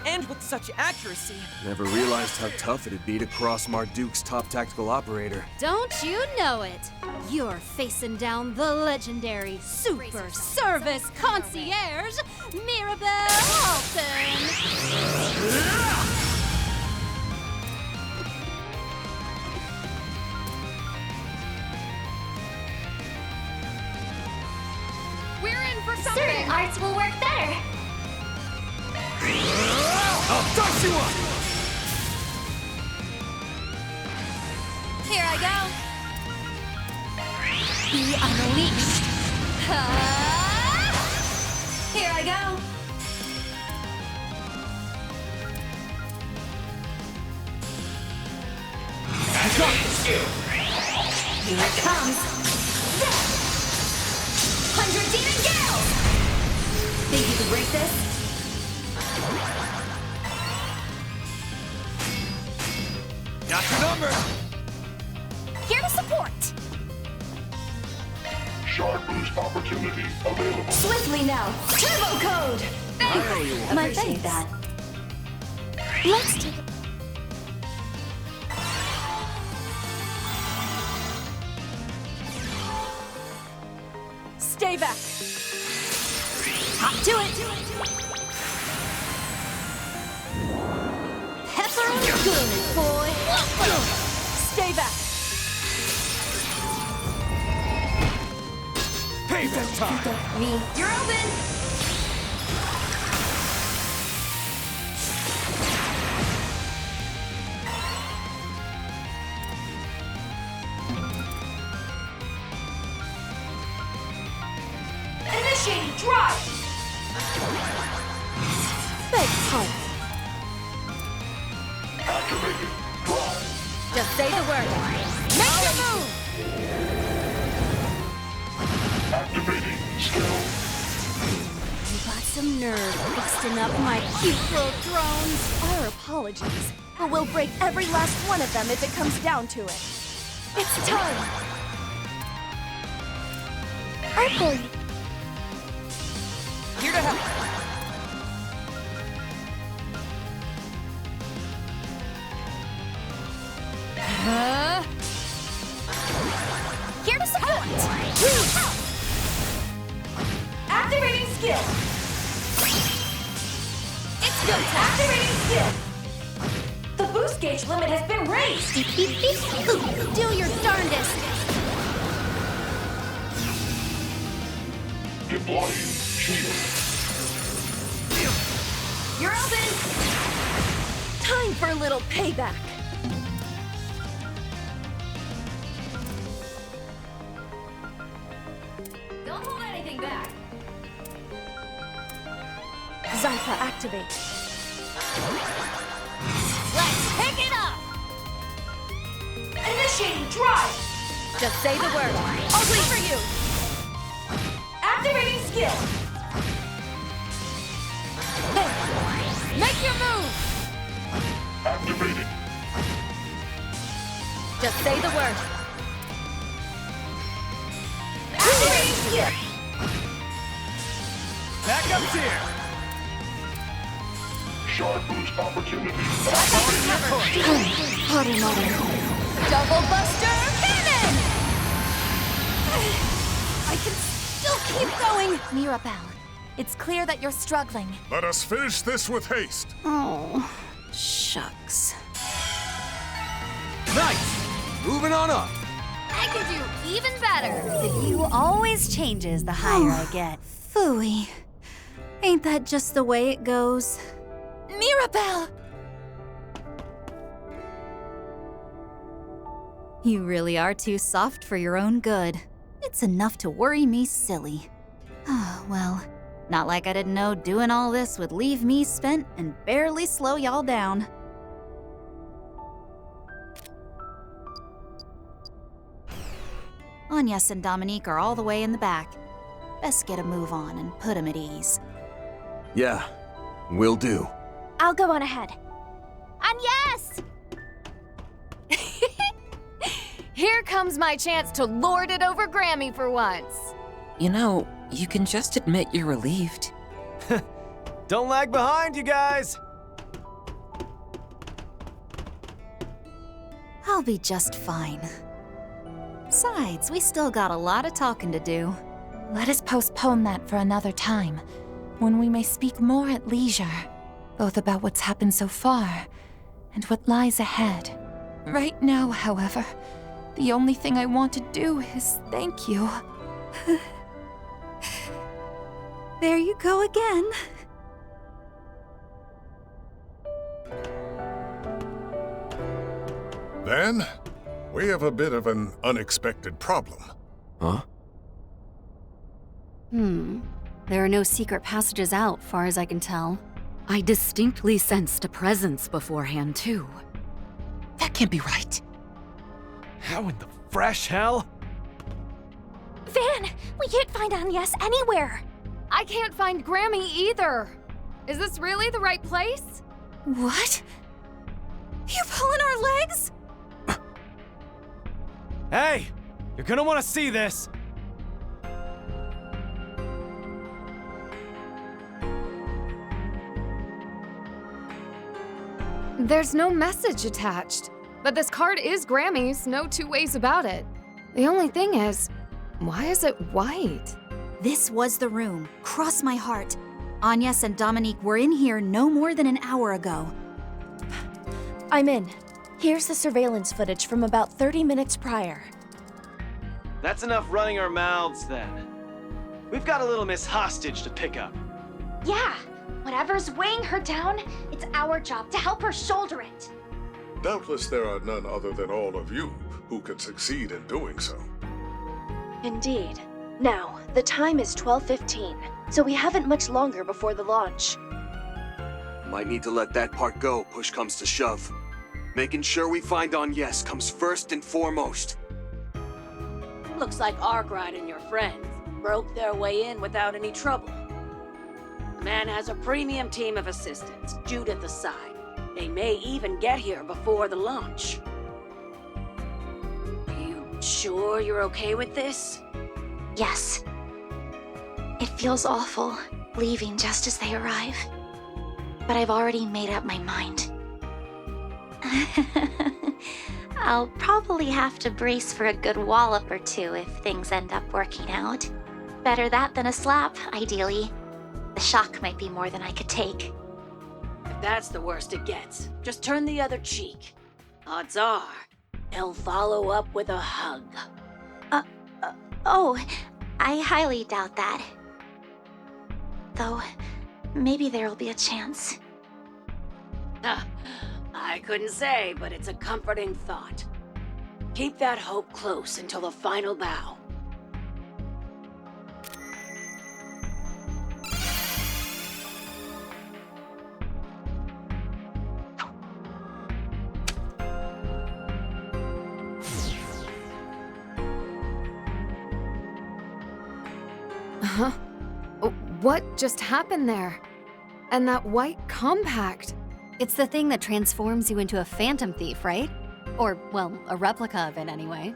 And with such accuracy. Never realized how tough it'd be to cross Marduk's top tactical operator. Don't you know it? You're facing down the legendary Super Service Concierge, Mirabelle Halton! We're in for something! Certain arts will work better. I'll dust you up! Here I go! Be unleashed! Here I go! I got this. Here it comes! 100 Demon Gale! Think you can break this? Got your number! Here to support! Shard boost opportunity available. Swiftly now! Turbo code! My Appreciate thanks. that. Let's take a... Stay back! Hop to it! Pepper and good, boy! Stay back! Payback time! Me. You're open! Initiating drive! Beg pardon. Activated. Drive. Just say the word. Make the move! Activating skill. You got some nerve busting up my cute little drones. Our apologies, but we'll break every last one of them if it comes down to it. It's time! I'm going. Here to help! Here to support! Activating skill! It's go time! Activating skill! The boost gauge limit has been raised! Beep, beep, beep. Do your darndest! Deploying shield. You're open! Time for a little payback. Don't hold anything back. Zypha, activate. Let's pick it up! Initiating drive! Just say the word. I'll wait for you! Activating skill! Make your move! Activating. Just say the word. Activating skill! Backup's here! Sharp boost opportunity. Potter Mother. Double Buster Cannon! I can still keep going! Mirabelle, it's clear that you're struggling. Let us finish this with haste. Oh, shucks. Nice! Moving on up. I could do even better. The view always changes the higher I get. Phooey. Ain't that just the way it goes? Mirabelle! You really are too soft for your own good. It's enough to worry me silly. Oh, well, not like I didn't know doing all this would leave me spent and barely slow y'all down. Agnes and Dominique are all the way in the back. Best get a move on and put 'em at ease. Yeah, will do. I'll go on ahead. And yes! Here comes my chance to lord it over Grammy for once. You know, you can just admit you're relieved. Don't lag behind, you guys! I'll be just fine. Besides, we still got a lot of talking to do. Let us postpone that for another time, when we may speak more at leisure, both about what's happened so far and what lies ahead. Right now, however, the only thing I want to do is thank you. There you go again. Then, we have a bit of an unexpected problem. Huh? There are no secret passages out, far as I can tell. I distinctly sensed a presence beforehand, too. That can't be right. How in the fresh hell? Van, we can't find Agnes anywhere. I can't find Grammy either. Is this really the right place? What? You pulling our legs? Hey! You're gonna want to see this! There's no message attached. But this card is Grammy's, no two ways about it. The only thing is, why is it white? This was the room. Cross my heart. Agnes and Dominique were in here no more than an hour ago. I'm in. Here's the surveillance footage from about 30 minutes prior. That's enough running our mouths, then. We've got a little Miss Hostage to pick up. Yeah, whatever's weighing her down, it's our job to help her shoulder it. Doubtless there are none other than all of you who can succeed in doing so. Indeed. Now, the time is 12:15, so we haven't much longer before the launch. Might need to let that part go, push comes to shove. Making sure we find Agnes comes first and foremost. Looks like Arkwright and your friends broke their way in without any trouble. The man has a premium team of assistants, Judith aside. They may even get here before the launch. Are you sure you're okay with this? Yes. It feels awful, leaving just as they arrive. But I've already made up my mind. I'll probably have to brace for a good wallop or two if things end up working out. Better that than a slap, ideally. The shock might be more than I could take. If that's the worst it gets, just turn the other cheek. Odds are, he'll follow up with a hug. Oh, I highly doubt that. Though, maybe there'll be a chance. I couldn't say, but it's a comforting thought. Keep that hope close until the final bow. Huh? What just happened there? And that white compact? It's the thing that transforms you into a phantom thief, right? Or, well, a replica of it anyway.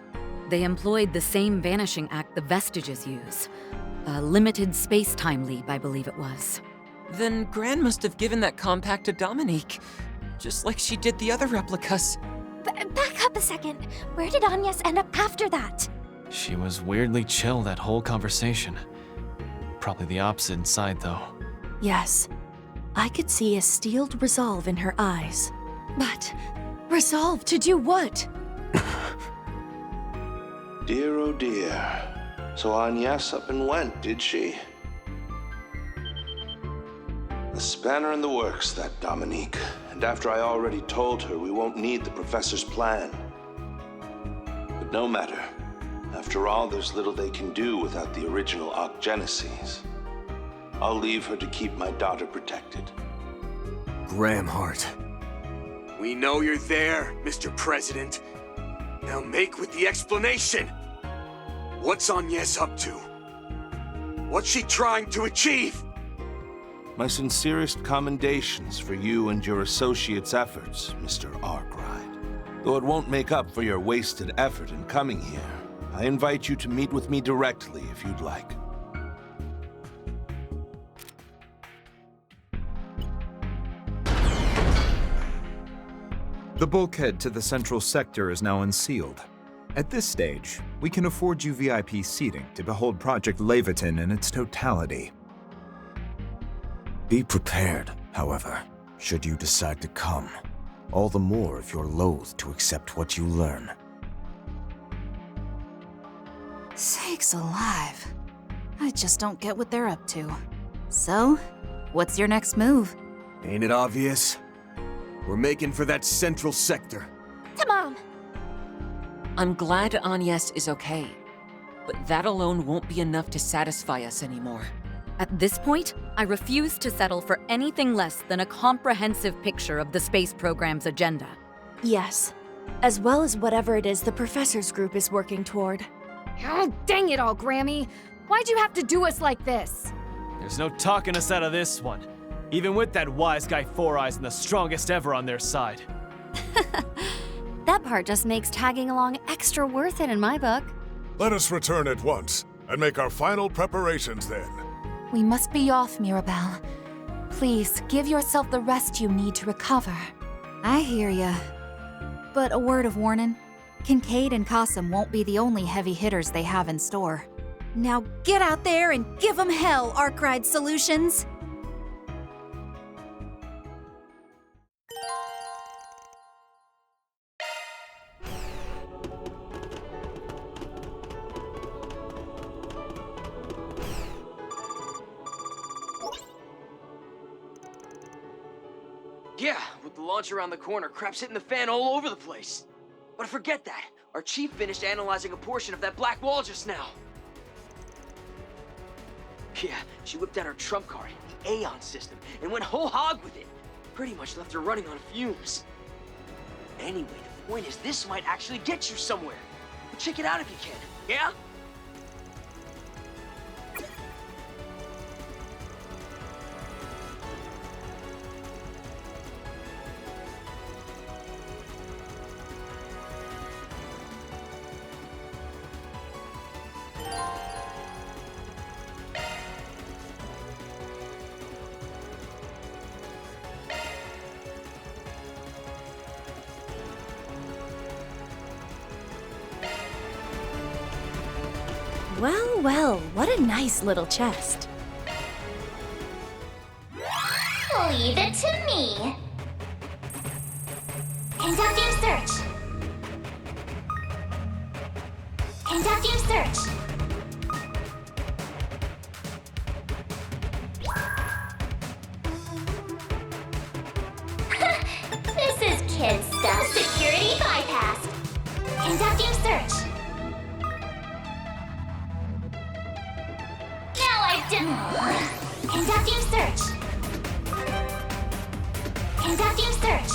They employed the same vanishing act the Vestiges use. A limited space-time leap, I believe it was. Then Gran must have given that compact to Dominique, just like she did the other replicas. Back up a second. Where did Agnes end up after that? She was weirdly chill that whole conversation. Probably the opposite inside, though. Yes. I could see a steeled resolve in her eyes. But resolve to do what? Dear, oh dear. So Agnes up and went, did she? A spanner in the works, that Dominique. And after I already told her we won't need the professor's plan. But no matter. After all, there's little they can do without the original Ocgenesis. I'll leave her to keep my daughter protected. Gramhart. We know you're there, Mr. President. Now make with the explanation. What's Agnes up to? What's she trying to achieve? My sincerest commendations for you and your associates' efforts, Mr. Arkwright. Though it won't make up for your wasted effort in coming here, I invite you to meet with me directly if you'd like. The bulkhead to the central sector is now unsealed. At this stage, we can afford you VIP seating to behold Project Levitin in its totality. Be prepared, however, should you decide to come. All the more if you're loath to accept what you learn. Sakes alive. I just don't get what they're up to. So, what's your next move? Ain't it obvious? We're making for that central sector. To Mom! I'm glad Agnes is okay, but that alone won't be enough to satisfy us anymore. At this point, I refuse to settle for anything less than a comprehensive picture of the space program's agenda. Yes, as well as whatever it is the Professor's group is working toward. Oh, dang it all, Grammy! Why'd you have to do us like this? There's no talking us out of this one. Even with that wise guy Four Eyes and the strongest ever on their side. That part just makes tagging along extra worth it in my book. Let us return at once and make our final preparations then. We must be off, Mirabelle. Please, give yourself the rest you need to recover. I hear ya. But a word of warning. Kincaid and Qasim won't be the only heavy hitters they have in store. Now get out there and give them hell, Arkwright Solutions! Yeah, with the launch around the corner, crap's hitting the fan all over the place. But forget that. Our chief finished analyzing a portion of that black wall just now. Yeah, she whipped out her trump card, the Aeon system, and went whole hog with it. Pretty much left her running on fumes. Anyway, the point is this might actually get you somewhere. But check it out if you can, yeah? Well, well, what a nice little chest. Leave it to me. Conducting search. Conducting search. This is kid stuff. Security bypassed. Conducting search. Conducting search. Conducting search.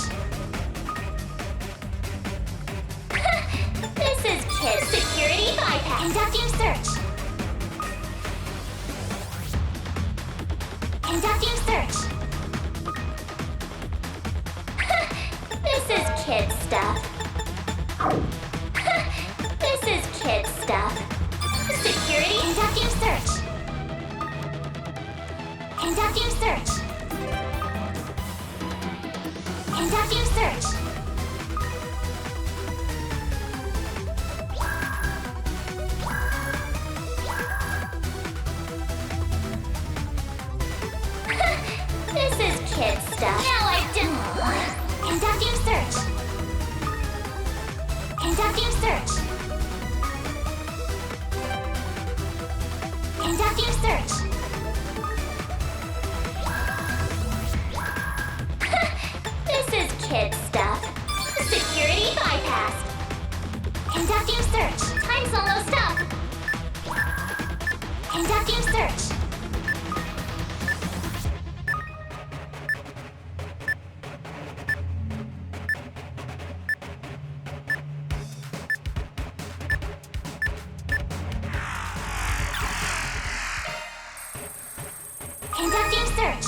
This is kid security bypass. Conducting search. Conducting search. This is kid stuff. This is kid stuff. Security. Conducting search. Conducting search. Conducting search. This is kid stuff. Now I've done. Conducting search. Conducting search. Conducting search. This is kid stuff. Security bypassed. Conducting search. Time's almost up. Conducting search. Conducting search.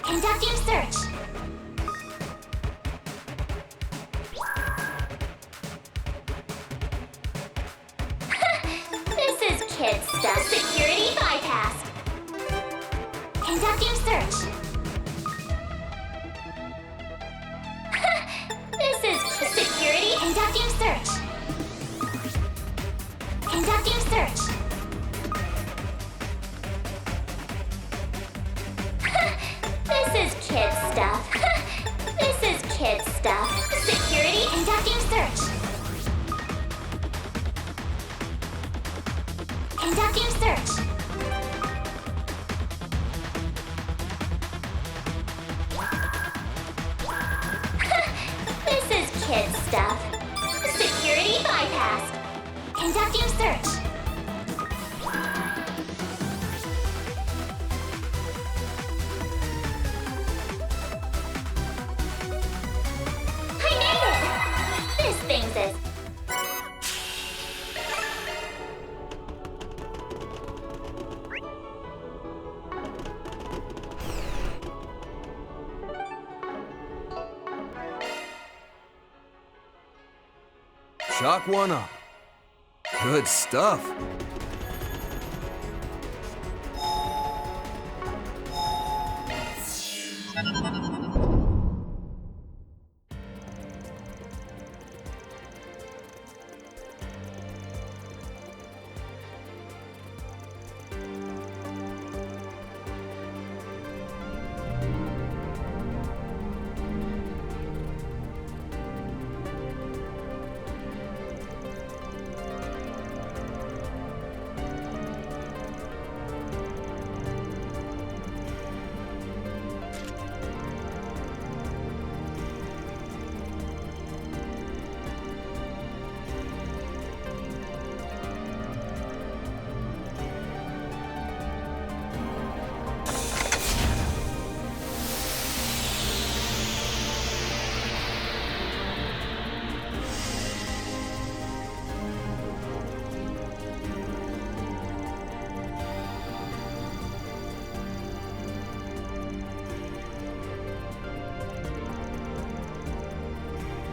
Conducting search. This is kid stuff. Security bypassed. Conducting search. This is security. Conducting search. Conducting search. This is kid stuff. This is kid stuff. Security. Conducting search. Conducting search. This is kid stuff. Security bypassed. Conducting search. I made it! This thing's as... Shock one up. Good stuff.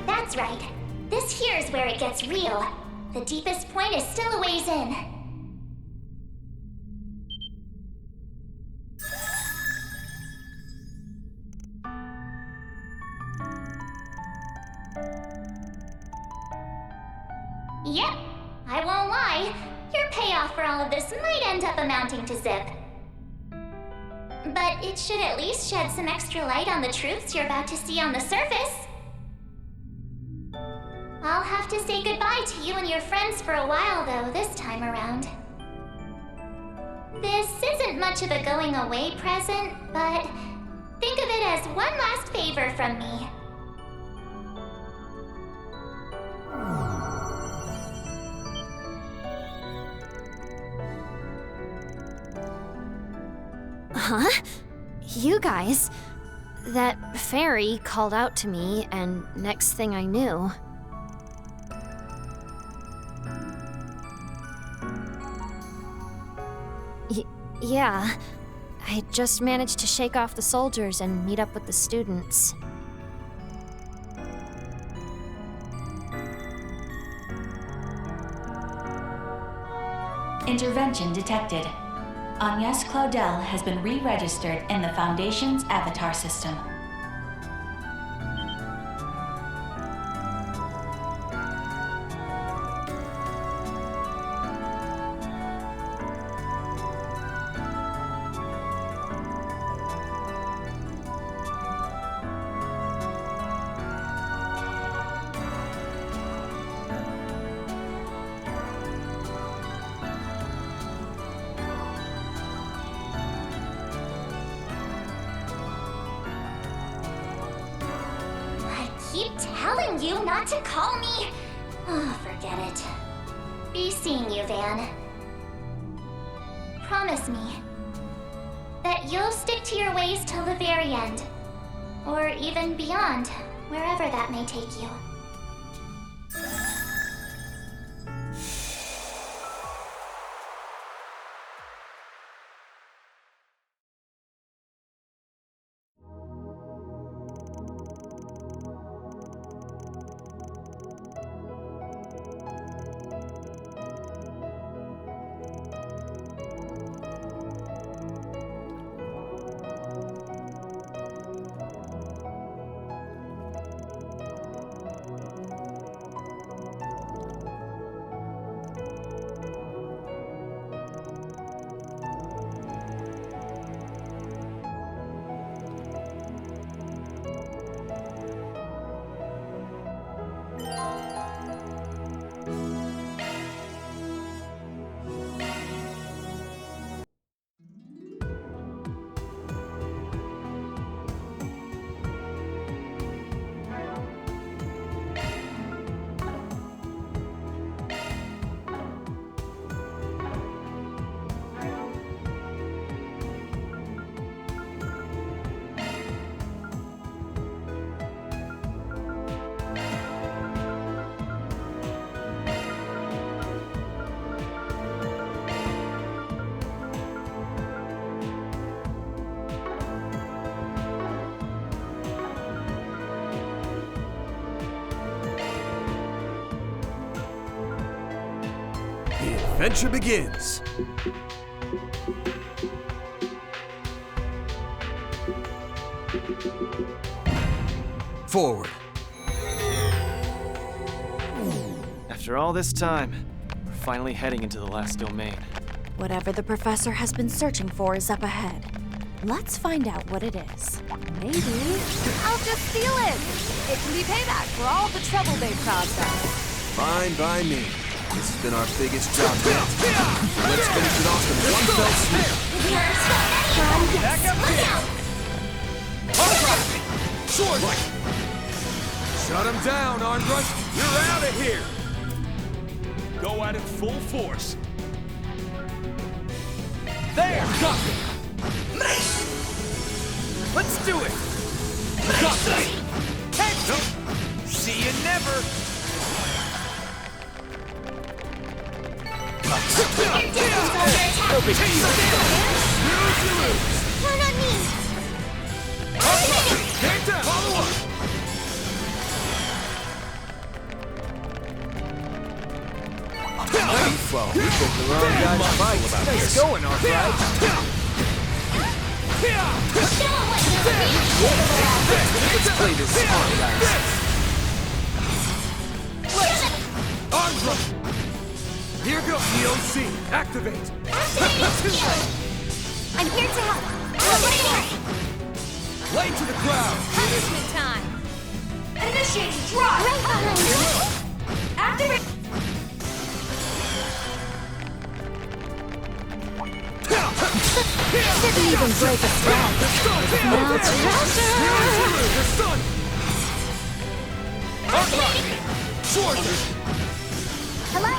That's right. This here's where it gets real. The deepest point is still a ways in. Yep, I won't lie. Your payoff for all of this might end up amounting to zip. But it should at least shed some extra light on the truths you're about to see on the surface. I'll have to say goodbye to you and your friends for a while, though, this time around. This isn't much of a going away present, but think of it as one last favor from me. Huh? You guys? That fairy called out to me, and next thing I knew... Yeah. I just managed to shake off the soldiers and meet up with the students. Intervention detected. Agnes Claudel has been re-registered in the Foundation's avatar system. Keep telling you not to call me. Oh, forget it. Be seeing you, Van. Promise me that you'll stick to your ways till the very end. Or even beyond, wherever that may take you. The adventure begins! Forward. After all this time, we're finally heading into the last domain. Whatever the professor has been searching for is up ahead. Let's find out what it is. Maybe I'll just steal it. It can be payback for all the trouble they've caused us. Fine by me. This has been our biggest job yet. Let's finish it off in one fell swoop. Back up here! Sword! Shut him down, Armbrush! You're out of here! Go at it full force. There! Got it! Let's do it! Got it! Nope. See you never! No big deal. Count on me. Take down. Follow up. Well, we picked the wrong guy to fight. Nice going, Arkwright. Let's play this smart, guys. Armbrush! Here goes the OC. Activate. I'm here to help. Lay to the ground. Punishment time. Initiating drive. Right behind you. Activate. Didn't even break a sweat. Now Hello,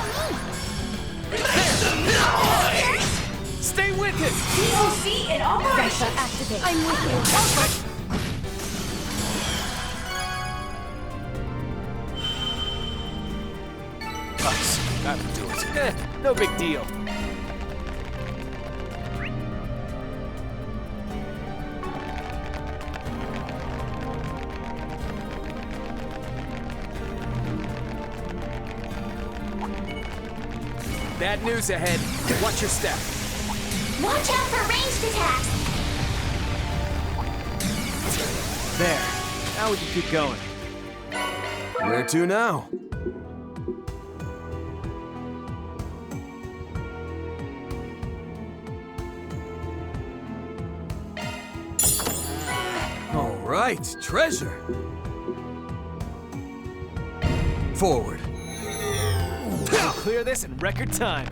stay with it! DOC in operation! Activate. I'm with you. That'll do it. No big deal. Bad news ahead. Watch your step. Watch out for ranged attacks! There. Now we can keep going. Where to now? All right, treasure. Forward. We'll clear this in record time.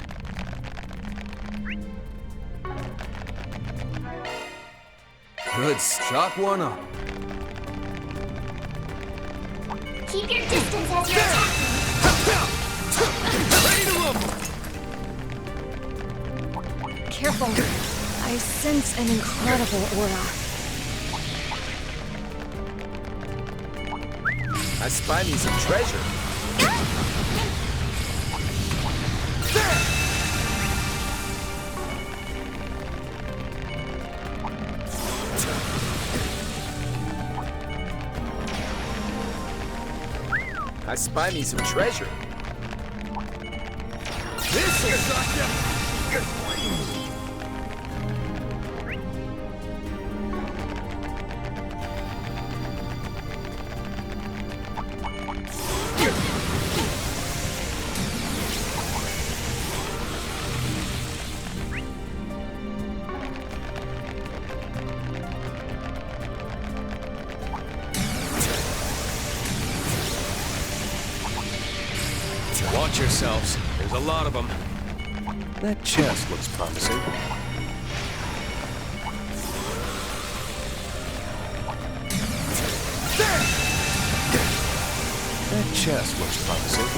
Good. Shock one up. Keep your distance as you're attacking. Ready to rumble. Careful. I sense an incredible aura. I spy me some treasure. I spy me some treasure. This'll suck ya! Watch yourselves. There's a lot of them. That chest looks promising. That chest looks promising.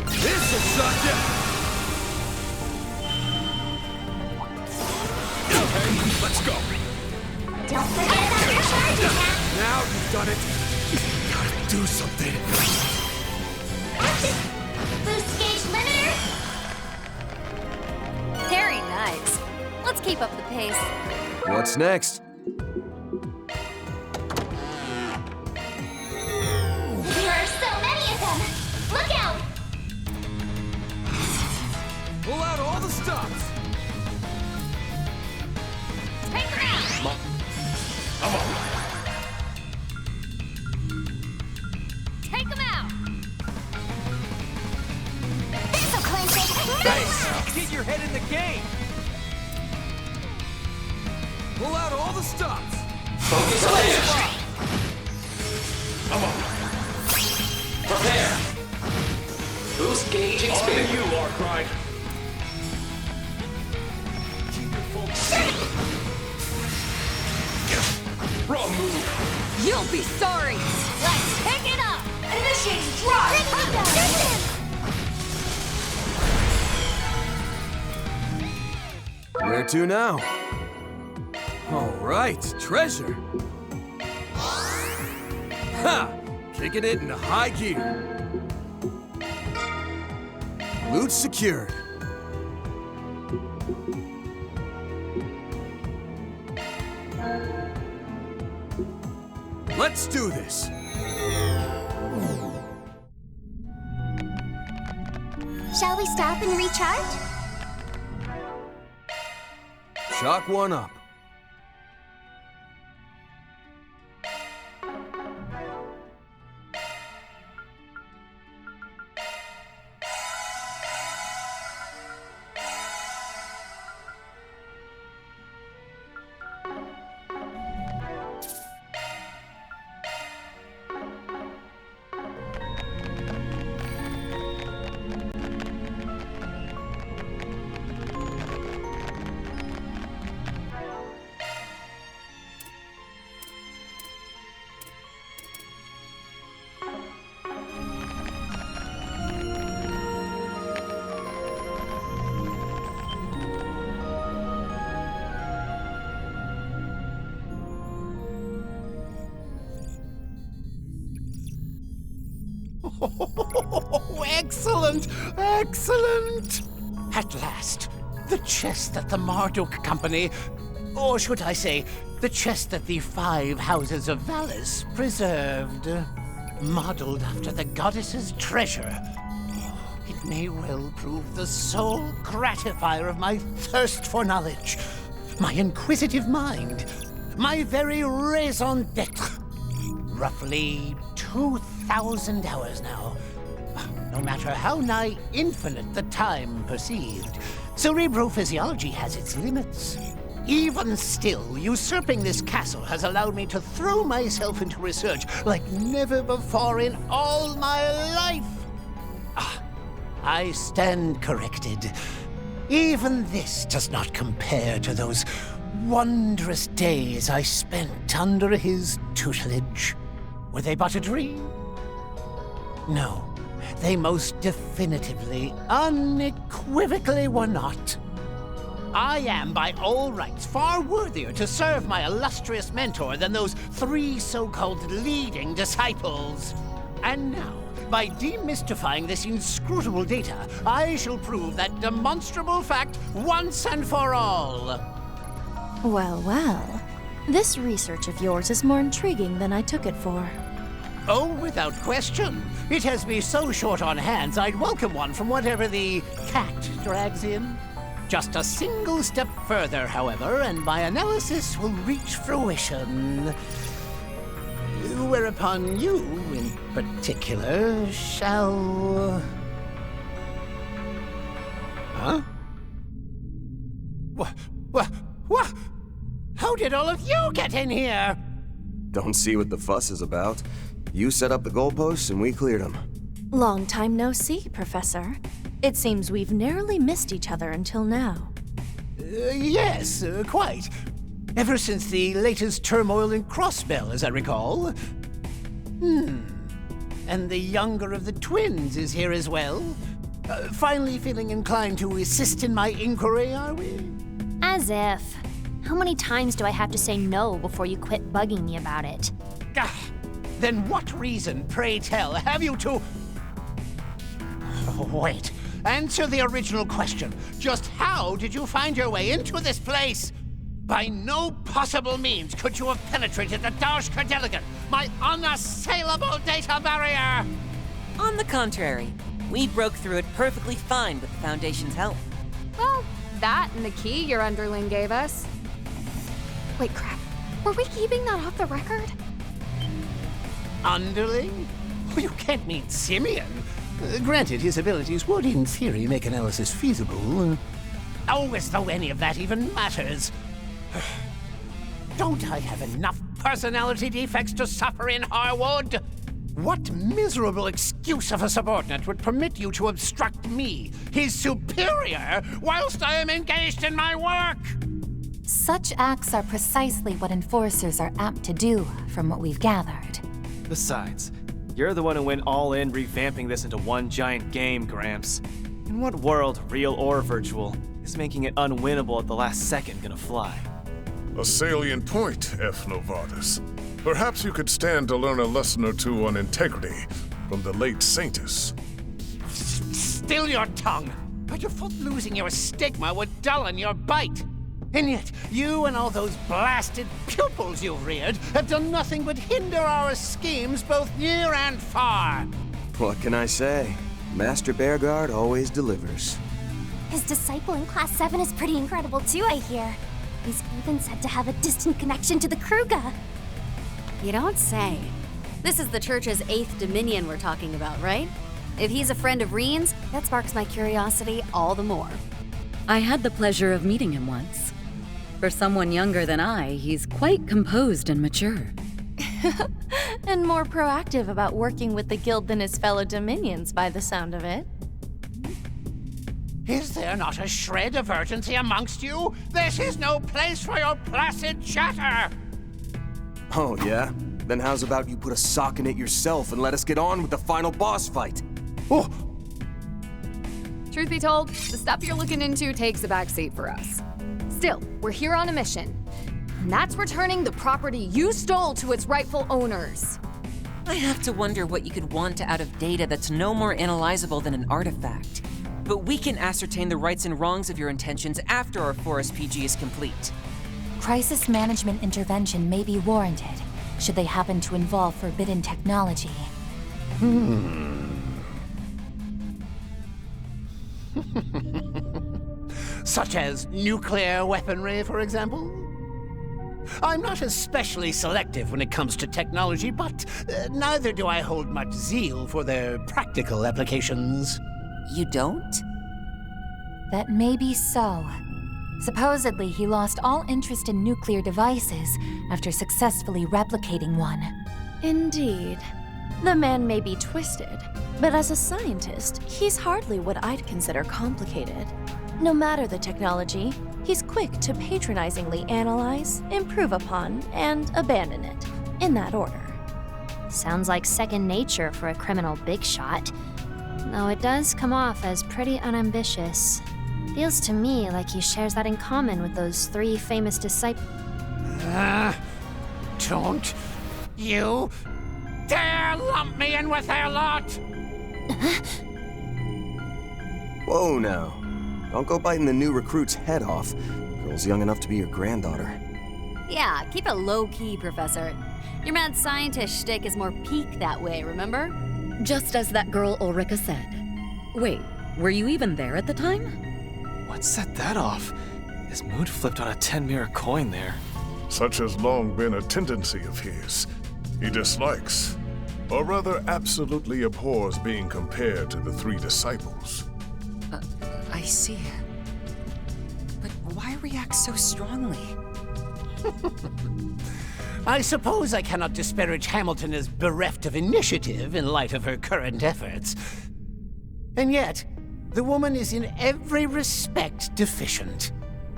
This'll suck ya! Okay, let's go. Don't forget about your charge attack! Now you've done it. Gotta do something. Boost gauge limiter! Very nice. Let's keep up the pace. What's next? There are so many of them! Look out! Pull out all the stops. Take them out! Come on. Take them out! This'll clinch it! Nice! Get your head in the game. Pull out all the stops. Focus on the Come on. Prepare. Boost gauge expanded. On you, Warcry. Wrong move. You'll be sorry! Let's pick it up! Initiating drive! Where to now? All right, treasure. Ha! Kicking it into high gear. Loot secured. Let's do this. Shall we stop and recharge? Shock one up. Oh, excellent! Excellent! At last, the chest that the Marduk Company... Or should I say, the chest that the 5 houses of Valis preserved. Modeled after the goddess's treasure. It may well prove the sole gratifier of my thirst for knowledge. My inquisitive mind. My very raison d'etre. Roughly 2,000 hours now. No matter how nigh infinite the time perceived, cerebrophysiology has its limits. Even still, usurping this castle has allowed me to throw myself into research like never before in all my life. I stand corrected. Even this does not compare to those wondrous days I spent under his tutelage. Were they but a dream? No, they most definitively, unequivocally were not. I am, by all rights, far worthier to serve my illustrious mentor than those 3 so-called leading disciples. And now, by demystifying this inscrutable data, I shall prove that demonstrable fact once and for all. Well, well. This research of yours is more intriguing than I took it for. Oh, without question. It has me so short on hands, I'd welcome one from whatever the cat drags in. Just a single step further, however, and my analysis will reach fruition. Whereupon you, in particular, shall... Huh? What? How did all of you get in here? Don't see what the fuss is about. You set up the goalposts and we cleared them. Long time no see, Professor. It seems we've narrowly missed each other until now. Yes, quite. Ever since the latest turmoil in Crossbell, as I recall. And the younger of the twins is here as well. Finally feeling inclined to assist in my inquiry, are we? As if. How many times do I have to say no before you quit bugging me about it? Then what reason, pray tell, have you to... Wait. Answer the original question. Just how did you find your way into this place? By no possible means could you have penetrated the Darshka Delegate, my unassailable data barrier! On the contrary, we broke through it perfectly fine with the Foundation's help. Well, that and the key your underling gave us. Wait, crap. Were we keeping that off the record? Underling? You can't mean Simeon. Granted, his abilities would, in theory, make analysis feasible. Oh, as though any of that even matters. Don't I have enough personality defects to suffer in Harwood? What miserable excuse of a subordinate would permit you to obstruct me, his superior, whilst I am engaged in my work? Such acts are precisely what enforcers are apt to do, from what we've gathered. Besides, you're the one who went all in revamping this into one giant game, Gramps. In what world, real or virtual, is making it unwinnable at the last second gonna fly? A salient point, F. Novartis. Perhaps you could stand to learn a lesson or two on integrity from the late Saintus. Still your tongue! I'd have thought losing your stigma would dullin your bite. And yet, you and all those blasted pupils you've reared have done nothing but hinder our schemes both near and far. What can I say? Master Bearguard always delivers. His disciple in Class 7 is pretty incredible too, I hear. He's even said to have a distant connection to the Kruga. You don't say. This is the Church's 8th Dominion we're talking about, right? If he's a friend of Reen's, that sparks my curiosity all the more. I had the pleasure of meeting him once. For someone younger than I, he's quite composed and mature. And more proactive about working with the guild than his fellow Dominions, by the sound of it. Is there not a shred of urgency amongst you? This is no place for your placid chatter! Oh, yeah? Then how's about you put a sock in it yourself and let us get on with the final boss fight? Oh! Truth be told, the stuff you're looking into takes a backseat for us. Still, we're here on a mission. And that's returning the property you stole to its rightful owners. I have to wonder what you could want out of data that's no more analyzable than an artifact. But we can ascertain the rights and wrongs of your intentions after our Forest PG is complete. crisis management intervention may be warranted, should they happen to involve forbidden technology. Such as nuclear weaponry, for example? I'm not especially selective when it comes to technology, but neither do I hold much zeal for their practical applications. You don't? That may be so. Supposedly, he lost all interest in nuclear devices after successfully replicating one. Indeed. The man may be twisted, but as a scientist, he's hardly what I'd consider complicated. No matter the technology, he's quick to patronizingly analyze, improve upon, and abandon it, in that order. Sounds like second nature for a criminal big shot. Though it does come off as pretty unambitious. Feels to me like he shares that in common with those 3 famous disciples. Don't you dare lump me in with their lot! Whoa now. Don't go biting the new recruit's head off. Girl's young enough to be your granddaughter. Yeah, keep it low-key, Professor. Your mad scientist shtick is more peak that way, remember? Just as that girl Ulrika said. Wait, were you even there at the time? What set that off? His mood flipped on a 10-mirror coin there. Such has long been a tendency of his. He dislikes, or rather absolutely abhors being compared to the 3 disciples. I see. But why react so strongly? I suppose I cannot disparage Hamilton as bereft of initiative in light of her current efforts. And yet, the woman is in every respect deficient.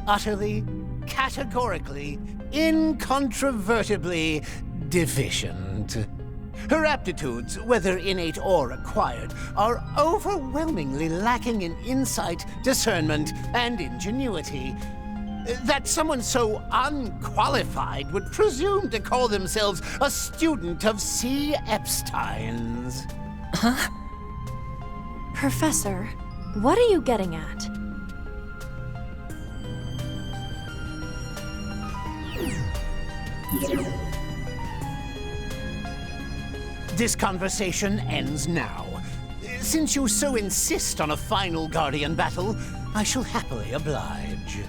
Utterly, categorically, incontrovertibly deficient. Her aptitudes, whether innate or acquired, are overwhelmingly lacking in insight, discernment, and ingenuity. That someone so unqualified would presume to call themselves a student of C. Epstein's. Huh? Professor, what are you getting at? This conversation ends now. Since you so insist on a final Guardian battle, I shall happily oblige.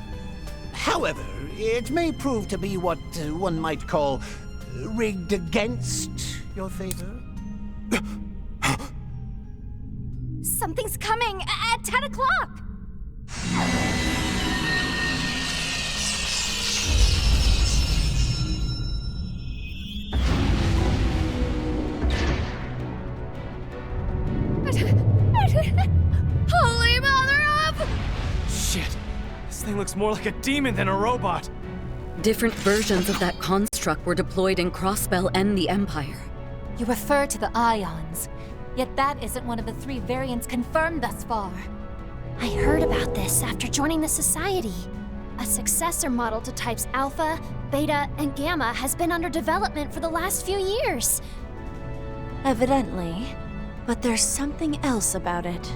However, it may prove to be what one might call rigged against your favor. Something's coming at 10 o'clock! Holy mother of... Shit! This thing looks more like a demon than a robot! Different versions of that construct were deployed in Crossbell and the Empire. You refer to the ions, yet that isn't one of the 3 variants confirmed thus far. I heard about this after joining the Society. A successor model to types Alpha, Beta, and Gamma has been under development for the last few years. Evidently. But there's something else about it.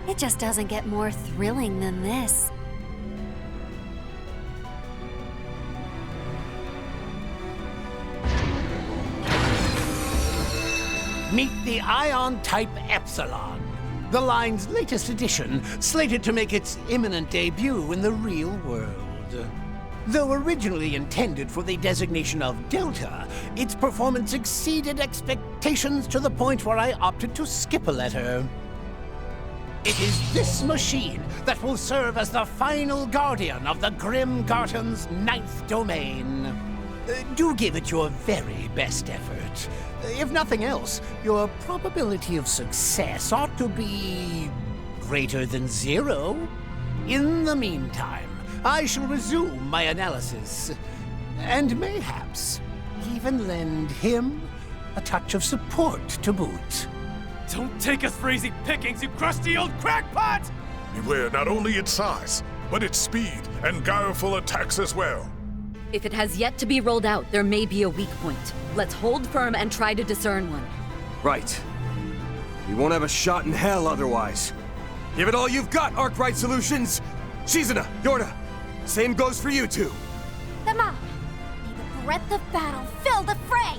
It just doesn't get more thrilling than this. Meet the Ion Type Epsilon, the line's latest edition, slated to make its imminent debut in the real world. Though originally intended for the designation of Delta, its performance exceeded expectations to the point where I opted to skip a letter. It is this machine that will serve as the final guardian of the Grim Garton's 9th domain. Do give it your very best effort. If nothing else, your probability of success ought to be greater than 0. In the meantime, I shall resume my analysis, and mayhaps even lend him a touch of support to boot. Don't take us for easy pickings, you crusty old crackpot! Beware not only its size, but its speed and guileful attacks as well. If it has yet to be rolled out, there may be a weak point. Let's hold firm and try to discern one. Right. We won't have a shot in hell otherwise. Give it all you've got, Arkwright Solutions! Shizuna, Yorda, Same goes for you two. Them up! May the breadth of battle fill the fray!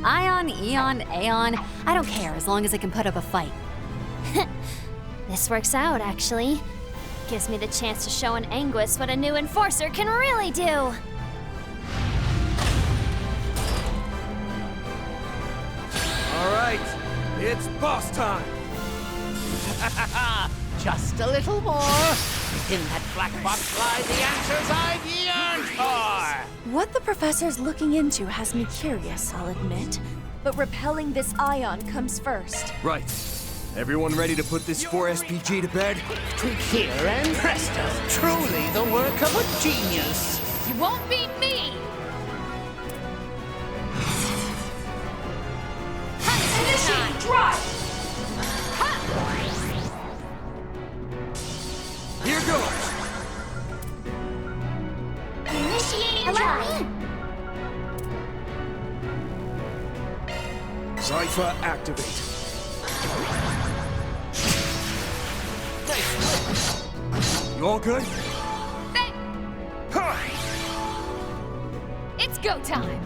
Ion, Eon, Aeon, I don't care as long as I can put up a fight. This works out, actually. Gives me the chance to show an Anguis what a new enforcer can really do. All right, it's boss time. Just a little more. In that black box lie the answers I've yearned for. What the professor's looking into has me curious, I'll admit. But repelling this ion comes first. Right. Everyone ready to put this 4-SPG to bed? Tweak here and presto. Truly the work of a genius. You won't beat me! Initiate drive! Here goes. Initiating drive. Cypher activate. You all good? It's go time!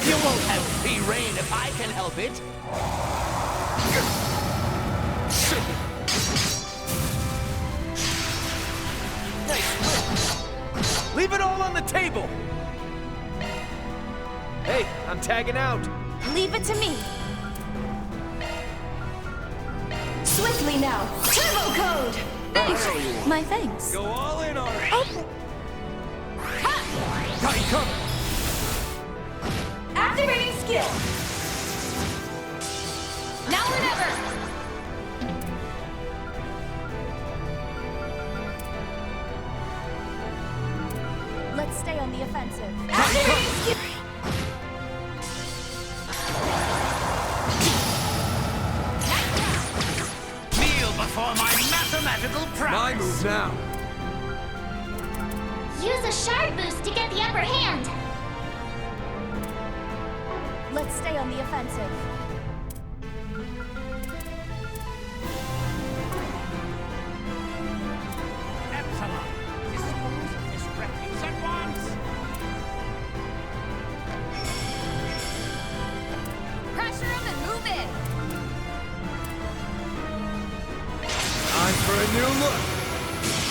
You won't have free reign if I can help it. Leave it all on the table! Hey, I'm tagging out. Leave it to me. Swiftly now! Turbo code! Thanks. My thanks. Go all in on it. Oh. Got you covered. Activating skill! Now or never! Let's stay on the offensive. Activating skill! Kneel before my mathematical prowess. My move now. Use a shard boost to get the upper hand. Let's stay on the offensive. Epsilon, dispose of this refuse at once. Pressure him and move in! Time for a new look.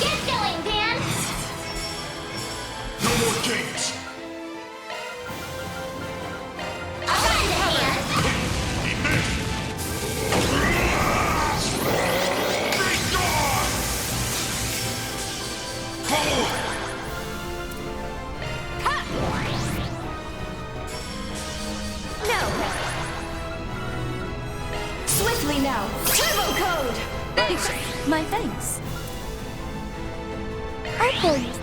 Get going, Dan! No more games. I'll lend a hand. No. Swiftly now! Turbo code! Thanks. My thanks. Please.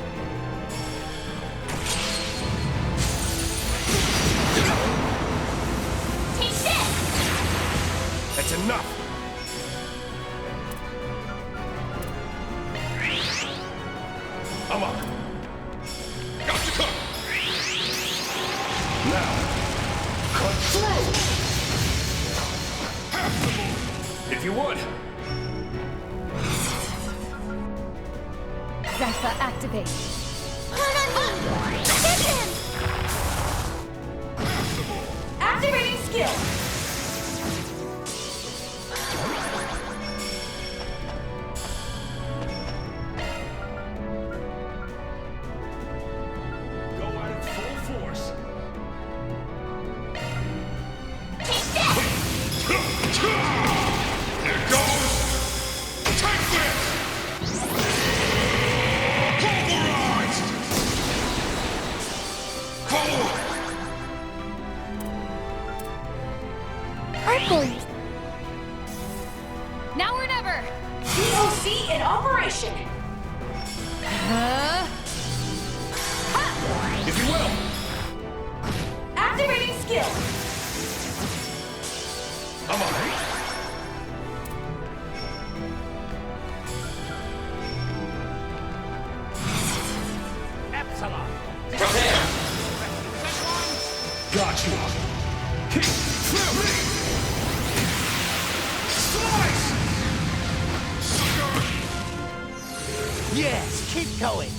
Take this! That's enough. I'm up. Got you covered. Now, cut through. Half the move, if you would. Cypher activate. Activating skill! Go at it full force. Here goes. Take this. Pulverized. Forward. Now or never! DOC in operation! If you will. Activating skill! I'm on. Got you. Kick. Flip me. Slice. Yes, keep going.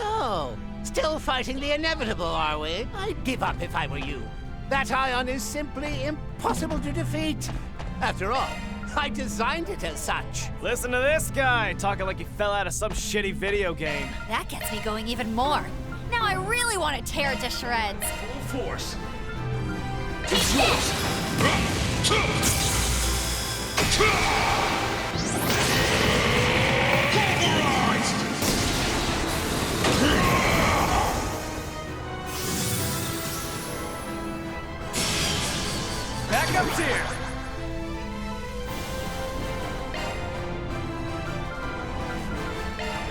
Oh, still fighting the inevitable, are we? I'd give up if I were you. That ion is simply impossible to defeat. After all, I designed it as such. Listen to this guy, talking like he fell out of some shitty video game. That gets me going even more. Now I really want to tear it to shreds. Full force. It's yours. Backup's here.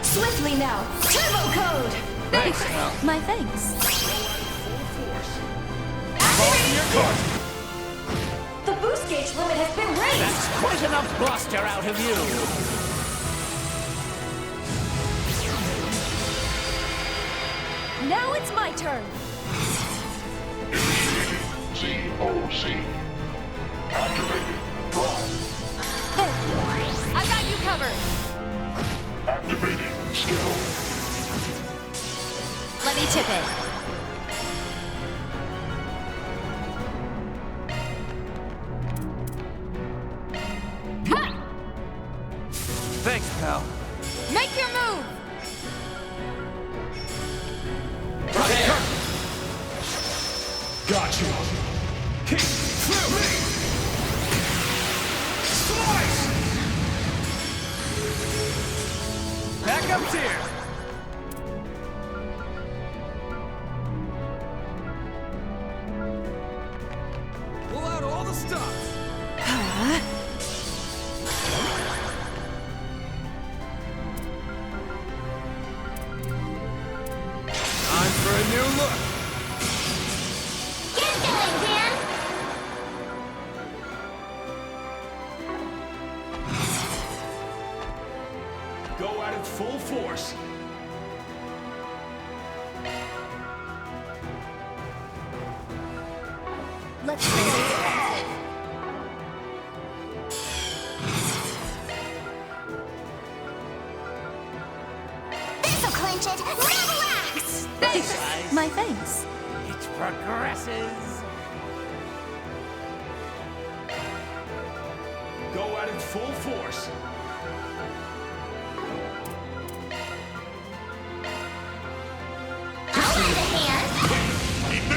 Swiftly now! Turbo code! Thanks. My thanks. Activating your card. The boost gauge limit has been raised! That's quite enough bluster out of you. Now it's my turn! COC. Activated. I got you covered. Activating skill. Let me tip it. Thanks, pal. Make your move. Got you. Kick. Flip me. Slice. Backup's here. Pull out all the stops. Time for a new look. Get going, Dan! Go at it full force. Let's figure it out. This'll clinch it! Now relax! Thanks. My thanks. It progresses. Go at it full force. I'll lend a hand!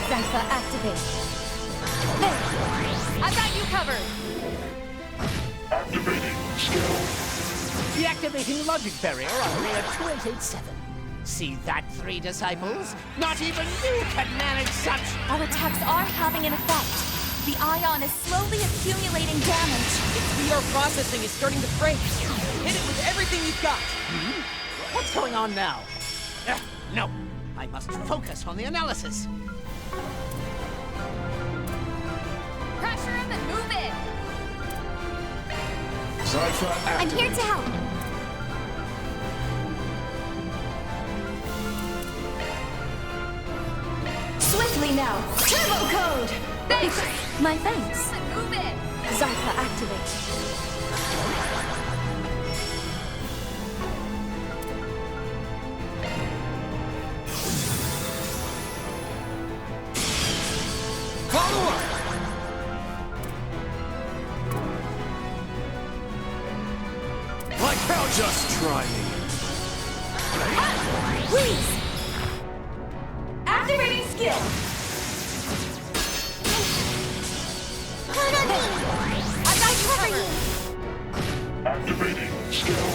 Zypher activate. I got you covered. Activating skill. Deactivating logic barrier on layer 2887. See that, three disciples? Not even you can manage such... Our attacks are having an effect. The ion is slowly accumulating damage. Its VR processing is starting to break. Hit it with everything you've got. What's going on now? No, I must focus on the analysis. Pressure him and move in. Zypher I'm activated. here to help. Swiftly now! Turbo code! Thanks. My thanks. And move in. Zypher activate. Follow up. Like hell, just try me. Please! Activating skill! Count on me! I got you Cover covered. you! Activating skill.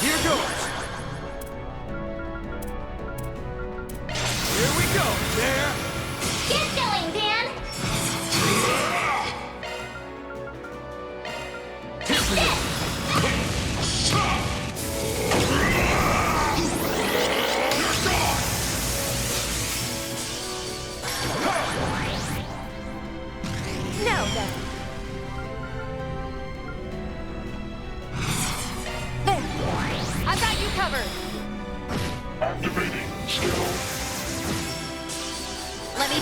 Here goes. Here we go. There. Get going, Dan!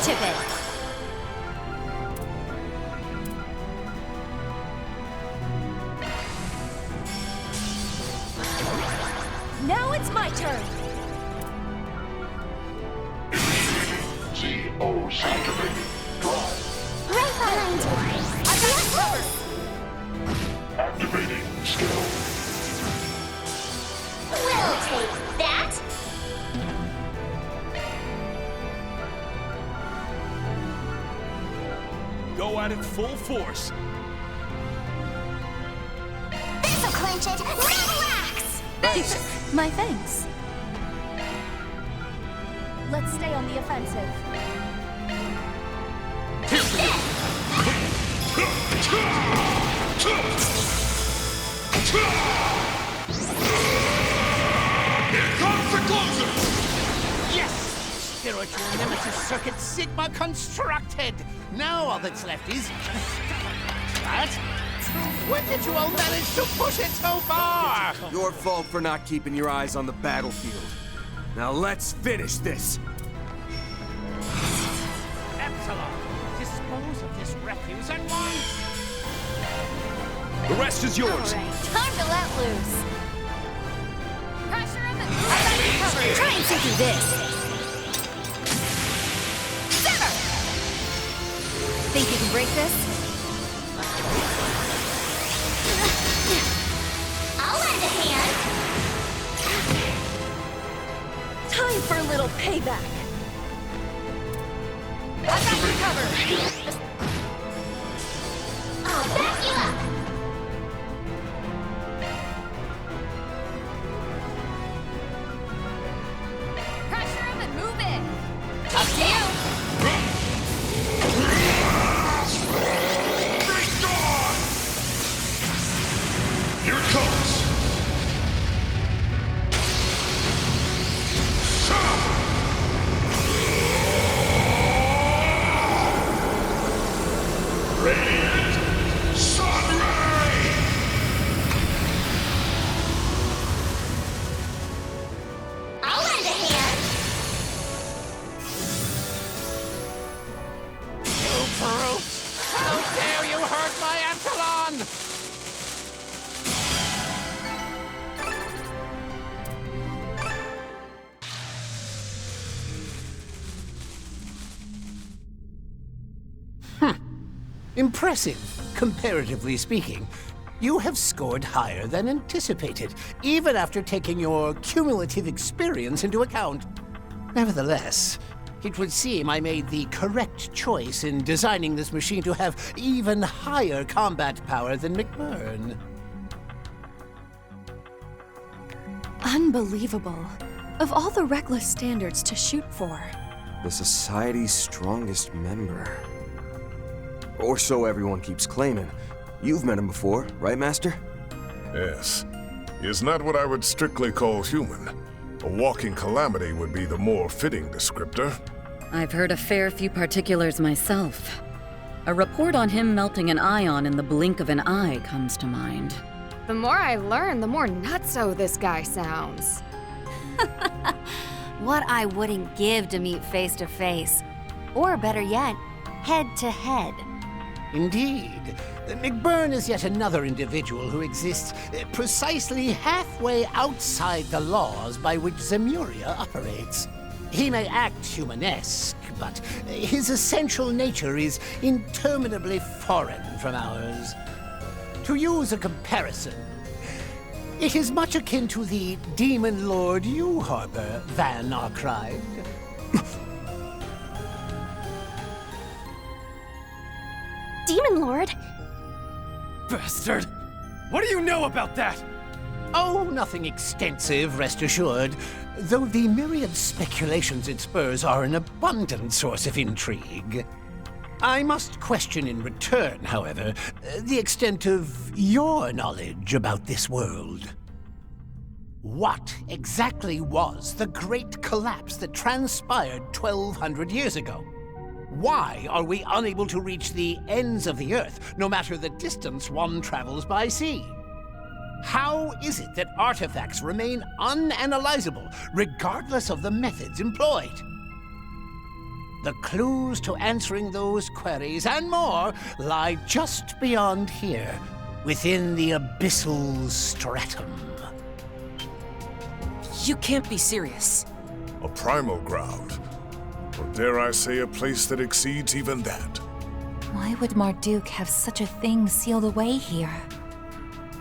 tip it. Now it's my turn. COs activated. Right behind you. I got you covered. Activating skill. We'll take that. Go at it full force. This'll clinch it. Relax. My thanks. Let's stay on the offensive. Here comes the closer! Yes! Spiritual Nemesis Circuit Sigma constructed! Now all that's left is... What? When did you all manage to push it so far? Your fault for not keeping your eyes on the battlefield. Now let's finish this! Epsilon, dispose of this refuse at once! The rest is yours. Time to let loose. Pressure in the Try and see through this. Sever! Think you can break this? I'll lend a hand. Time for a little payback. I got you covered. I'll back you up. Pressure him and move in. Up to you. Here it comes. Radiant Sun Ray! I'll lend a hand. You brute! How dare you hurt my Epsilon! Impressive, comparatively speaking. You have scored higher than anticipated, even after taking your cumulative experience into account. Nevertheless, it would seem I made the correct choice in designing this machine to have even higher combat power than McBurn. Unbelievable. Of all the reckless standards to shoot for. The Society's strongest member. Or so everyone keeps claiming. You've met him before, right, Master? Yes. He is not what I would strictly call human. A walking calamity would be the more fitting descriptor. I've heard a fair few particulars myself. A report on him melting an ion in the blink of an eye comes to mind. The more I learn, the more nutso this guy sounds. What I wouldn't give to meet face to face. Or better yet, head to head. Indeed. McBurn is yet another individual who exists precisely halfway outside the laws by which Zamuria operates. He may act humanesque, but his essential nature is interminably foreign from ours. To use a comparison, it is much akin to the demon lord you harbor, Van Arkride. Demon Lord? Bastard! What do you know about that? Oh, nothing extensive, rest assured. Though the myriad speculations it spurs are an abundant source of intrigue. I must question in return, however, the extent of your knowledge about this world. What exactly was the great collapse that transpired 1,200 years ago? Why are we unable to reach the ends of the Earth, no matter the distance one travels by sea? How is it that artifacts remain unanalyzable, regardless of the methods employed? The clues to answering those queries and more lie just beyond here, within the abyssal stratum. You can't be serious. A primal ground. Or dare I say a place that exceeds even that. Why would Marduk have such a thing sealed away here?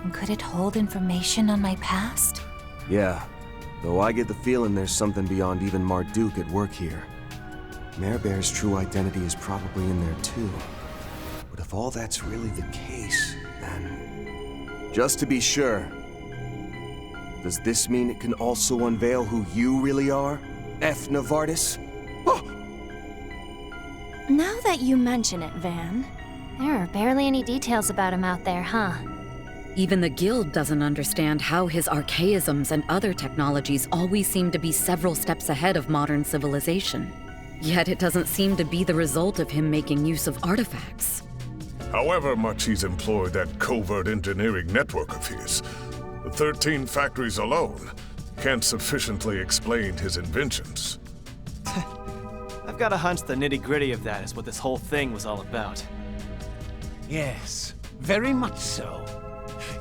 And could it hold information on my past? Yeah, though I get the feeling there's something beyond even Marduk at work here. Marebear's true identity is probably in there too. But if all that's really the case, then... Just to be sure, does this mean it can also unveil who you really are, F. Novartis? Now that you mention it, Van... There are barely any details about him out there, huh? Even the Guild doesn't understand how his archaisms and other technologies always seem to be several steps ahead of modern civilization. Yet it doesn't seem to be the result of him making use of artifacts. However much he's employed that covert engineering network of his, the 13 factories alone can't sufficiently explain his inventions. I've got a hunch the nitty-gritty of that is what this whole thing was all about. Yes, very much so.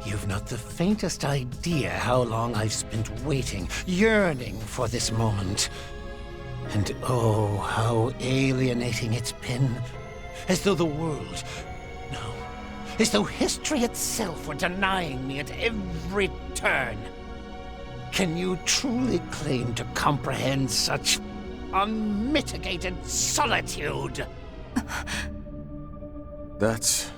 You've not the faintest idea how long I've spent waiting, yearning for this moment. And oh, how alienating it's been. As though the world, no, as though history itself were denying me at every turn. Can you truly claim to comprehend such unmitigated solitude? That's...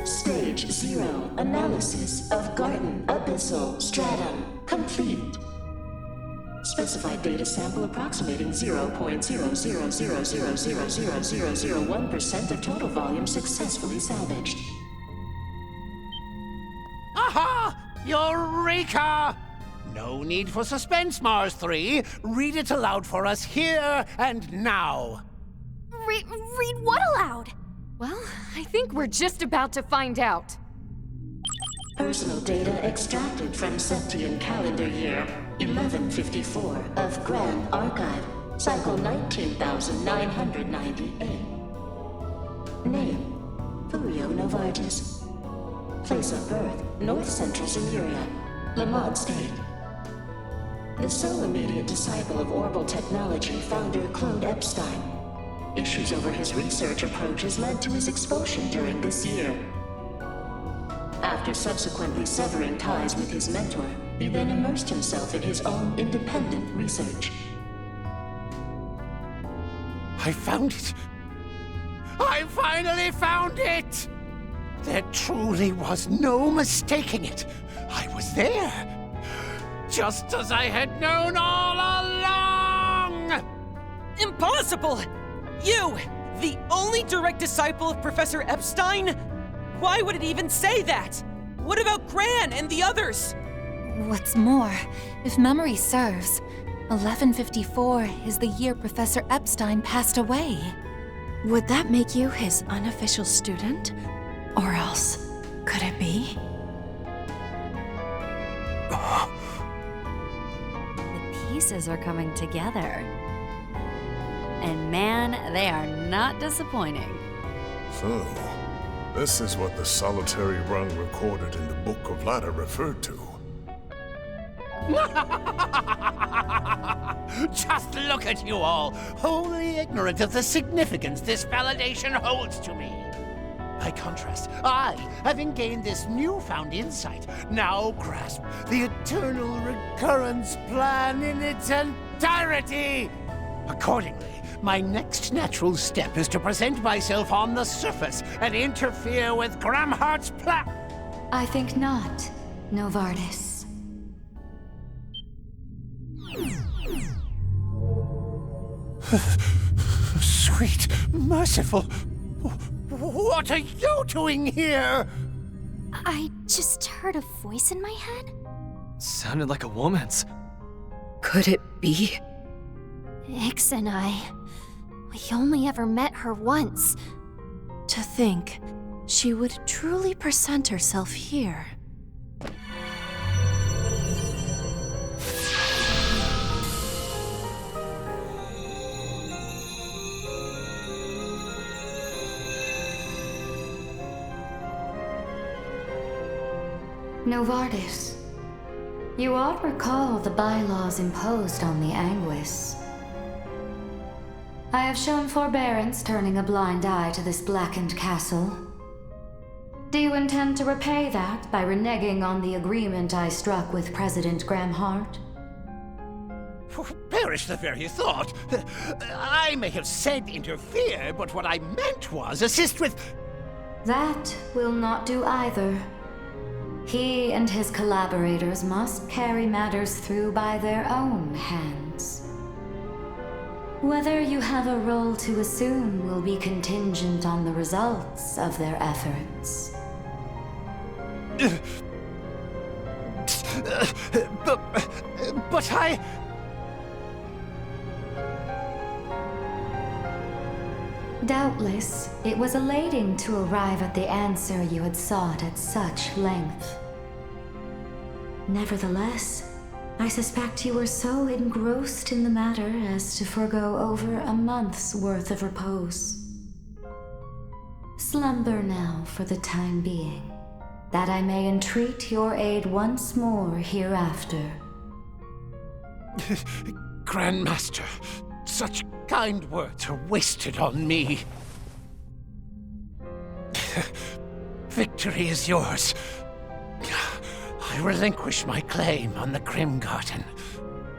Stage 0 analysis of Garden Abyssal Stratum complete. Specified data sample approximating 0.0000000001% of total volume successfully salvaged. Aha! Eureka! No need for suspense, Mars 3. Read it aloud for us here and now. Read what aloud? Well, I think we're just about to find out. Personal data extracted from Septian calendar year 1154 of Grand Archive, cycle 19,998. Name, Furio Novartis. Place of birth, North Central Zamuria, Lamont State. The sole immediate disciple of Orbal Technology founder Claude Epstein. Issues over his research approaches led to his expulsion during this year. After subsequently severing ties with his mentor, he then immersed himself in his own independent research. I found it. I finally found it! There truly was no mistaking it. I was there. Just as I had known all along! Impossible! You, the only direct disciple of Professor Epstein? Why would it even say that? What about Gran and the others? What's more, if memory serves, 1154 is the year Professor Epstein passed away. Would that make you his unofficial student? Or else, could it be? The pieces are coming together. And man, they are not disappointing. So, this is what the solitary rung recorded in the Book of Ladder referred to. Just look at you all, wholly ignorant of the significance this validation holds to me. By contrast, I, having gained this newfound insight, now grasp the eternal recurrence plan in its entirety. Accordingly, my next natural step is to present myself on the surface and interfere with Gramhart's plan. I think not, Novartis. Sweet, merciful. What are you doing here? I just heard a voice in my head. Sounded like a woman's. Could it be? Ix and I, we only ever met her once. To think she would truly present herself here. Novartis, you ought recall the bylaws imposed on the Anguis. I have shown forbearance, turning a blind eye to this blackened castle. Do you intend to repay that by reneging on the agreement I struck with President Gramhart? Perish the very thought. I may have said interfere, but what I meant was assist with... That will not do either. He and his collaborators must carry matters through by their own hands. Whether you have a role to assume will be contingent on the results of their efforts. But I... Doubtless, it was elating to arrive at the answer you had sought at such length. Nevertheless, I suspect you were so engrossed in the matter as to forgo over a month's worth of repose. Slumber now for the time being, that I may entreat your aid once more hereafter. Grandmaster, such kind words are wasted on me. Victory is yours. I relinquish my claim on the Grim Garden.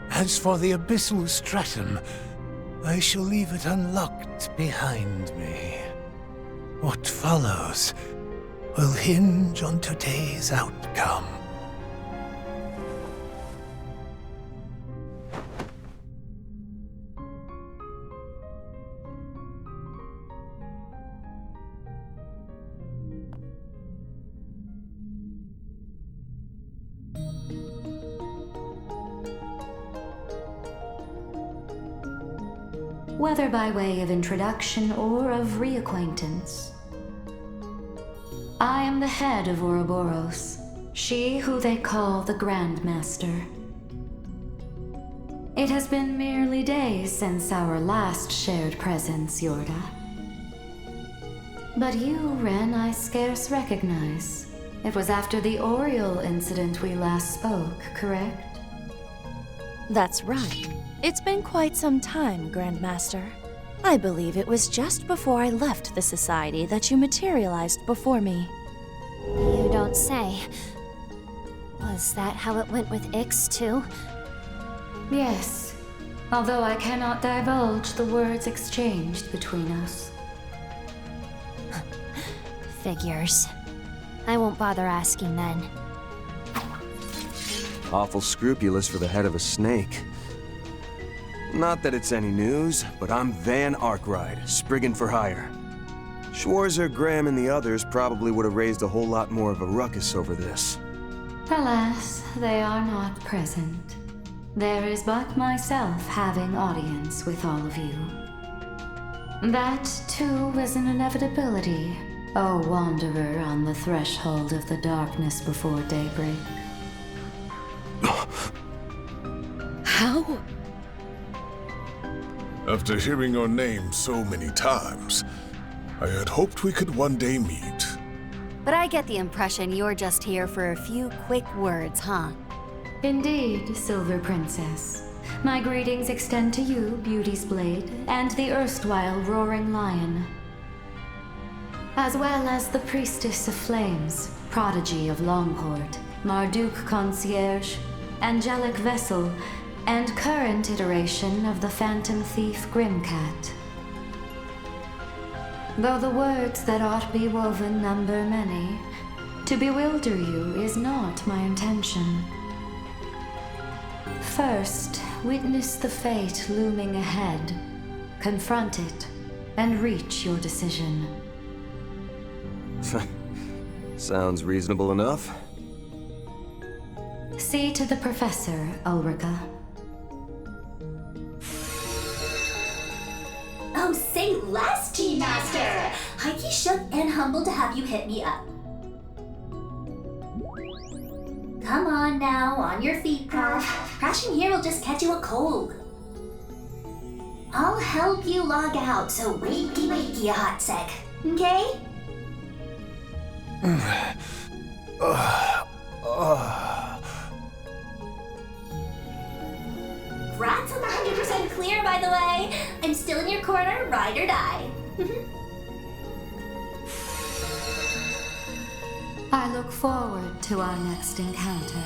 As for the Abyssal Stratum, I shall leave it unlocked behind me. What follows will hinge on today's outcome. Whether by way of introduction or of reacquaintance, I am the head of Ouroboros, she who they call the Grandmaster. It has been merely days since our last shared presence, Yorda. But you, Ren, I scarce recognize. It was after the Oriole incident we last spoke, correct? That's right. It's been quite some time, Grandmaster. I believe it was just before I left the Society that you materialized before me. You don't say. Was that how it went with Ix, too? Yes, although I cannot divulge the words exchanged between us. Figures. I won't bother asking then. Awful scrupulous for the head of a snake. Not that it's any news, but I'm Van Arkwright, Spriggan for hire. Schwarzer, Graham, and the others probably would have raised a whole lot more of a ruckus over this. Alas, they are not present. There is but myself having audience with all of you. That, too, is an inevitability, O wanderer on the threshold of the darkness before daybreak. How? After hearing your name so many times, I had hoped we could one day meet. But I get the impression you're just here for a few quick words, huh? Indeed, Silver Princess. My greetings extend to you, Beauty's Blade, and the erstwhile Roaring Lion. As well as the Priestess of Flames, Prodigy of Longhort, Marduk Concierge, Angelic Vessel, and current iteration of the Phantom Thief Grimcat. Though the words that ought be woven number many, to bewilder you is not my intention. First, witness the fate looming ahead, confront it, and reach your decision. Sounds reasonable enough. See to the Professor, Ulrika. Oh, say less, G-Master! Heike shook and humbled to have you hit me up. Come on now, on your feet, Prof. Crashing here will just catch you a cold. I'll help you log out, so wakey a hot sec, okay? Rat's 100% clear, by the way. I'm still in your corner, ride or die. I look forward to our next encounter.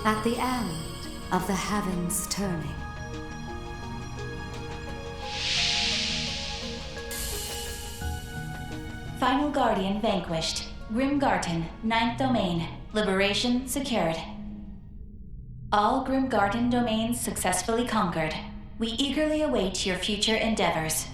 At the end of the heavens turning. Final Guardian vanquished. Grimgarten, 9th domain. Liberation secured. All Grimgarten domains successfully conquered. We eagerly await your future endeavors.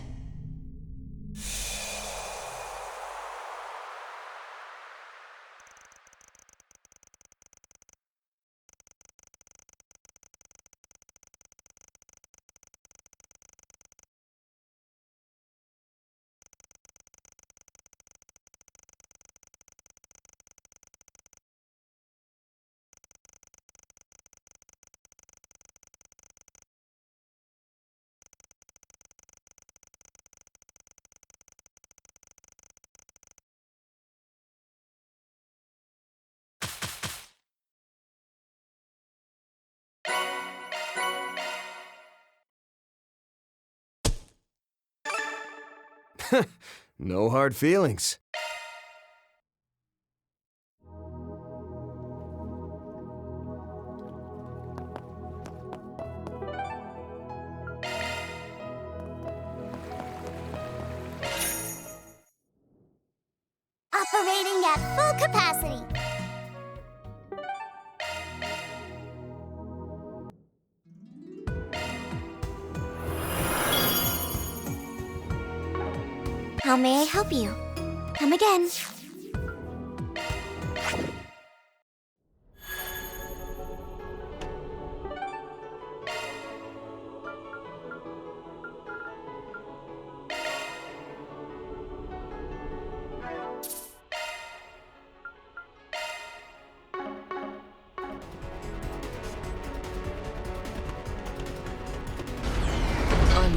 No hard feelings. Operating at full capacity. How may I help you? Come again.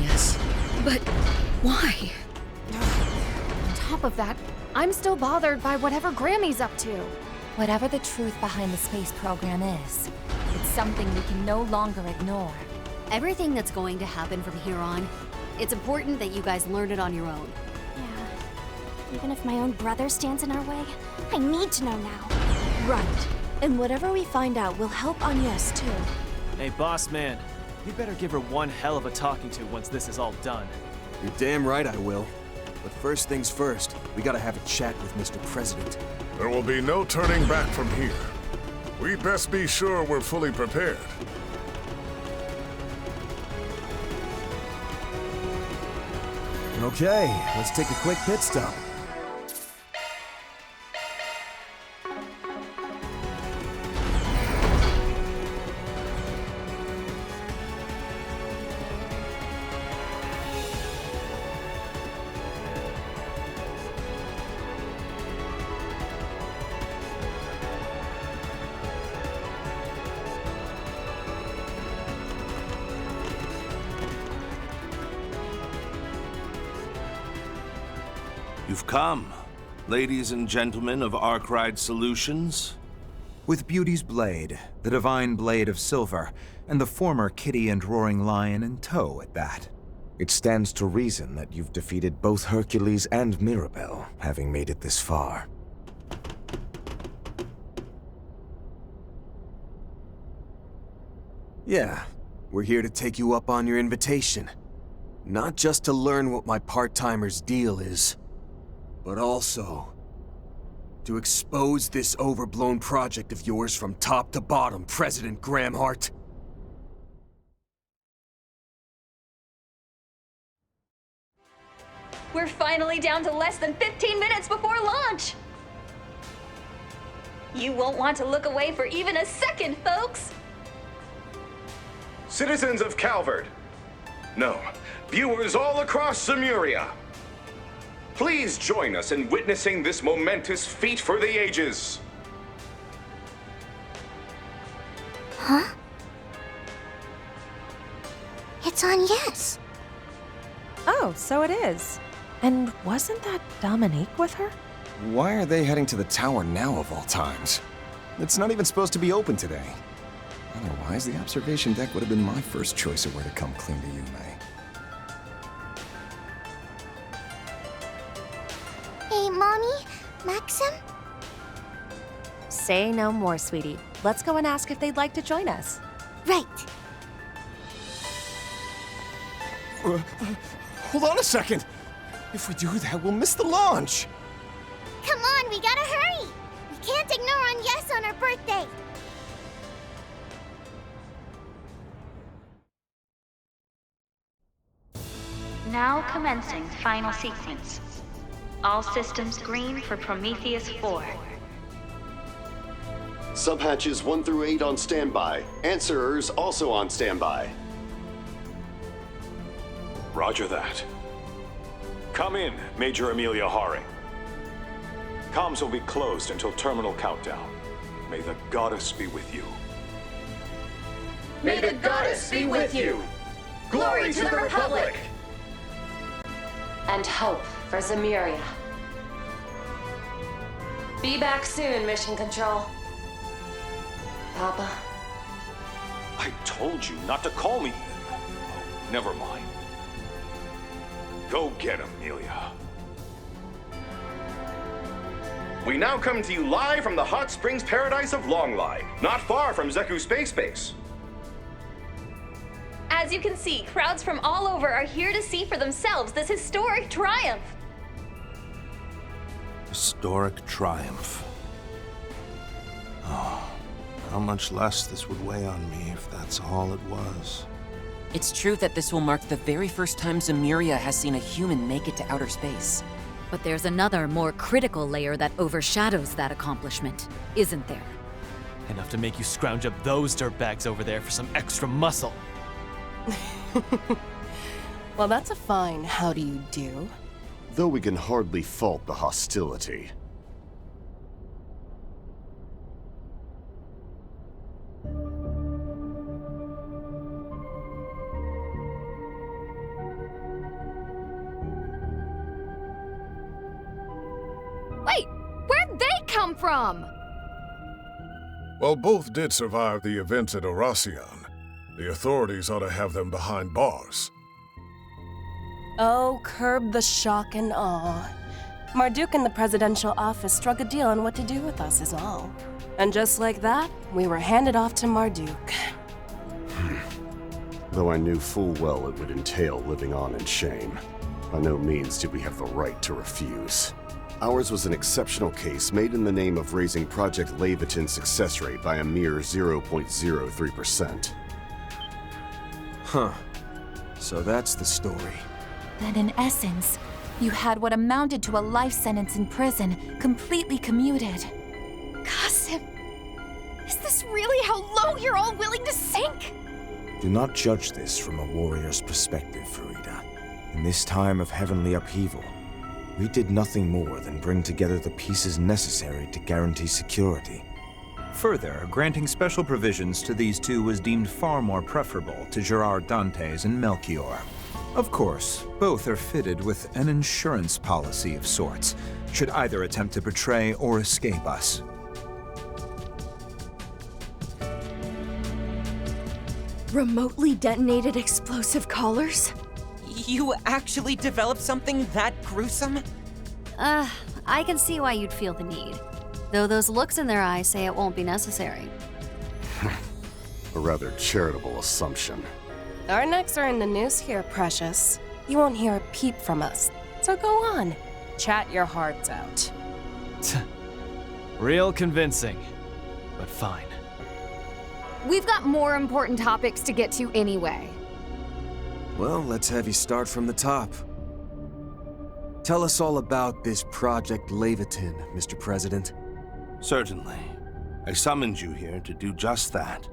Yes, but why? On top of that, I'm still bothered by whatever Grammy's up to. Whatever the truth behind the space program is, it's something we can no longer ignore. Everything that's going to happen from here on, it's important that you guys learn it on your own. Yeah. Even if my own brother stands in our way, I need to know now. Right. And whatever we find out will help Agnes too. Hey, boss man. You better give her one hell of a talking to once this is all done. You're damn right I will. But first things first, we gotta have a chat with Mr. President. There will be no turning back from here. We'd best be sure we're fully prepared. Okay, let's take a quick pit stop. You've come, ladies and gentlemen of Arkride Solutions. With Beauty's blade, the divine blade of silver, and the former Kitty and Roaring Lion in tow at that. It stands to reason that you've defeated both Hercules and Mirabelle, having made it this far. Yeah, we're here to take you up on your invitation. Not just to learn what my part-timer's deal is, but also to expose this overblown project of yours from top to bottom, President Gramhart. We're finally down to less than 15 minutes before launch! You won't want to look away for even a second, folks! Citizens of Calvert. No, viewers all across Zamuria. Please join us in witnessing this momentous feat for the ages. Huh? It's Agnes. Oh, so it is. And wasn't that Dominique with her? Why are they heading to the tower now of all times? It's not even supposed to be open today. Otherwise, the observation deck would have been my first choice of where to come clean to you, May. Hey, Mommy? Maxim? Say no more, sweetie. Let's go and ask if they'd like to join us. Right. Hold on a second! If we do that, we'll miss the launch! Come on, we gotta hurry! We can't ignore on Yes on her birthday! Now commencing final sequence. All systems green for Prometheus 4. Subhatches 1 through 8 on standby. Answerers also on standby. Roger that. Come in, Major Amelia Haring. Comms will be closed until terminal countdown. May the goddess be with you. May the goddess be with you! Glory to the Republic! And hope for Zamuria. Be back soon, Mission Control. Papa. I told you not to call me. Oh, never mind. Go get Amelia. We now come to you live from the hot springs paradise of Longlai, not far from Zeku Space Base. As you can see, crowds from all over are here to see for themselves this historic triumph. Historic triumph. Oh, how much less this would weigh on me if that's all it was. It's true that this will mark the very first time Zamuria has seen a human make it to outer space. But there's another, more critical layer that overshadows that accomplishment, isn't there? Enough to make you scrounge up those dirtbags over there for some extra muscle. Well, that's a fine how do you do. Though we can hardly fault the hostility. Wait, where'd they come from? While both did survive the events at Oracion, the authorities ought to have them behind bars. Oh, curb the shock and awe. Marduk and the presidential office struck a deal on what to do with us is all. And just like that, we were handed off to Marduk. Though I knew full well it would entail living on in shame, by no means did we have the right to refuse. Ours was an exceptional case made in the name of raising Project Levitin's success rate by a mere 0.03%. Huh. So that's the story. Then in essence, you had what amounted to a life sentence in prison, completely commuted. Qasim, is this really how low you're all willing to sink? Do not judge this from a warrior's perspective, Farida. In this time of heavenly upheaval, we did nothing more than bring together the pieces necessary to guarantee security. Further, granting special provisions to these two was deemed far more preferable to Gerard Dantes and Melchior. Of course, both are fitted with an insurance policy of sorts, should either attempt to betray or escape us. Remotely detonated explosive collars? You actually developed something that gruesome? I can see why you'd feel the need. Though those looks in their eyes say it won't be necessary. A rather charitable assumption. Our necks are in the noose here, Precious. You won't hear a peep from us. So go on. Chat your hearts out. Real convincing, but fine. We've got more important topics to get to anyway. Well, let's have you start from the top. Tell us all about this Project Levitin, Mr. President. Certainly. I summoned you here to do just that.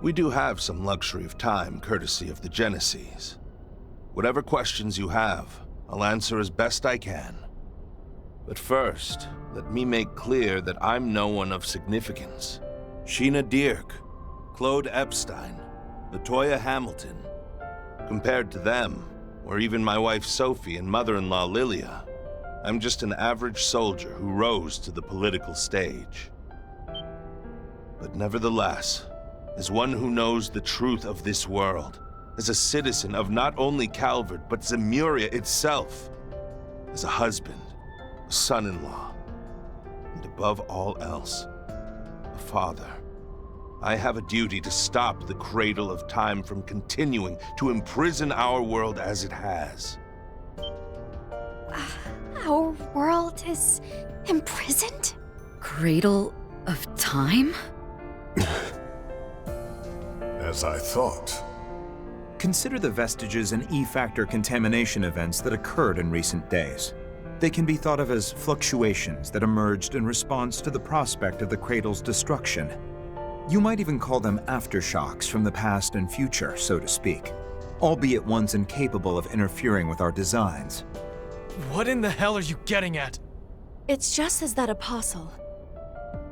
We do have some luxury of time, courtesy of the Genesis. Whatever questions you have, I'll answer as best I can. But first, let me make clear that I'm no one of significance. Sheena Dierk, Claude Epstein, Latoya Hamilton. Compared to them, or even my wife Sophie and mother-in-law Lilia, I'm just an average soldier who rose to the political stage. But nevertheless, as one who knows the truth of this world, as a citizen of not only Calvert, but Zamuria itself, as a husband, a son-in-law, and above all else, a father, I have a duty to stop the cradle of time from continuing to imprison our world as it has. Our world is imprisoned? Cradle of time? As I thought. Consider the vestiges and E-factor contamination events that occurred in recent days. They can be thought of as fluctuations that emerged in response to the prospect of the Cradle's destruction. You might even call them aftershocks from the past and future, so to speak, albeit ones incapable of interfering with our designs. What in the hell are you getting at? It's just as that apostle.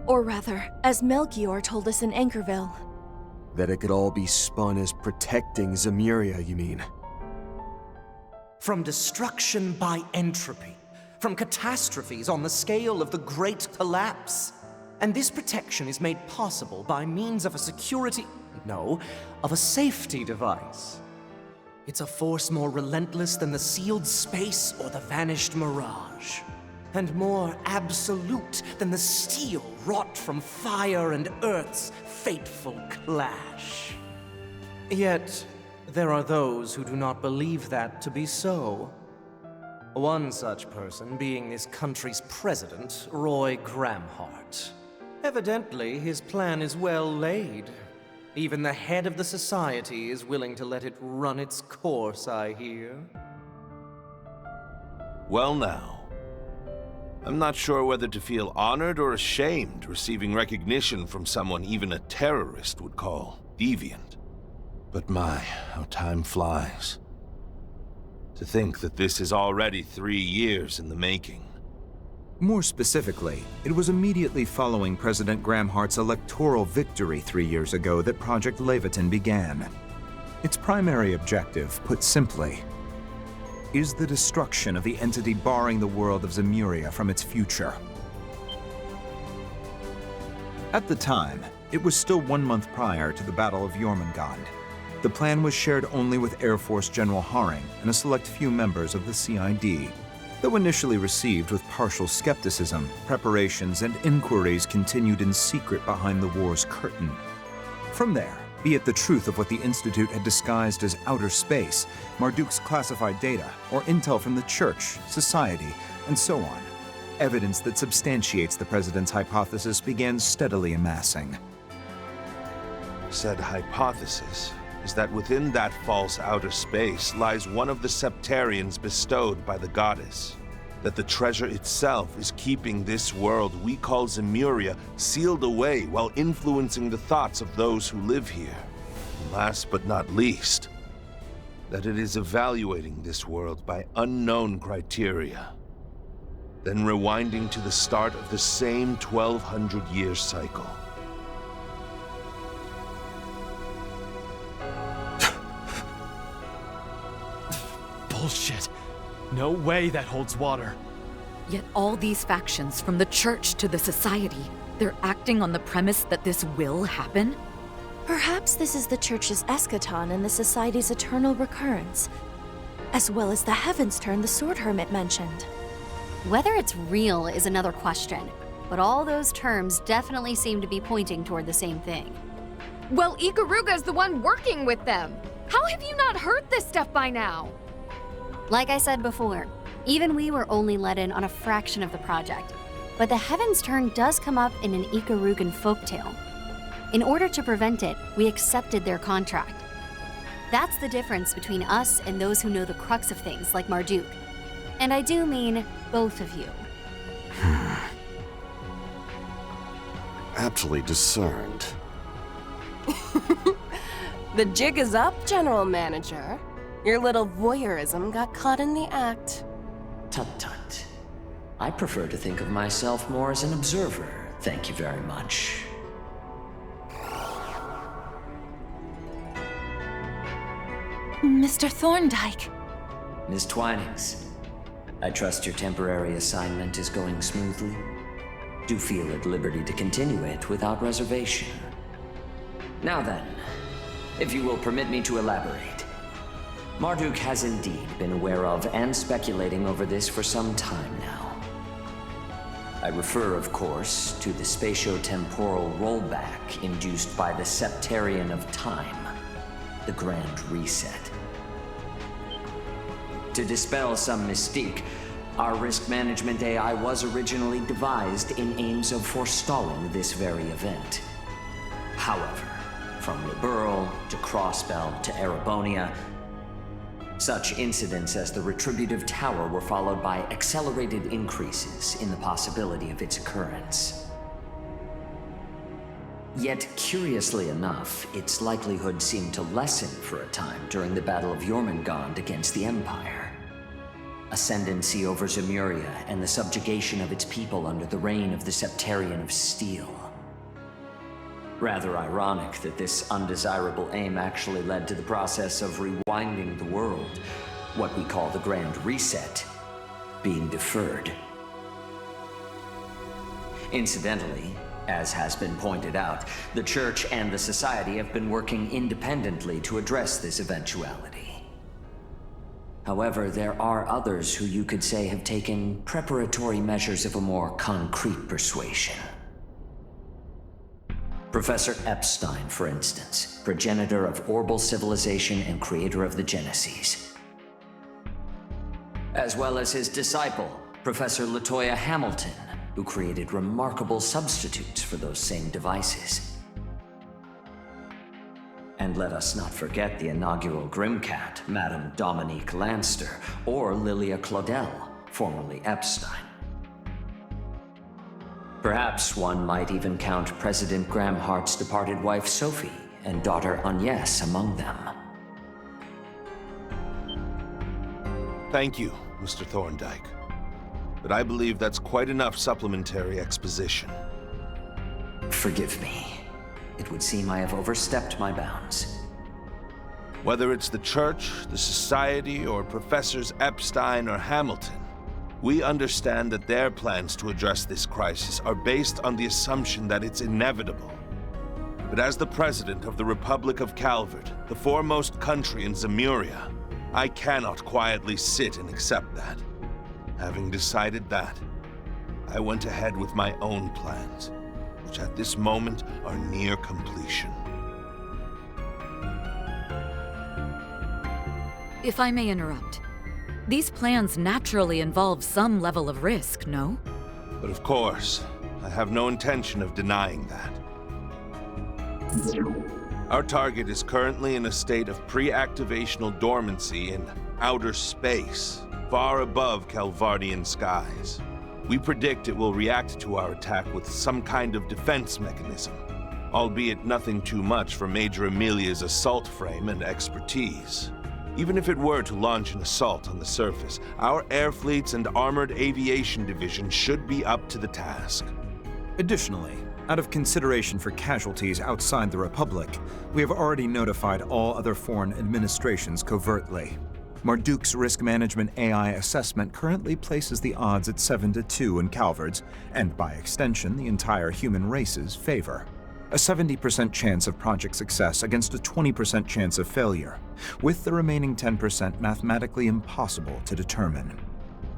Or rather, as Melchior told us in Anchorville. That it could all be spun as protecting Zamuria, you mean? From destruction by entropy, from catastrophes on the scale of the Great Collapse. And this protection is made possible by means of of a safety device. It's a force more relentless than the sealed space or the vanished mirage. And more absolute than the steel wrought from fire and earth's fateful clash. Yet, there are those who do not believe that to be so. One such person being this country's president, Roy Gramhart. Evidently, his plan is well laid. Even the head of the society is willing to let it run its course, I hear. Well now, I'm not sure whether to feel honored or ashamed receiving recognition from someone even a terrorist would call deviant. But my, how time flies. To think that this is already 3 years in the making. More specifically, it was immediately following President Gramhart's electoral victory 3 years ago that Project Levitin began. Its primary objective, put simply, is the destruction of the entity barring the world of Zamuria from its future. At the time, it was still 1 month prior to the Battle of Jormungand. The plan was shared only with Air Force General Haring and a select few members of the CID. Though initially received with partial skepticism, preparations and inquiries continued in secret behind the war's curtain. From there, be it the truth of what the Institute had disguised as outer space, Marduk's classified data, or intel from the Church, society, and so on, evidence that substantiates the President's hypothesis began steadily amassing. Said hypothesis is that within that false outer space lies one of the septarians bestowed by the goddess. That the treasure itself is keeping this world we call Zamuria sealed away while influencing the thoughts of those who live here. And last but not least, that it is evaluating this world by unknown criteria, then rewinding to the start of the same 1200-year cycle. Bullshit. No way that holds water. Yet all these factions, from the Church to the Society, they're acting on the premise that this will happen? Perhaps this is the Church's eschaton and the Society's eternal recurrence, as well as the Heaven's Turn the Sword Hermit mentioned. Whether it's real is another question, but all those terms definitely seem to be pointing toward the same thing. Well, Ikaruga's the one working with them. How have you not heard this stuff by now? Like I said before, even we were only let in on a fraction of the project, but the Heaven's Turn does come up in an Ikarugan folktale. In order to prevent it, we accepted their contract. That's the difference between us and those who know the crux of things like Marduk. And I do mean both of you. Aptly discerned. The jig is up, General Manager. Your little voyeurism got caught in the act. Tut-tut. I prefer to think of myself more as an observer, thank you very much. Mr. Thorndyke. Miss Twinings, I trust your temporary assignment is going smoothly? do feel at liberty to continue it without reservation. Now then, if you will permit me to elaborate. Marduk has indeed been aware of and speculating over this for some time now. I refer, of course, to the spatio-temporal rollback induced by the Septarian of Time, the Grand Reset. To dispel some mystique, our risk management AI was originally devised in aims of forestalling this very event. However, from Liberl to Crossbell to Erebonia, such incidents as the Retributive Tower were followed by accelerated increases in the possibility of its occurrence. Yet, curiously enough, its likelihood seemed to lessen for a time during the Battle of Jormungand against the Empire. Ascendancy over Zamuria and the subjugation of its people under the reign of the Septarian of Steel. Rather ironic that this undesirable aim actually led to the process of rewinding the world, what we call the Grand Reset, being deferred. Incidentally, as has been pointed out, the Church and the Society have been working independently to address this eventuality. However, there are others who you could say have taken preparatory measures of a more concrete persuasion. Professor Epstein, for instance, progenitor of Orbal civilization and creator of the Genesis. As well as his disciple, Professor Latoya Hamilton, who created remarkable substitutes for those same devices. And let us not forget the inaugural Grimcat, Madame Dominique Lanster, or Lilia Claudel, formerly Epstein. Perhaps one might even count President Gramhart's departed wife Sophie and daughter Agnes among them. Thank you, Mr. Thorndyke. But I believe that's quite enough supplementary exposition. Forgive me. It would seem I have overstepped my bounds. Whether it's the Church, the Society, or Professors Epstein or Hamilton, we understand that their plans to address this crisis are based on the assumption that it's inevitable. But as the President of the Republic of Calvert, the foremost country in Zamuria, I cannot quietly sit and accept that. Having decided that, I went ahead with my own plans, which at this moment are near completion. If I may interrupt, these plans naturally involve some level of risk, no? But of course, I have no intention of denying that. Our target is currently in a state of pre-activational dormancy in outer space, far above Calvardian skies. We predict it will react to our attack with some kind of defense mechanism, albeit nothing too much for Major Amelia's assault frame and expertise. Even if it were to launch an assault on the surface, our air fleets and armored aviation division should be up to the task. Additionally, out of consideration for casualties outside the Republic, we have already notified all other foreign administrations covertly. Marduk's risk management AI assessment currently places the odds at 7-2 in Calvard's, and by extension, the entire human race's favor. A 70% chance of project success against a 20% chance of failure, with the remaining 10% mathematically impossible to determine.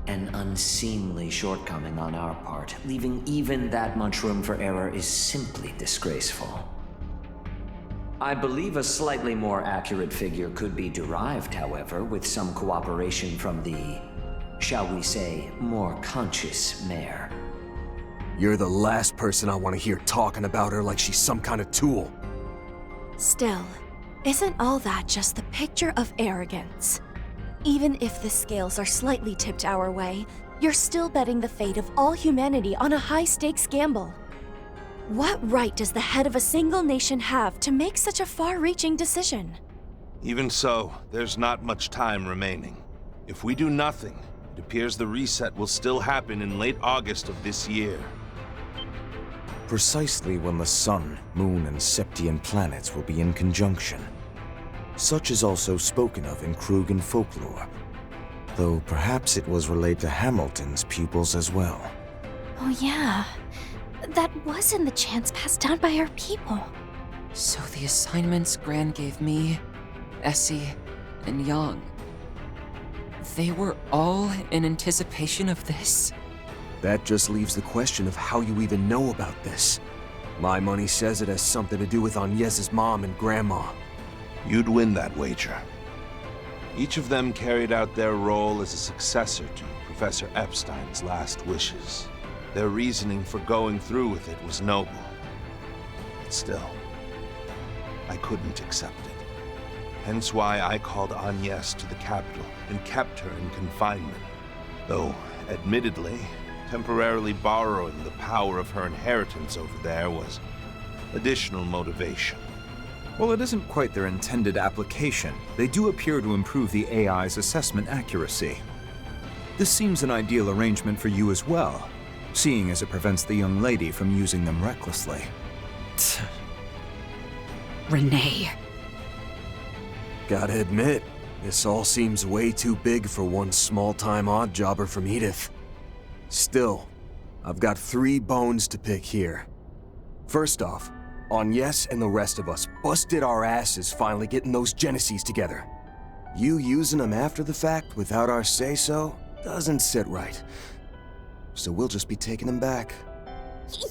An unseemly shortcoming on our part, leaving even that much room for error is simply disgraceful. I believe a slightly more accurate figure could be derived, however, with some cooperation from the, shall we say, more conscious mayor. You're the last person I want to hear talking about her like she's some kind of tool. Still, isn't all that just the picture of arrogance? Even if the scales are slightly tipped our way, you're still betting the fate of all humanity on a high-stakes gamble. What right does the head of a single nation have to make such a far-reaching decision? Even so, there's not much time remaining. If we do nothing, it appears the reset will still happen in late August of this year. Precisely when the Sun, Moon, and Septian planets will be in conjunction. Such is also spoken of in Krugan folklore, though perhaps it was relayed to Hamilton's pupils as well. Oh yeah, That wasn't the chance passed down by our people. So the assignments Gran gave me, Essie, and Yang, they were all in anticipation of this? That just leaves the question of how you even know about this. My money says it has something to do with Agnes's mom and grandma. You'd win that wager. Each of them carried out their role as a successor to Professor Epstein's last wishes. Their reasoning for going through with it was noble. But still, I couldn't accept it. Hence why I called Agnes to the capital and kept her in confinement. Though, admittedly, temporarily borrowing the power of her inheritance over there was additional motivation. While it isn't quite their intended application, they do appear to improve the AI's assessment accuracy. This seems an ideal arrangement for you as well, seeing as it prevents the young lady from using them recklessly. Renne. Gotta admit, this all seems way too big for one small-time odd-jobber from Edith. Still, I've got 3 bones to pick here. First off, Agnes and the rest of us busted our asses finally getting those Genesis together. You using them after the fact without our say-so doesn't sit right. So we'll just be taking them back.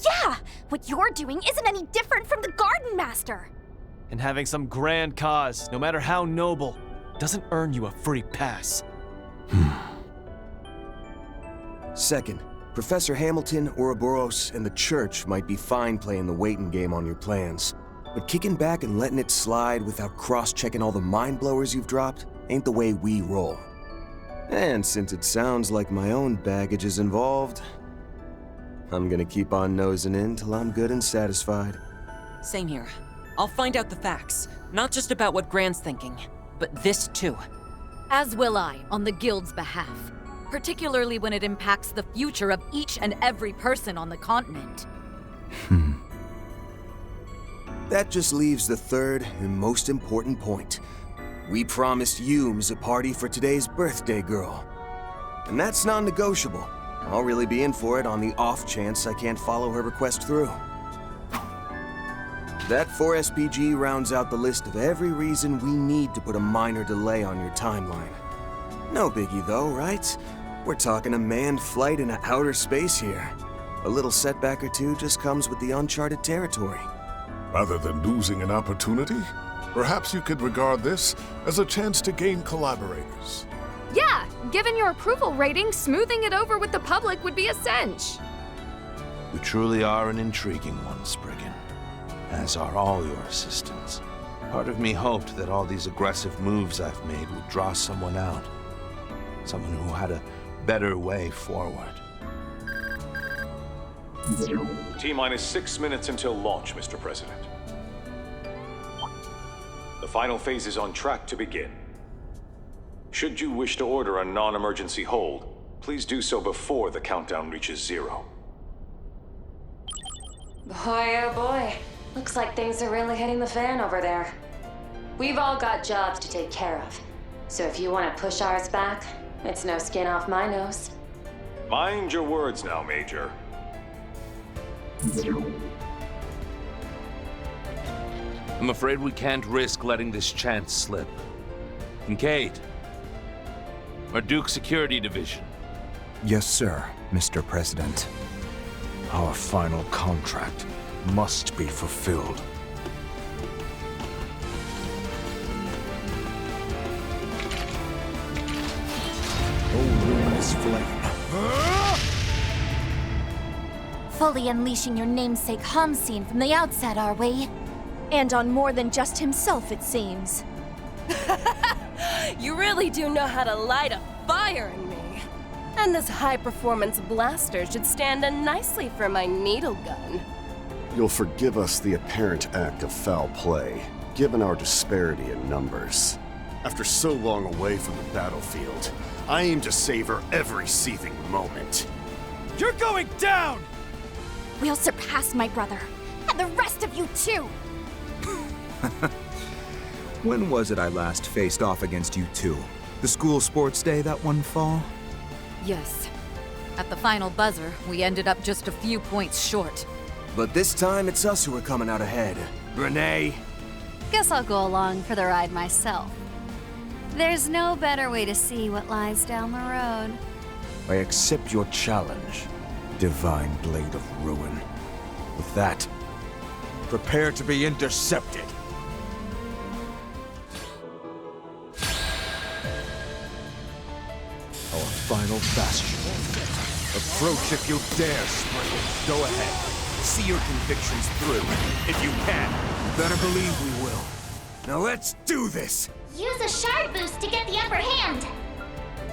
Yeah! What you're doing isn't any different from the Garden Master! And having some grand cause, no matter how noble, doesn't earn you a free pass. Second, Professor Hamilton, Ouroboros, and the Church might be fine playing the waiting game on your plans. But kicking back and letting it slide without cross-checking all the mind-blowers you've dropped ain't the way we roll. And since it sounds like my own baggage is involved, I'm gonna keep on nosing in till I'm good and satisfied. Same here. I'll find out the facts. Not just about what Gran's thinking, but this too. As will I, on the Guild's behalf. Particularly when it impacts the future of each and every person on the continent. That just leaves the third and most important point. We promised Humes a party for today's birthday girl. And that's non-negotiable. I'll really be in for it on the off chance I can't follow her request through. That 4 SPG rounds out the list of every reason we need to put a minor delay on your timeline. No biggie though, right? We're talking a manned flight into outer space here. A little setback or two just comes with the uncharted territory. Rather than losing an opportunity, perhaps you could regard this as a chance to gain collaborators. Yeah, given your approval rating, smoothing it over with the public would be a cinch. You truly are an intriguing one, Spriggan. As are all your assistants. Part of me hoped that all these aggressive moves I've made would draw someone out. Someone who had a better way forward. T-minus 6 minutes until launch, Mr. President. The final phase is on track to begin. Should you wish to order a non-emergency hold, please do so before the countdown reaches 0. Boy, oh boy. Looks like things are really hitting the fan over there. We've all got jobs to take care of. So if you want to push ours back, it's no skin off my nose. Mind your words now, Major. I'm afraid we can't risk letting this chance slip. Kincaid, Marduk Security Division. Yes, sir, Mr. President. Our final contract must be fulfilled. Oh, luminous flame. Fully unleashing your namesake Hamseen from the outset, are we? And on more than just himself, it seems. You really do know how to light a fire in me. And this high-performance blaster should stand in nicely for my needle gun. You'll forgive us the apparent act of foul play, given our disparity in numbers. After so long away from the battlefield, I aim to savor every seething moment. You're going down! We'll surpass my brother, and the rest of you too! When was it I last faced off against you two? The school sports day that one fall? Yes. At the final buzzer, we ended up just a few points short. But this time, it's us who are coming out ahead. Renne. Guess I'll go along for the ride myself. There's no better way to see what lies down the road. I accept your challenge, Divine Blade of Ruin. With that, prepare to be intercepted. Our final bastion. Approach if you dare, Spring. Go ahead. See your convictions through, if you can. You better believe we will. Now let's do this! Use a shard boost to get the upper hand.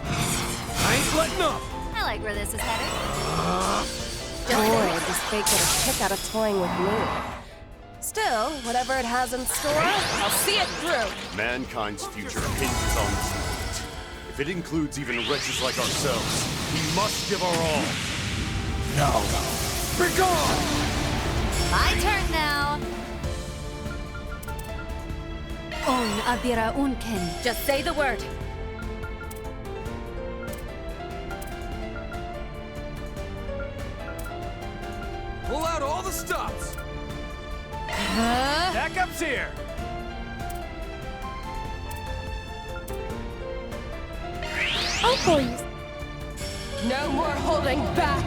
I ain't letting up! I like where this is headed. Boy, does fate get a kick out of toying with me. Still, whatever it has in store, I'll see it through. Mankind's future hinges on this moment. If it includes even wretches like ourselves, we must give our all. Now, begone! My turn now. On Abira Unken. Just say the word. Pull out all the stops! Backup's here! Oh, please. No more holding back.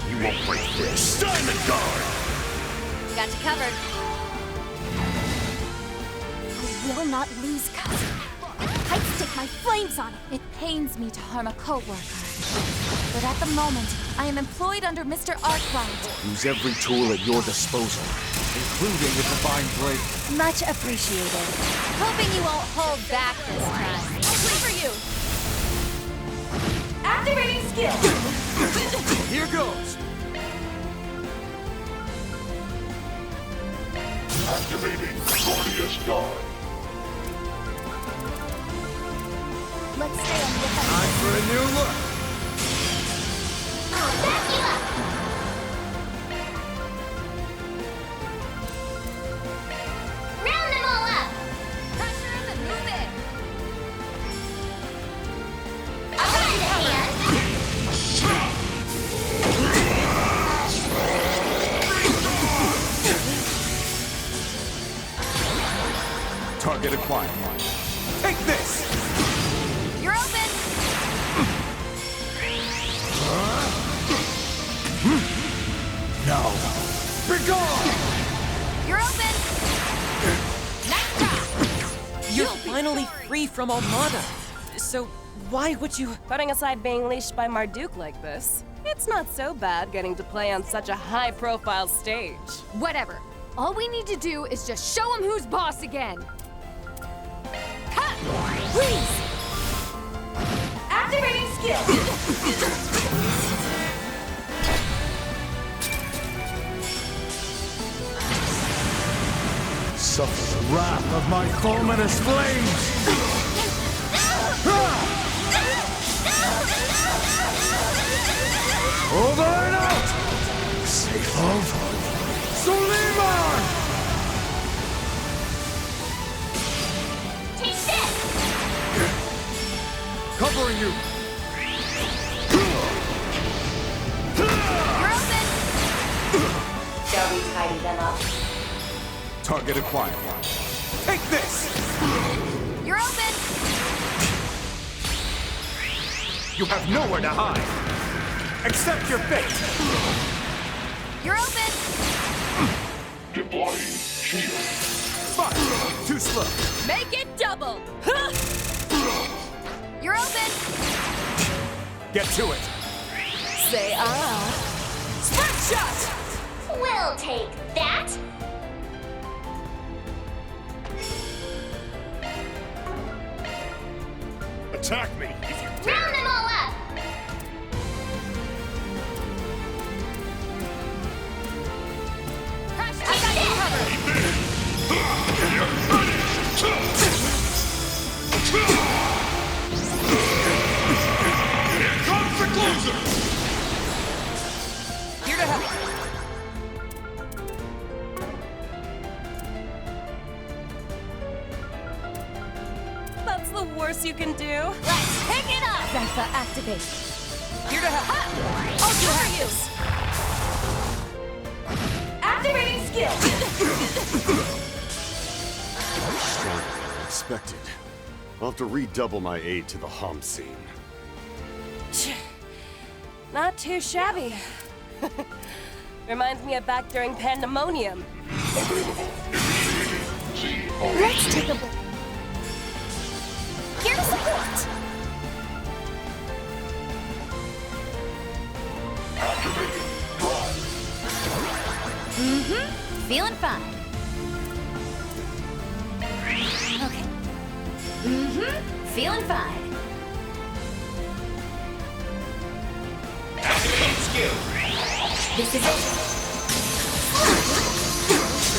You won't break this. Stand and guard! Got you covered. I will not lose, cousin. I'd stick my flames on it. It pains me to harm a co-worker. But at the moment, I am employed under Mr. Arkwright. Use every tool at your disposal, including the Divine Blade. Much appreciated. Hoping you won't hold back this time. I'll play for you! Activating skill! Here goes! Activating Gordius Guard. Let's stay on the offensive. Time for a new look! I'll back you up. Round them all up. Pressure and move in. I'll lend a hand. Target acquired. Take this! You're open. Now, begone! You're open. Nice job. You're finally free from Almada. So why would you... Putting aside being leashed by Marduk like this, it's not so bad getting to play on such a high-profile stage. Whatever. All we need to do is just show him who's boss again. Ha! Please! Activating skill. Suffer the wrath of my fulminous flames! Over and out! Safe of Suleiman! Take this. Covering you! You're open. Shall we tidy them up? Target acquired. Take this! You're open. You have nowhere to hide! Accept your fate! You're open. Deploying shield. Fuck! Too slow! Make it double. You're open. Get to it! Say ah. Sprint shot. We'll take that. Attack me if you dare. Round them all up. Crash. I got you covered. Here comes the closer! Here to help. That's the worst you can do. Let's pick it up. That Zartha, activate. Here to help. I'll cover you. Activating skill. Stronger than expected. I'll have to redouble my aid to the hum scene. Not too shabby. Reminds me of back during Pandemonium. Let's take a break. Here to support. Feeling fine. Okay. Feeling fine. This is it.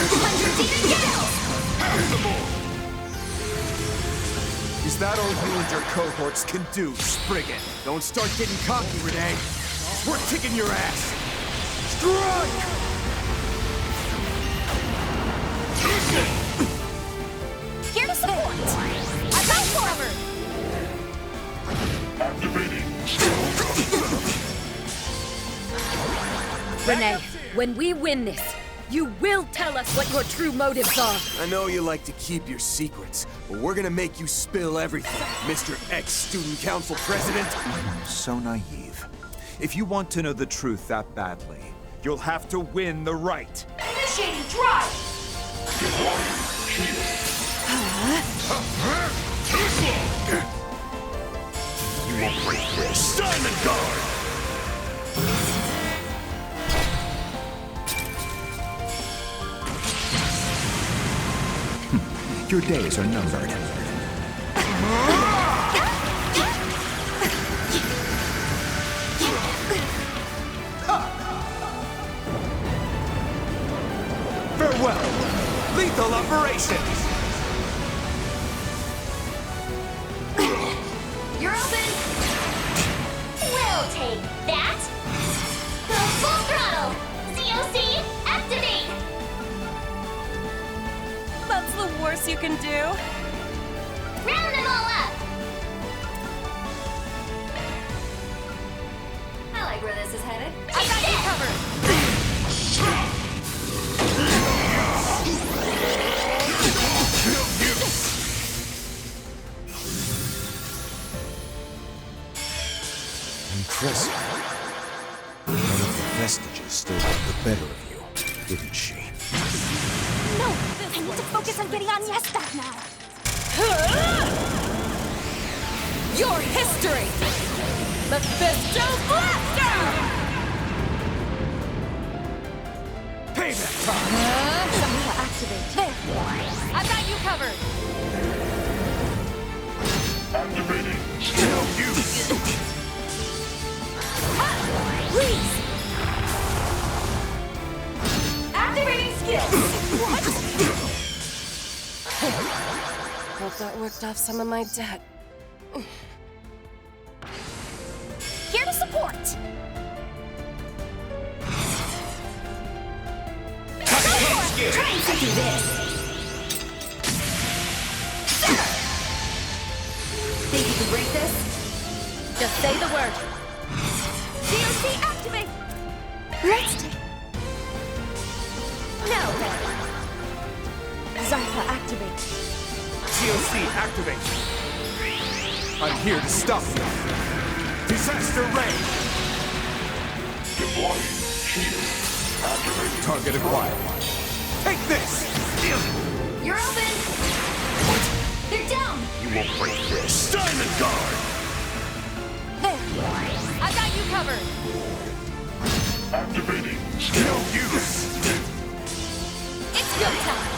100 Is that all you and your cohorts can do, Spriggan? Don't start getting cocky, Renne. We're kicking your ass. Strike! Here to support. I got covered. Renne, when we win this, you will tell us what your true motives are. I know you like to keep your secrets, but we're gonna make you spill everything, Mr. Ex-Student Council President. So naive. If you want to know the truth that badly, you'll have to win the right. Initiating drive. You won't break this. Diamond Guard! Your days are numbered. Farewell! Lethal operations! You're open! We'll take that! Go full throttle! COC, activate! That's the worst you can do. Round them all up! I like where this is headed. I got you covered. Impressive. One of the vestiges still got the better of you, didn't she? No! I need to focus on getting Agnieszka now! Your history! Mephisto Blaster! Payback time! Zamuria, activate. There! I've got you covered! Activating. No use! Please! Activating skill! What? Hope that worked off some of my debt. Here to support! Try and do this! Think you can break this? Just say the word. COC, activate! Let's take... No! Zartha, activate. COC activate! I'm here to stop you! Disaster Ray! Deploying. Shield. Activating. Target acquired. Take this! You're open! They're down! You won't break this. Diamond Guard! There! I got you covered! Activating. No use! It's go time!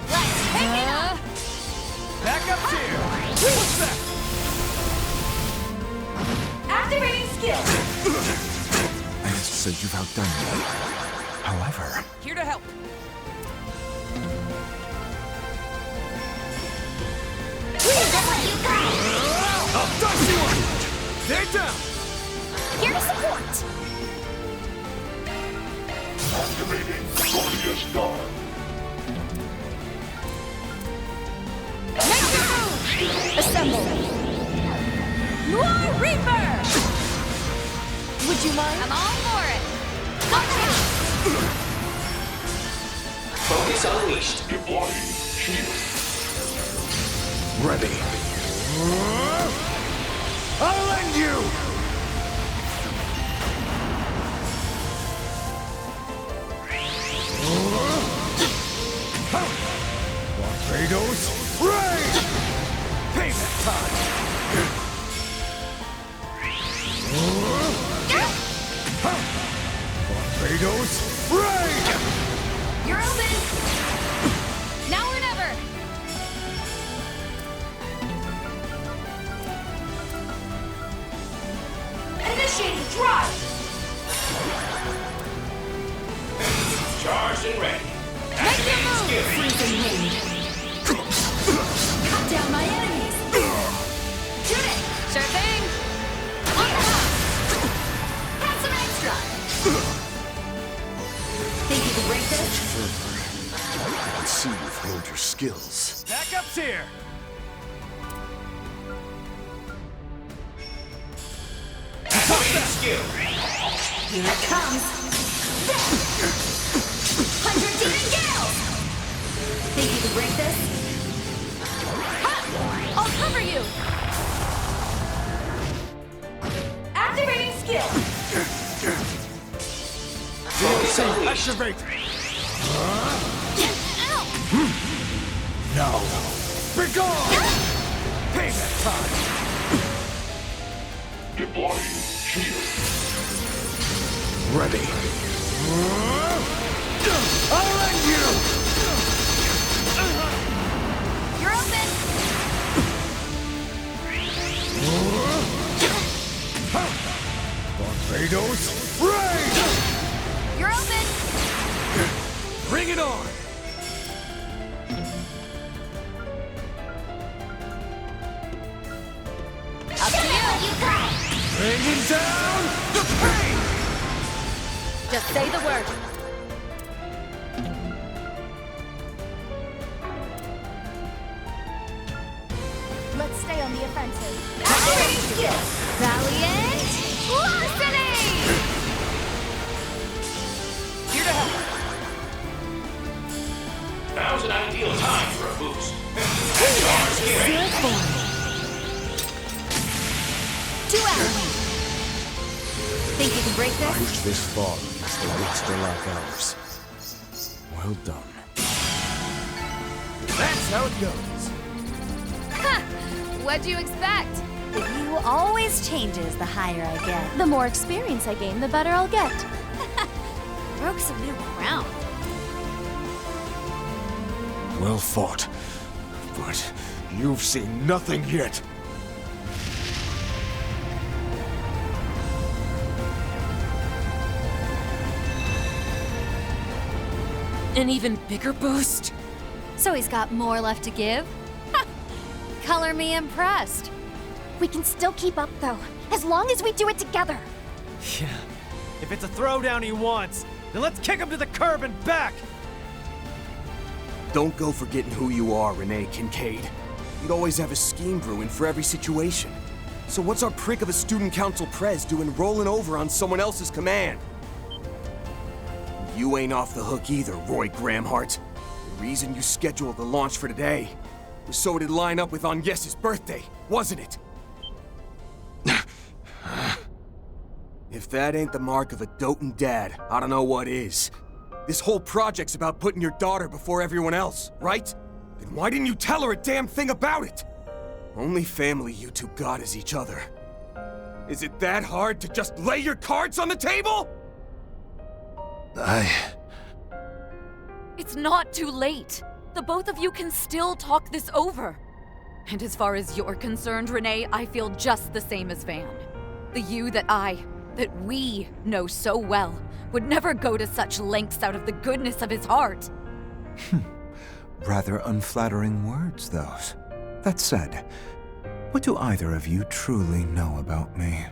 Let's pick it up! Back up here! What's that? Activating skill! So you've outdone me. However... Here to help. I'll dust you up! They're down! Here to support! Activating. Gorgeous Guard. Make your move! Assemble! Would you mind? I'm all for it. Focus unleashed. Deploying shield. Ready. I'll end you! Barbados, rage! Payment time! Barbados, rage! You're open. Now or never. Initiating drive. Charged and ready. Make your move. Skill. Freezing wind. Cut down my enemies. Shoot it. Sure thing. On the house. Have some extra. Think you can break this? I can see you've honed your skills. Backup's here! Skill. Here it comes. 100 demon gales. Think you can break this? Ha! I'll cover you. Activating skill. Activate! Ow! Now, begone! Payment time! Deploying shield. Ready. I'll end you! You're open. Barbados, rage! You're open. Bring it on! Up to you. Bring it down! The pain! Just say the word. Let's stay on the offensive. Activating skill. Valiant Larceny! Here to help. Now's an ideal time for a boost. Charge skill. Zero form. 2 hours. Think you can break this? Pushed this far against a roster like ours. Well done. That's how it goes. Ha! What'd you expect? The view always changes the higher I get. The more experience I gain, the better I'll get. Broke some new ground. Well fought. But you've seen nothing yet. An even bigger boost? So he's got more left to give? Color me impressed. We can still keep up, though, as long as we do it together. Yeah. If it's a throwdown he wants, then let's kick him to the curb and back! Don't go forgetting who you are, Renne Kincaid. You'd always have a scheme brewing for every situation. So what's our prick of a student council prez doing rolling over on someone else's command? You ain't off the hook either, Roy Gramhart. The reason you scheduled the launch for today was so it'd line up with Agnes's birthday, wasn't it? If that ain't the mark of a doting dad, I don't know what is. This whole project's about putting your daughter before everyone else, right? Then why didn't you tell her a damn thing about it? Only family you two got is each other. Is it that hard to just lay your cards on the table? It's not too late. The both of you can still talk this over. And as far as you're concerned, Renne, I feel just the same as Van. The you that we know so well would never go to such lengths out of the goodness of his heart. Rather unflattering words, those. That said, what do either of you truly know about me?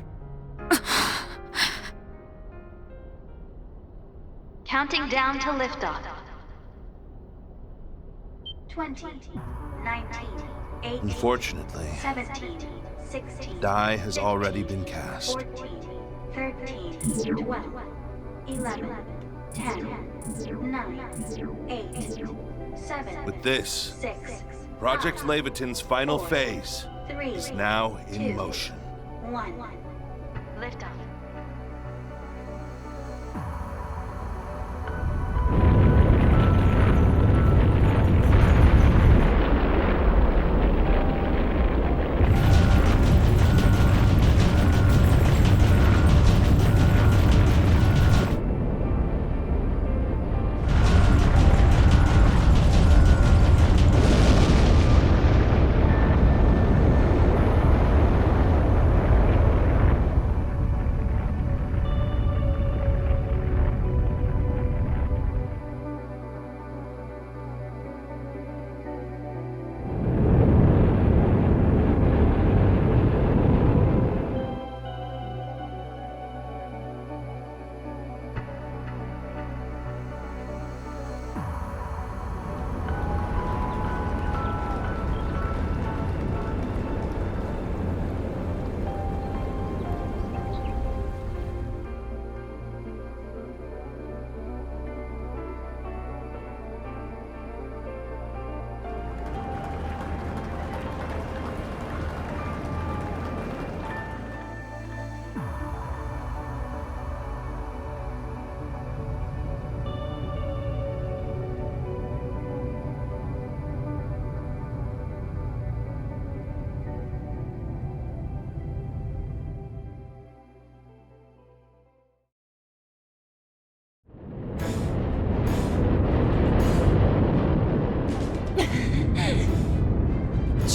Counting down to liftoff. 20, 19, 18, Unfortunately, 17, 16, die has already been cast. 14, 13, 12, 11, 10, 9, 8, 7. With this, 6, Project Levitin's final phase 3, is now in 2, motion. 1. Lift off.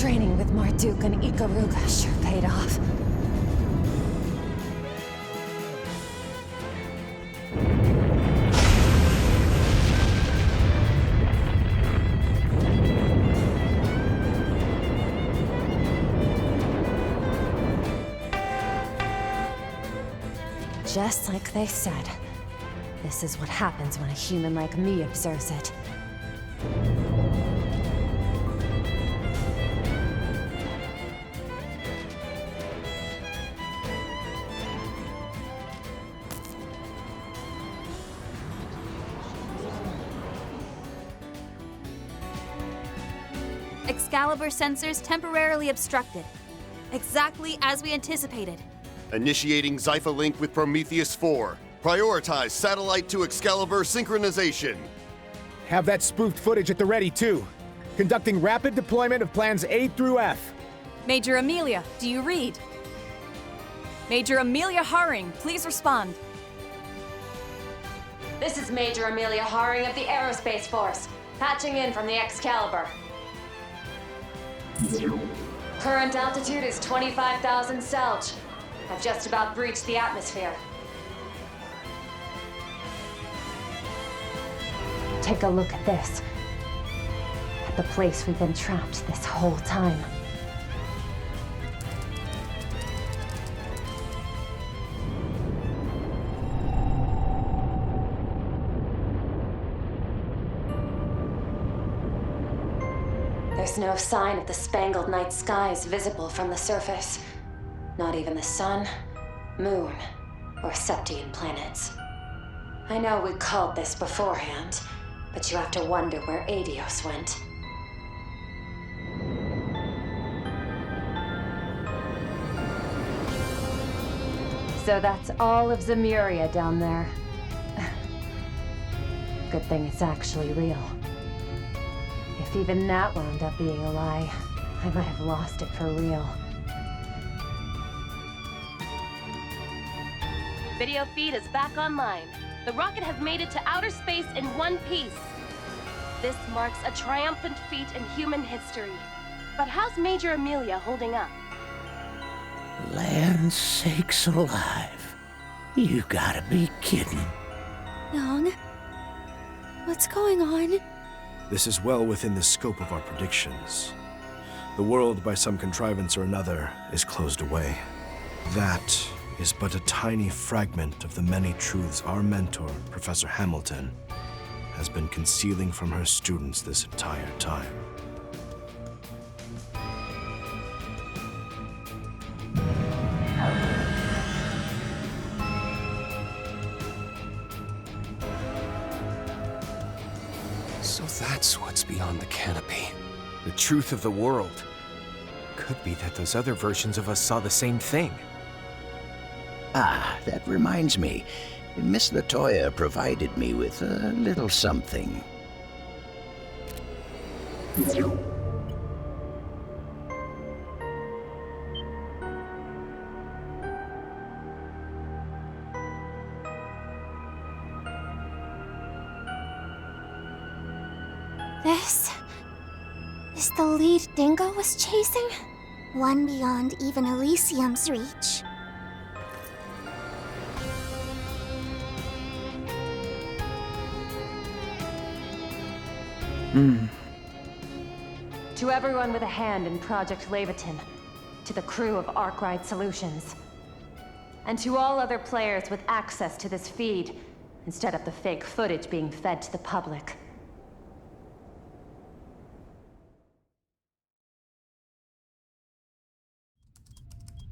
Training with Marduk and Ikaruga sure paid off. Just like they said, this is what happens when a human like me observes it. Excalibur sensors temporarily obstructed. Exactly as we anticipated. Initiating Zypha link with Prometheus 4. Prioritize satellite to Excalibur synchronization. Have that spoofed footage at the ready, too. Conducting rapid deployment of plans A through F. Major Amelia, do you read? Major Amelia Haring, please respond. This is Major Amelia Haring of the Aerospace Force, patching in from the Excalibur. Current altitude is 25,000 Selge. I've just about breached the atmosphere. Take a look at this. At the place we've been trapped this whole time. There's no sign of the spangled night skies visible from the surface. Not even the sun, moon, or Septian planets. I know we called this beforehand, but you have to wonder where Adios went. So that's all of Zamuria down there. Good thing it's actually real. If even that wound up being a lie, I might have lost it for real. Video feed is back online. The rocket has made it to outer space in one piece. This marks a triumphant feat in human history. But how's Major Amelia holding up? Land sakes alive. You gotta be kidding. Yang? What's going on? This is well within the scope of our predictions. The world, by some contrivance or another, is closed away. That is but a tiny fragment of the many truths our mentor, Professor Hamilton, has been concealing from her students this entire time. That's what's beyond the canopy. The truth of the world. Could be that those other versions of us saw the same thing. Ah, that reminds me. Miss Latoya provided me with a little something. This is the lead Dingo was chasing? One beyond even Elysium's reach. To everyone with a hand in Project Levitin, to the crew of Arkwright Solutions, and to all other players with access to this feed, instead of the fake footage being fed to the public.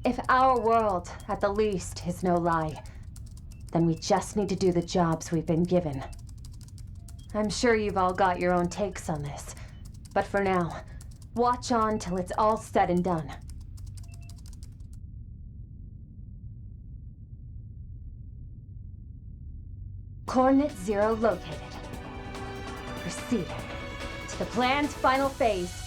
If our world, at the least, is no lie, then we just need to do the jobs we've been given. I'm sure you've all got your own takes on this, but for now, watch on till it's all said and done. Coordinate 0 located. Proceed to the plan's final phase.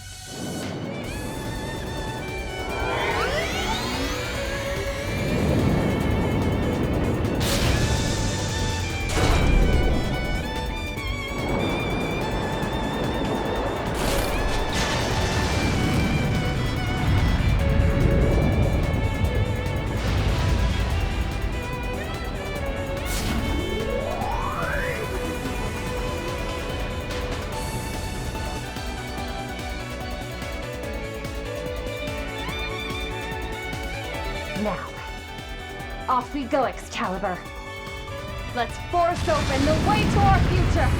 Now, off we go, Excalibur. Let's force open the way to our future!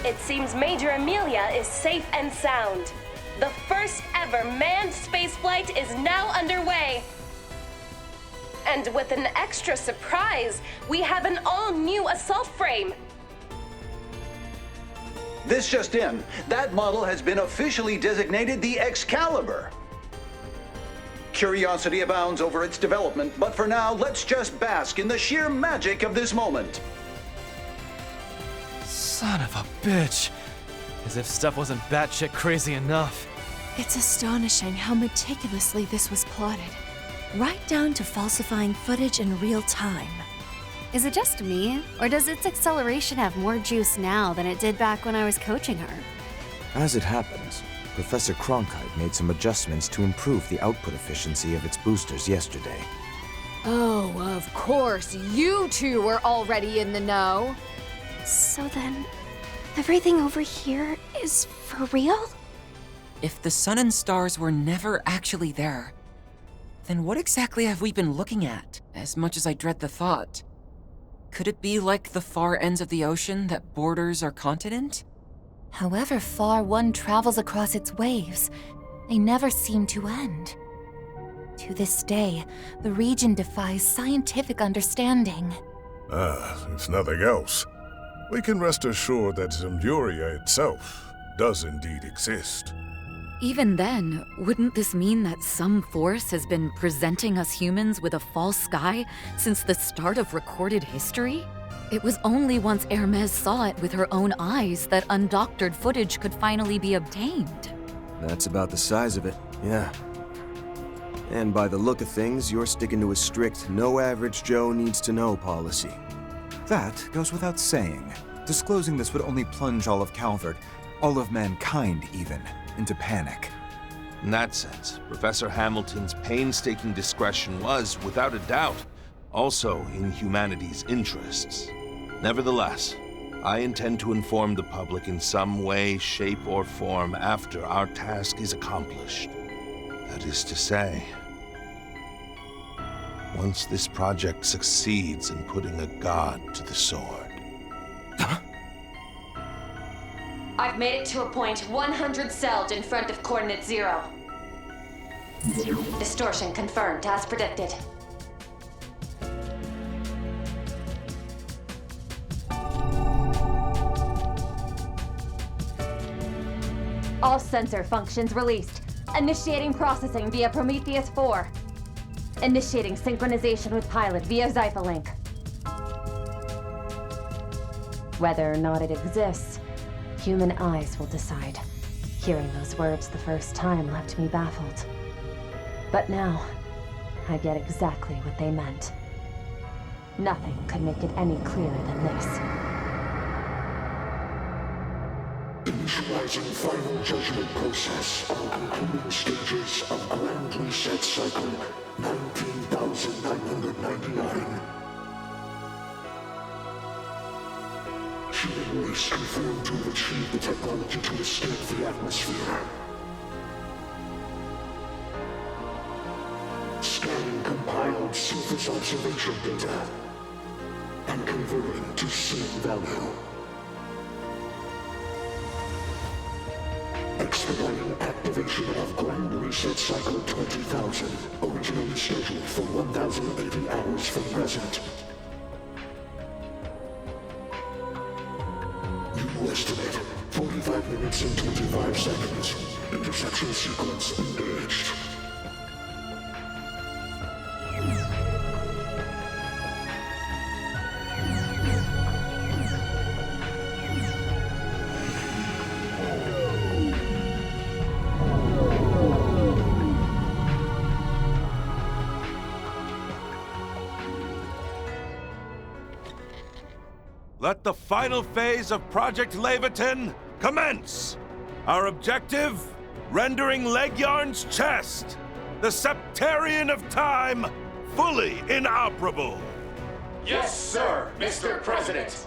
It seems Major Amelia is safe and sound. The first ever manned spaceflight is now underway. And with an extra surprise, we have an all-new assault frame. This just in, that model has been officially designated the Excalibur. Curiosity abounds over its development, but for now, let's just bask in the sheer magic of this moment. Son of a bitch. As if stuff wasn't batshit crazy enough. It's astonishing how meticulously this was plotted. Right down to falsifying footage in real time. Is it just me, or does its acceleration have more juice now than it did back when I was coaching her? As it happens, Professor Cronkite made some adjustments to improve the output efficiency of its boosters yesterday. Oh, of course, you two were already in the know. So then, everything over here is for real? If the sun and stars were never actually there, then what exactly have we been looking at, as much as I dread the thought? Could it be like the far ends of the ocean that borders our continent? However far one travels across its waves, they never seem to end. To this day, the region defies scientific understanding. If nothing else, we can rest assured that Zamuria itself does indeed exist. Even then, wouldn't this mean that some force has been presenting us humans with a false sky since the start of recorded history? It was only once Hermes saw it with her own eyes that undoctored footage could finally be obtained. That's about the size of it, yeah. And by the look of things, you're sticking to a strict no average Joe needs to know policy. That goes without saying. Disclosing this would only plunge all of Calvert, all of mankind even, into panic. In that sense, Professor Hamilton's painstaking discretion was, without a doubt, also in humanity's interests. Nevertheless, I intend to inform the public in some way, shape, or form after our task is accomplished. That is to say, once this project succeeds in putting a god to the sword. I've made it to a point 100 Selge in front of Coordinate 0. Distortion confirmed as predicted. All sensor functions released. Initiating processing via Prometheus 4. Initiating synchronization with pilot via Zyphalink. Whether or not it exists, human eyes will decide. Hearing those words the first time left me baffled. But now, I get exactly what they meant. Nothing could make it any clearer than this. Initializing final judgment process on concluding stages of Grand Reset Cycle 19,999. Human race confirmed to have achieved the technology to escape the atmosphere. Scanning compiled surface observation data and converting to scene value. Expediting activation of Grand Reset Cycle 20,000, originally scheduled for 1,080 hours from present. You estimate 45 minutes and 25 seconds. Interception sequence engaged. Let the final phase of Project Levitin commence! Our objective? Rendering Legyarn's chest, the Septarian of Time, fully inoperable! Yes, sir, Mr. President!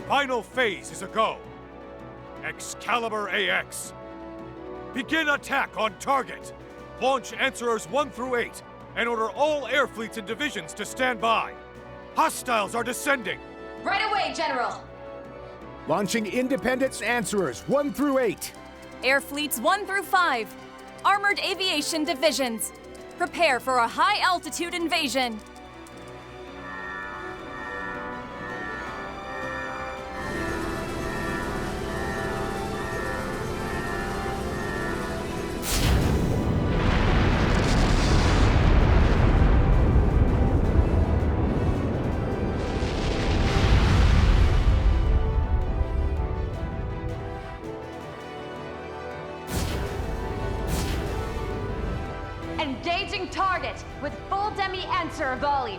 Final phase is a go. Excalibur AX. Begin attack on target. Launch Answerers 1 through 8. And order all air fleets and divisions to stand by. Hostiles are descending. Right away, General! Launching Independence Answerers 1 through 8. Air fleets 1 through 5. Armored aviation divisions. Prepare for a high-altitude invasion. Engaging target with full demi-answer volley.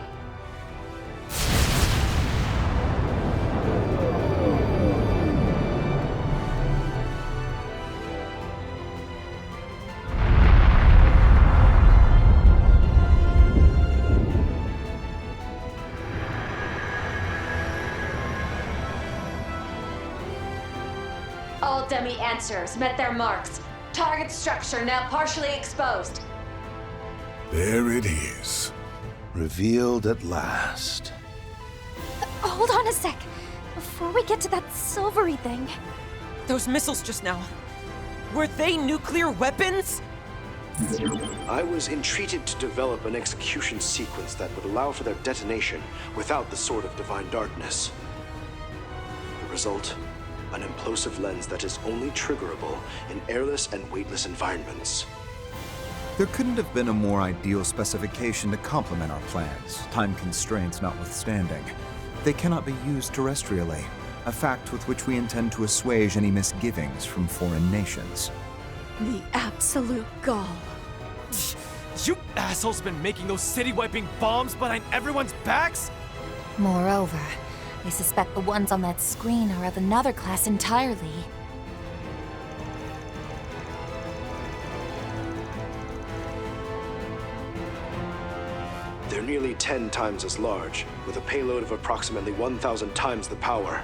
All demi-answers met their marks. Target structure now partially exposed. There it is. Revealed at last. Hold on a sec. Before we get to that silvery thing. Those missiles just now, were they nuclear weapons? I was entreated to develop an execution sequence that would allow for their detonation without the Sword of Divine Darkness. The result? An implosive lens that is only triggerable in airless and weightless environments. There couldn't have been a more ideal specification to complement our plans, time constraints notwithstanding. They cannot be used terrestrially, a fact with which we intend to assuage any misgivings from foreign nations. The absolute gall. You assholes been making those city-wiping bombs behind everyone's backs? Moreover, I suspect the ones on that screen are of another class entirely. They're nearly 10 times as large, with a payload of approximately 1,000 times the power.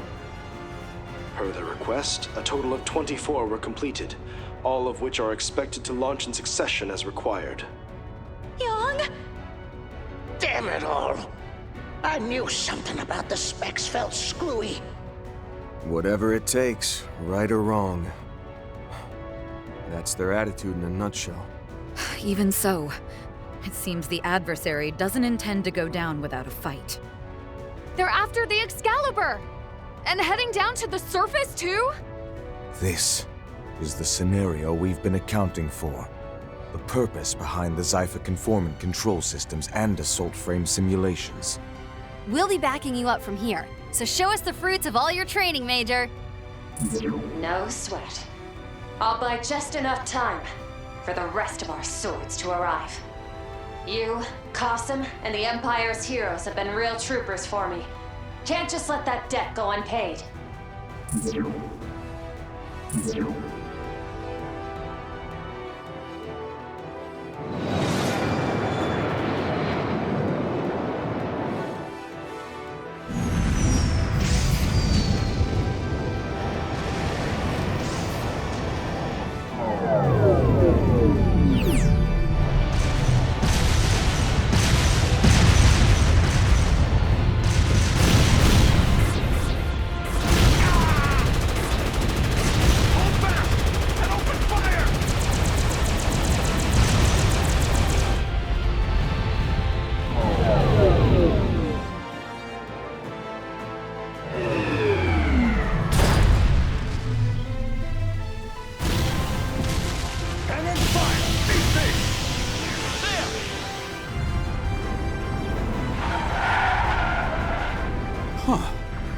Per their request, a total of 24 were completed, all of which are expected to launch in succession as required. Young? Damn it all! I knew something about the specs felt screwy. Whatever it takes, right or wrong. That's their attitude in a nutshell. Even so, it seems the adversary doesn't intend to go down without a fight. They're after the Excalibur! And heading down to the surface, too? This is the scenario we've been accounting for. The purpose behind the Zypher conformant control systems and assault frame simulations. We'll be backing you up from here, so show us the fruits of all your training, Major. No sweat. I'll buy just enough time for the rest of our swords to arrive. You, Qasim, and the Empire's heroes have been real troopers for me. Can't just let that debt go unpaid.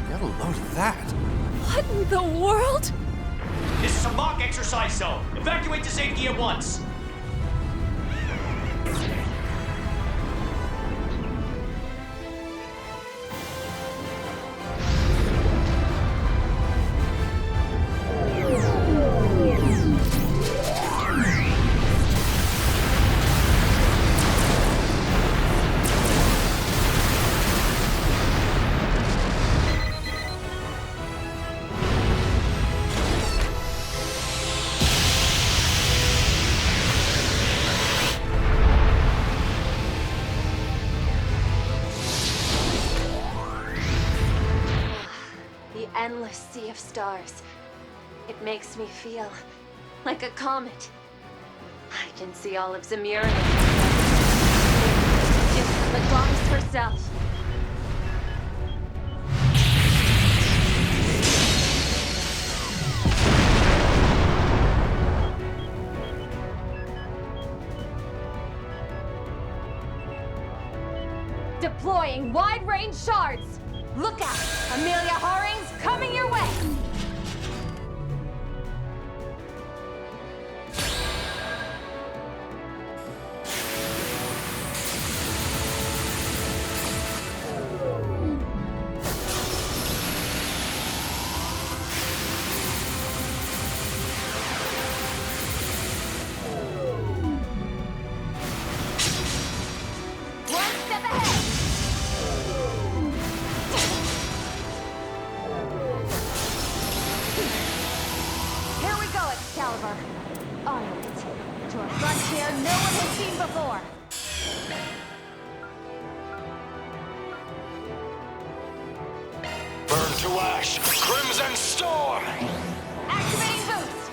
Get a load of that. What in the world? This is a mock exercise zone. Evacuate to safety at once. Endless sea of stars. It makes me feel like a comet. I can see all of Zamuria. Just the goddess herself. Deploying wide-range shards! Look out! Amelia Haring's coming your way! One step ahead! Here we go, Excalibur. Onward to a frontier no one has seen before. Burn to ash, Crimson Storm! Activating boost.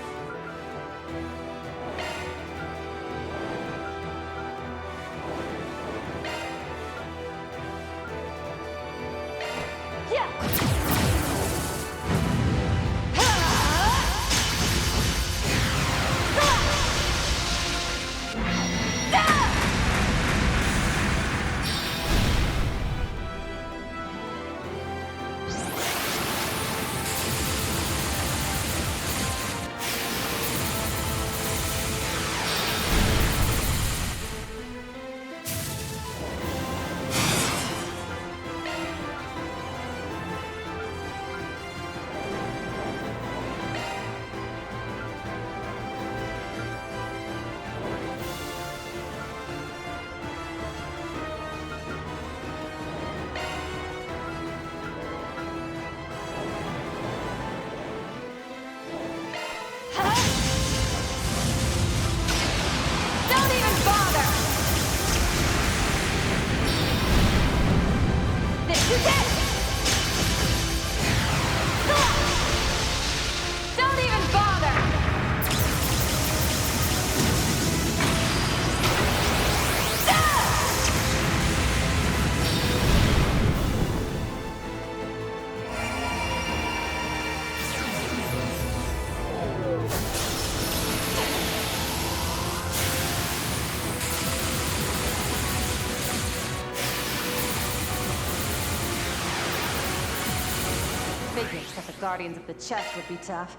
Guardians of the Chest would be tough.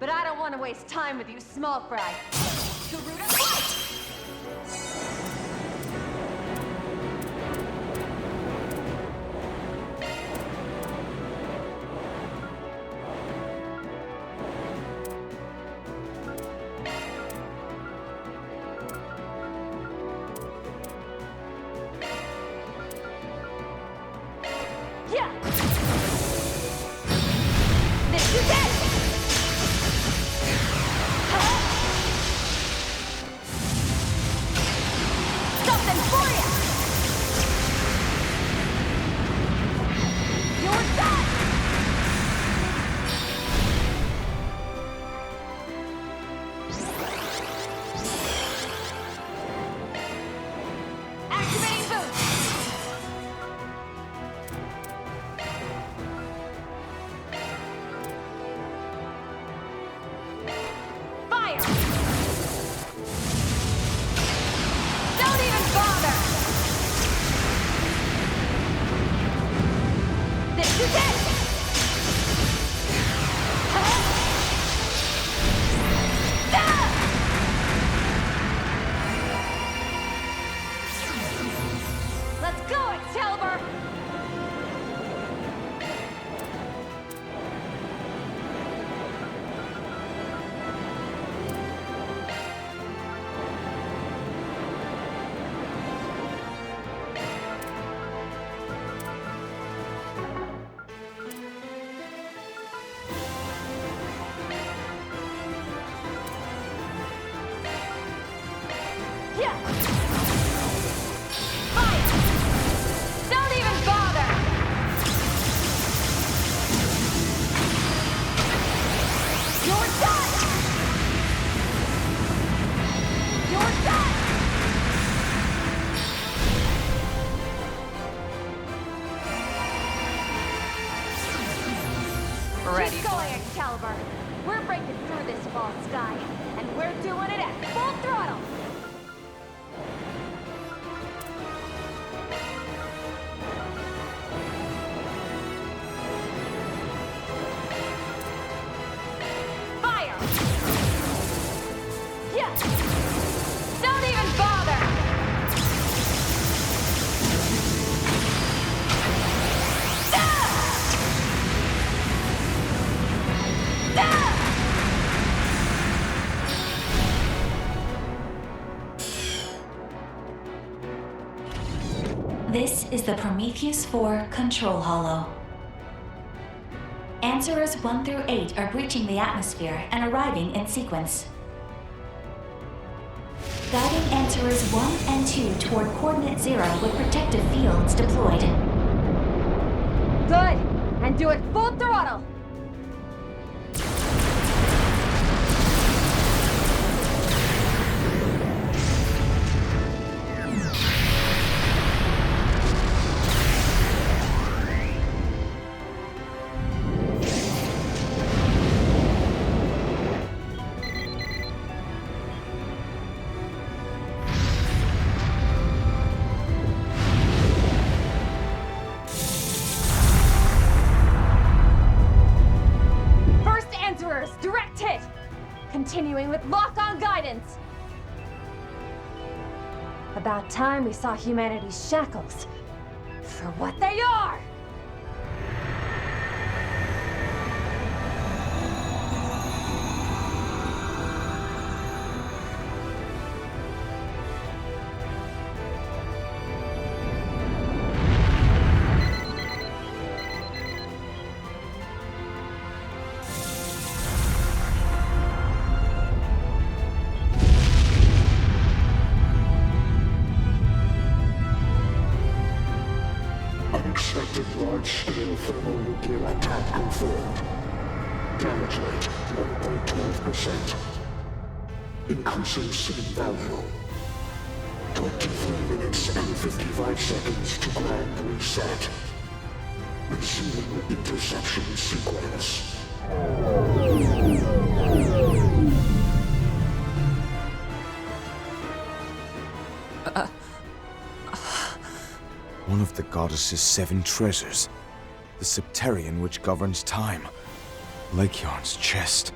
But I don't want to waste time with you, small fry. Garuda, fight! Keep going, Excalibur. We're breaking through this false sky, and we're doing it at full throttle. Fire! Yeah! Don't even bother! This is the Prometheus 4 Control Hollow. Answerers 1 through 8 are breaching the atmosphere and arriving in sequence. Guiding Answerers 1 and 2 toward Coordinate 0 with protective fields deployed. Good! And do it full throttle! Direct hit! Continuing with lock-on guidance! About time we saw humanity's shackles for what they are! Unexpected large-scale thermonuclear attack confirmed. Damage rate 1.12%. Increasing scene value. 23 minutes and 55 seconds to grand reset. Resuming interception sequence. One of the goddess's 7 treasures. The Septerian which governs time. Leghorn's chest.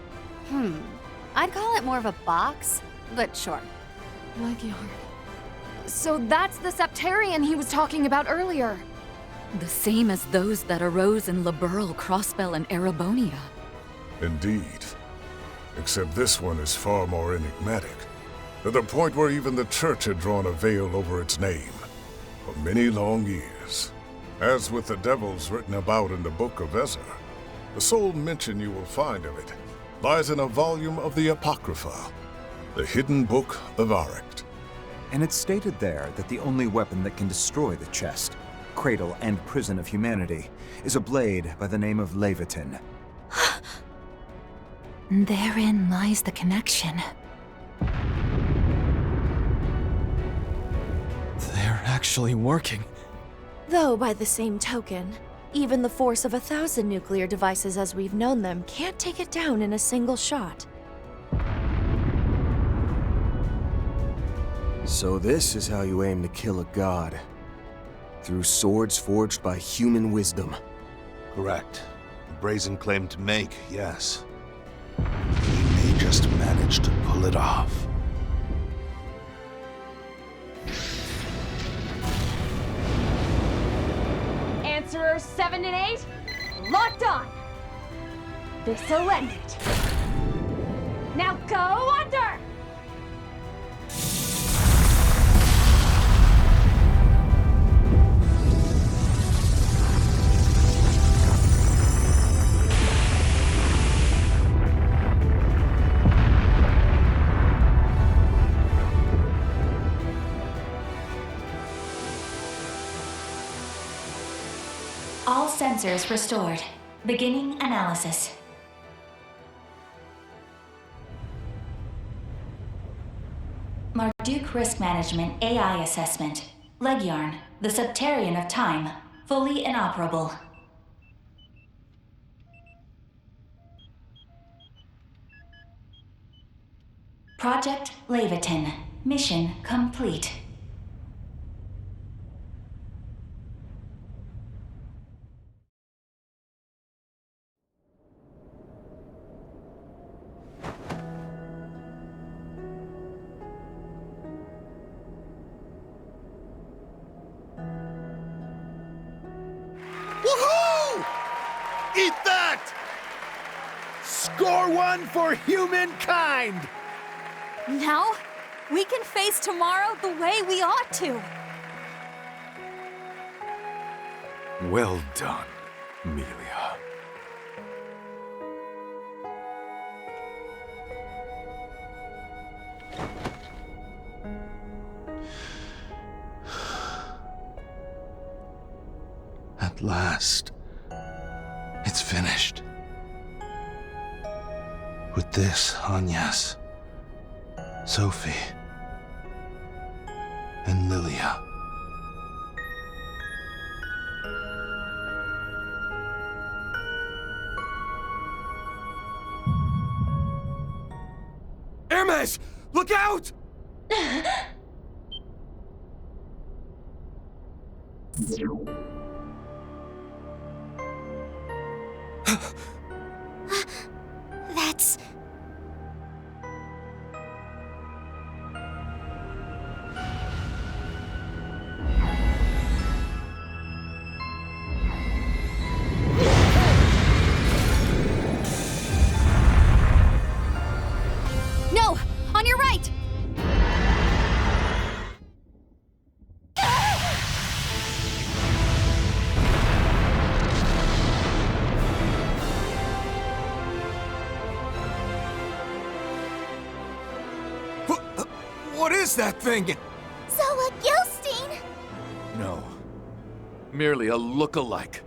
I'd call it more of a box, but sure. Leghorn. So that's the Septarian he was talking about earlier. The same as those that arose in Liberl, Crossbell, and Erebonia. Indeed. Except this one is far more enigmatic, to the point where even the Church had drawn a veil over its name for many long years. As with the devils written about in the Book of Ezra, the sole mention you will find of it lies in a volume of the Apocrypha, the hidden book of Arict. And it's stated there that the only weapon that can destroy the chest, cradle and prison of humanity, is a blade by the name of Levitin. Therein lies the connection. They're actually working. Though, by the same token, even the force of 1,000 nuclear devices as we've known them can't take it down in a single shot. So this is how you aim to kill a god. Through swords forged by human wisdom. Correct. A brazen claim to make, yes. He may just manage to pull it off. Answerers 7 and 8, locked on. This'll end it. Now go under! All sensors restored. Beginning analysis. Marduk Risk Management AI Assessment. Leghorn, the Septarian of Time, fully inoperable. Project Levitin. Mission complete. Woohoo! Eat that! Score one for humankind! Now, we can face tomorrow the way we ought to. Well done, Amelia. At last, it's finished. With this, Agnes, Sophie, and Lilia. Hermes! Look out! That's... No! On your right! What is that thing? Zoa Gilstein! No. Merely a look-alike.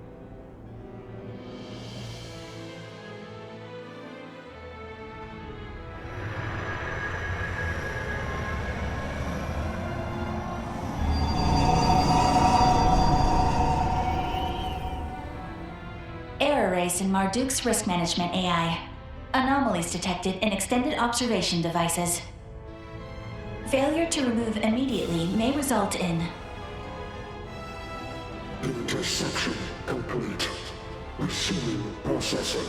Error raised in Marduk's Risk Management AI. Anomalies detected in extended observation devices. Failure to remove immediately may result in Interception complete. Resuming processing.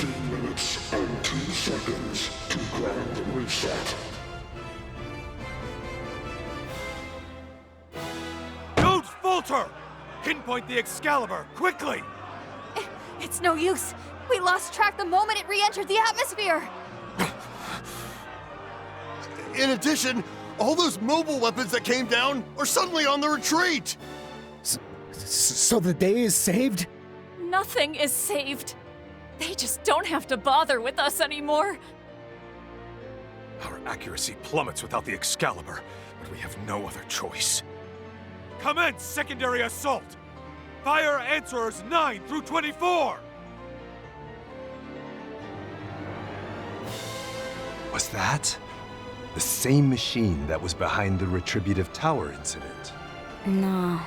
15 minutes and 2 seconds to grand reset. Don't falter! Pinpoint the Excalibur, quickly! It's no use. We lost track the moment it re-entered the atmosphere. In addition, all those mobile weapons that came down are suddenly on the retreat! So the day is saved? Nothing is saved. They just don't have to bother with us anymore. Our accuracy plummets without the Excalibur, but we have no other choice. Commence secondary assault! Fire answerers 9 through 24! Was that the same machine that was behind the Retributive Tower incident? No.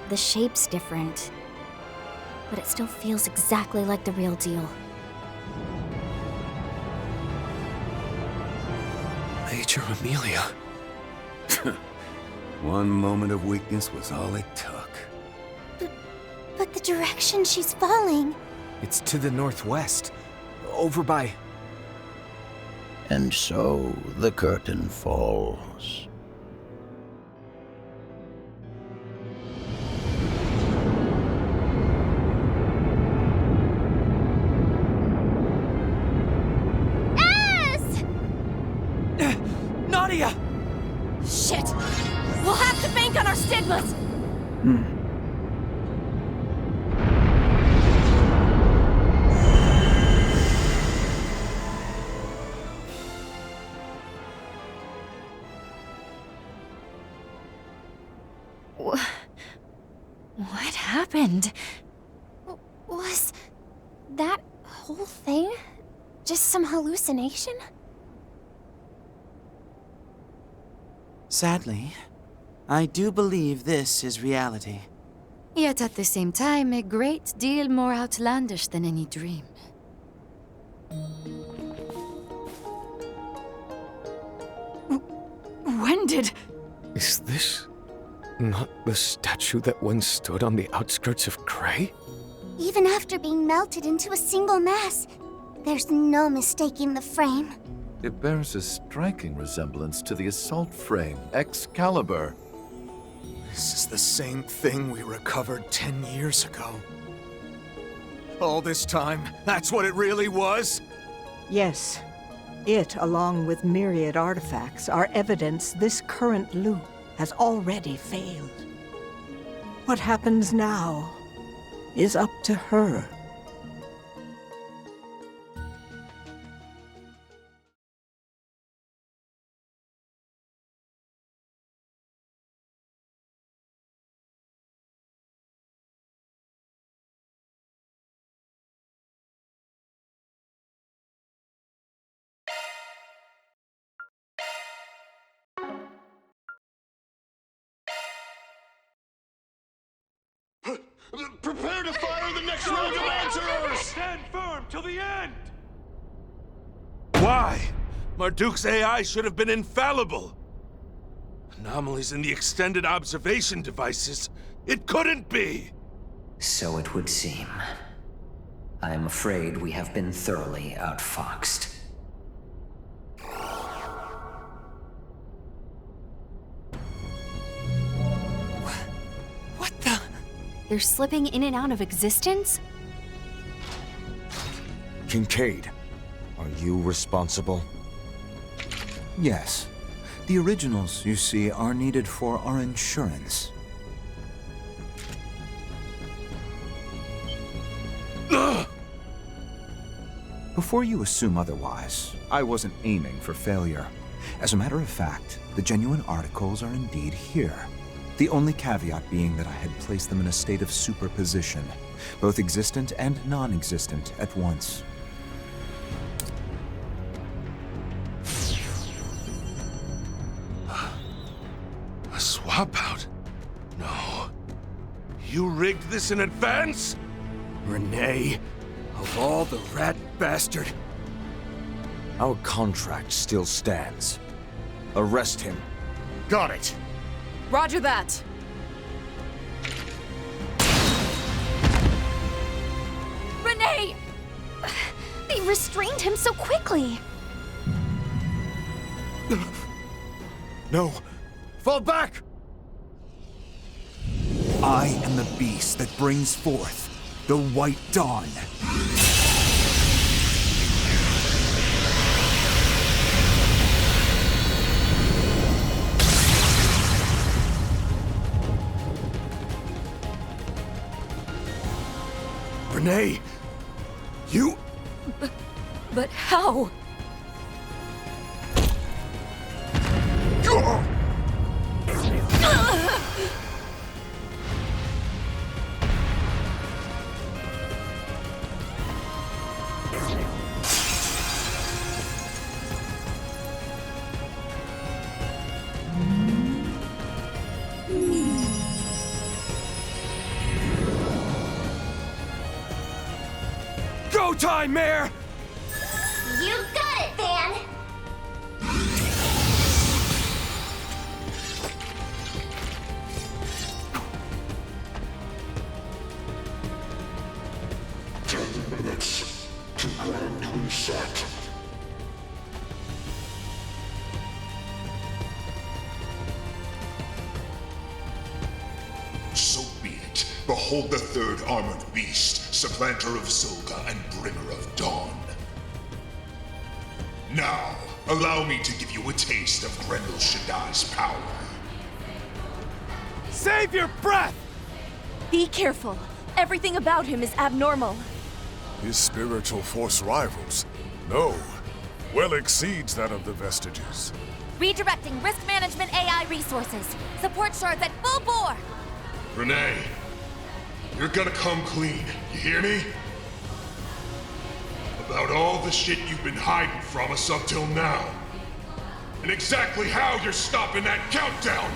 The shape's different. But it still feels exactly like the real deal. Major Amelia. One moment of weakness was all it took. But the direction she's falling... It's to the northwest. Over by... And so the curtain falls. Nadia! Shit! We'll have to bank on our stigmas! What happened? Was that whole thing just some hallucination? Sadly, I do believe this is reality. Yet at the same time, a great deal more outlandish than any dream. When did... Is this not the statue that once stood on the outskirts of Cray? Even after being melted into a single mass, there's no mistaking the frame. It bears a striking resemblance to the assault frame, Excalibur. This is the same thing we recovered 10 years ago. All this time, that's what it really was? Yes. It, along with myriad artifacts, are evidence this current loop has already failed. What happens now is up to her. Prepare to fire the next round of answers! Stand firm till the end! Why? Marduk's AI should have been infallible. Anomalies in the extended observation devices. It couldn't be! So it would seem. I am afraid we have been thoroughly outfoxed. They're slipping in and out of existence? Kincaid, are you responsible? Yes. The originals, you see, are needed for our insurance. Before you assume otherwise, I wasn't aiming for failure. As a matter of fact, the genuine articles are indeed here. The only caveat being that I had placed them in a state of superposition, both existent and non-existent at once. A swap out? No. You rigged this in advance? Renne, of all the rat bastard. Our contract still stands. Arrest him. Got it. Roger that. Renne! I restrained him so quickly. No! Fall back! I am the beast that brings forth the White Dawn. Renne! You... But how? Go time, Mare! You got it, Van! Minutes to grand reset. So be it. Behold the third armored beast, supplanter of Zolga and bringer of dawn. Now, allow me to give you a taste of Grendel Shaddai's power. Save your breath! Be careful. Everything about him is abnormal. His spiritual force rivals, no, well exceeds that of the Vestiges. Redirecting risk management AI resources. Support shards at full bore! Renne, you're gonna come clean, you hear me? About all the shit you've been hiding from us up till now. And exactly how you're stopping that countdown!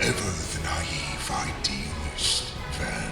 Ever the naive idealist, Van.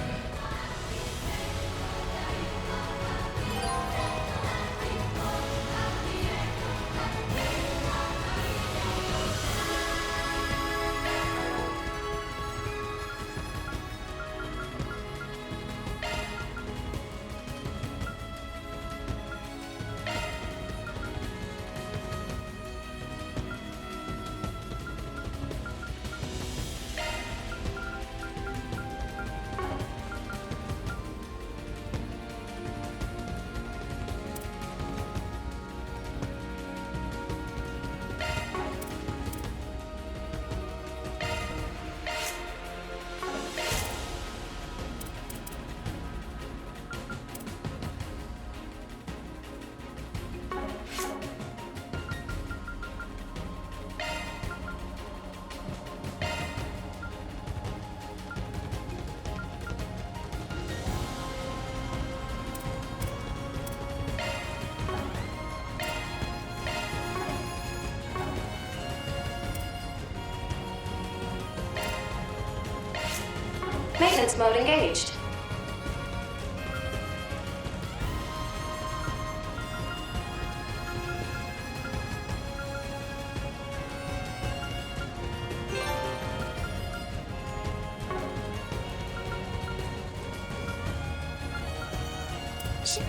Maintenance mode engaged.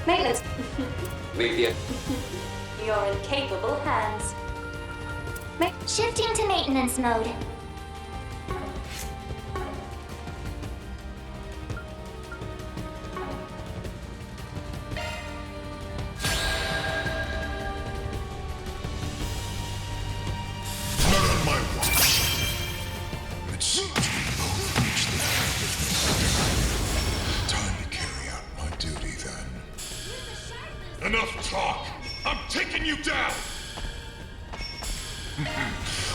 Maintenance. Leave you. You're in capable hands. Shifting to maintenance mode. Enough talk! I'm taking you down!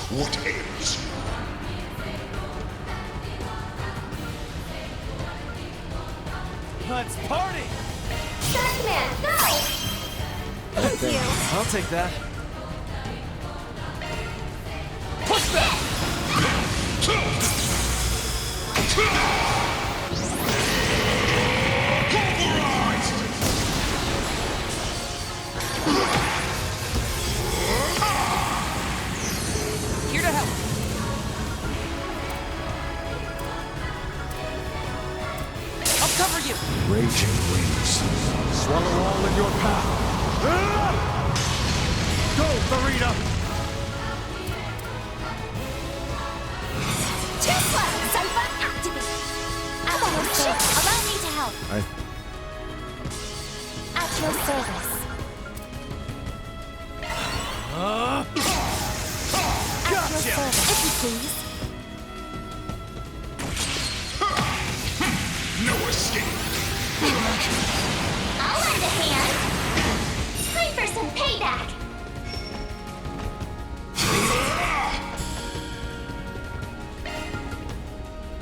What ails you? Let's party! Darkman, go! Thank you. I'll take that. Push back! Here to help. Up Cover you! Raging winds. Swallow all in your path. Go, Farida! Tesla! Cypher activate! I'm almost there. Allow me to help. At your service. At your service, if you please. No escape! I'll lend a hand. Time for some payback.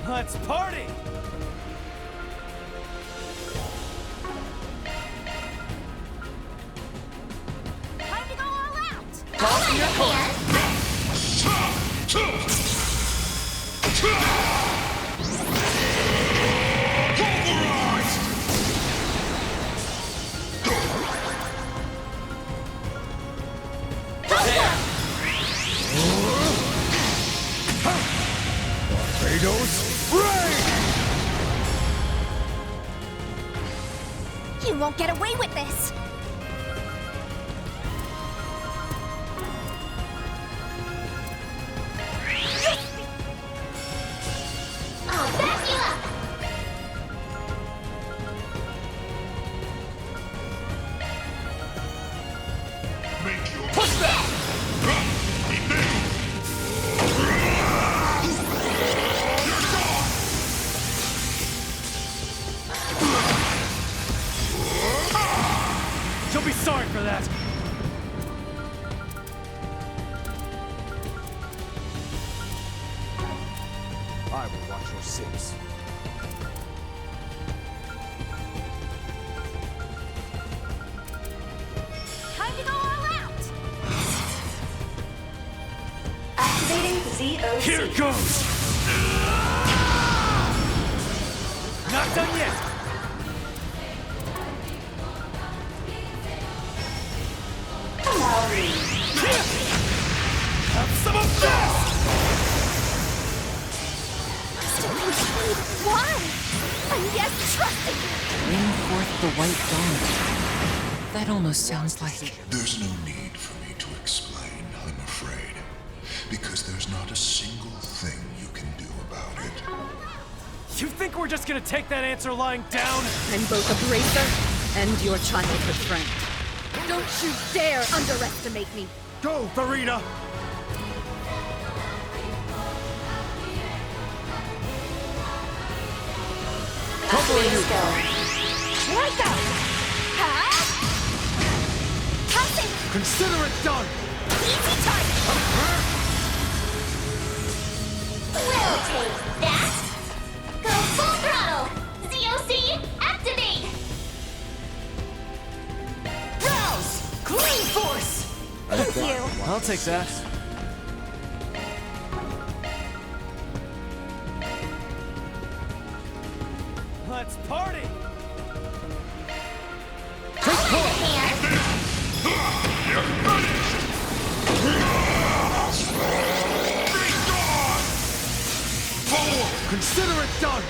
Let's party! Time to go all out. Toss me your coin. You won't get away with this. I'll back you up. Make your push back! You'll be sorry for that! I will watch your six. Time to go all out. Activating ZOC. Here goes! Not done yet! Have some of this! Still complete. Why? I'm yet trusting you. Bring forth the white dawn. That almost sounds like... There's no need for me to explain, I'm afraid. Because there's not a single thing you can do about it. You think we're just gonna take that answer lying down? I'm both a bracer and your childhood friend. Don't you dare underestimate me! Go, Farida! Cover you! Right go. Huh? Passing. Consider it done! Easy target. We'll take that. Go full throttle. ZOC, activate. Rouse. Clean force. Thank you. I'll take that. Let's party! Take point. Consider it done!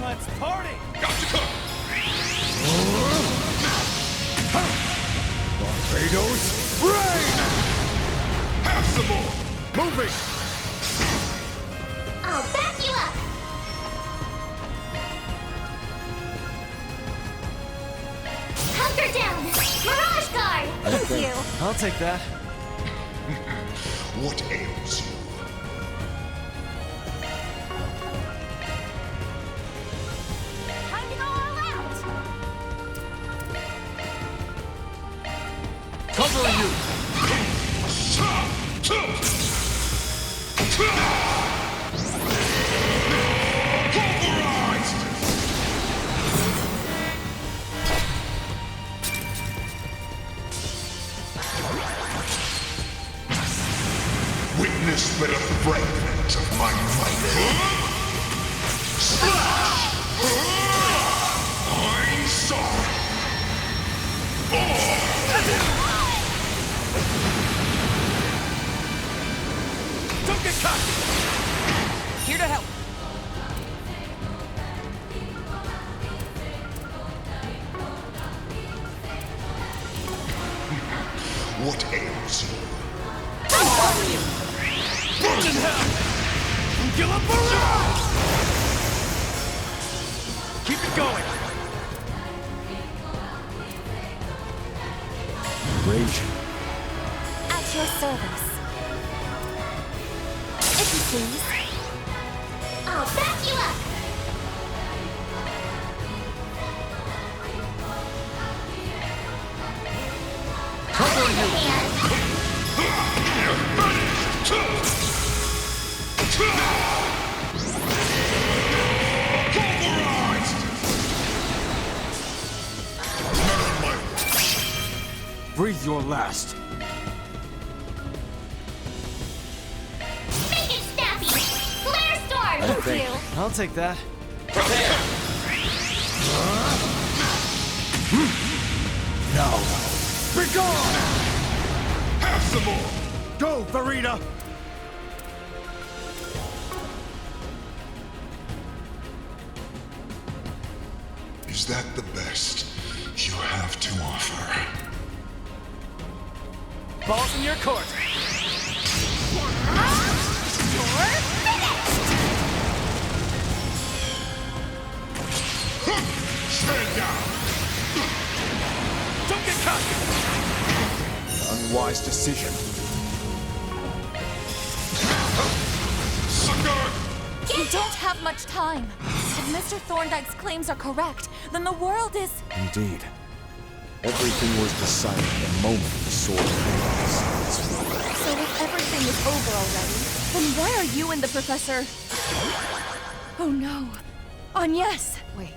Let's party! Barbados, rain! Have some more! Moving! I'll back you up. Hunker down. Mirage guard. Thank you. I'll take that. What ails you? Time to go all out. Cover you! Witness but a fragment of my might. Splash! I'm sorry. What ails you? Burn in hell! Give up barrage! Keep it going! Raging. At your service. If you please. I'll back you up! Cover you! Breathe your last. Make it snappy! Flare storm! Thank you! I'll take that. No. Be gone! Have some more. Go, Farida. Is that the best you have to offer? Balls in your court! Stand down! Don't get cocky! Unwise decision. Sucker! We don't have much time. If Mr. Thorndyke's claims are correct, then the world is... Indeed. Everything was decided the moment the sword fell. So if everything is over already, then why are you and the professor... Oh no. Agnes! Wait,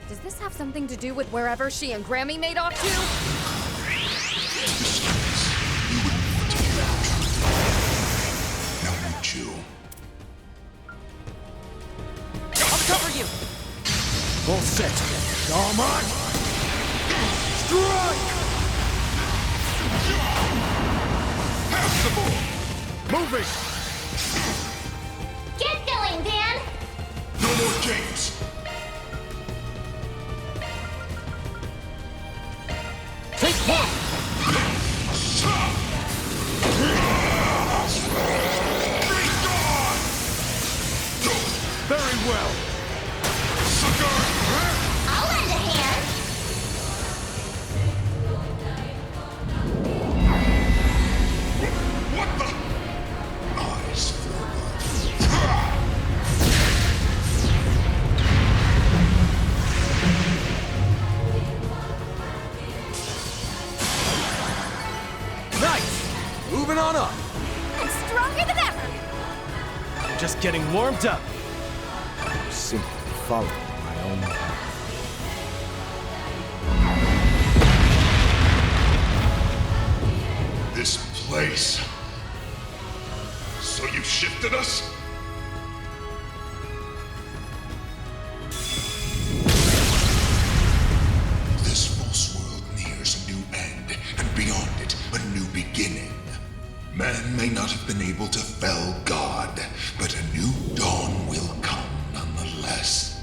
does this have something to do with wherever she and Grammy made off to? Now would you? I'll cover you! All set. Come on! Strike! Have some more! Move it! Get going, Dan! No more games! Take one! Very well! Sucker! I'll lend a hand! What the? Eyes forward. Nice! Moving on up. I'm stronger than ever! I'm just getting warmed up. Simply follow my own path. This place. So you shifted us? This false world nears a new end, and beyond it, a new beginning. Man may not have been able to fell God, but a new dawn will come nonetheless.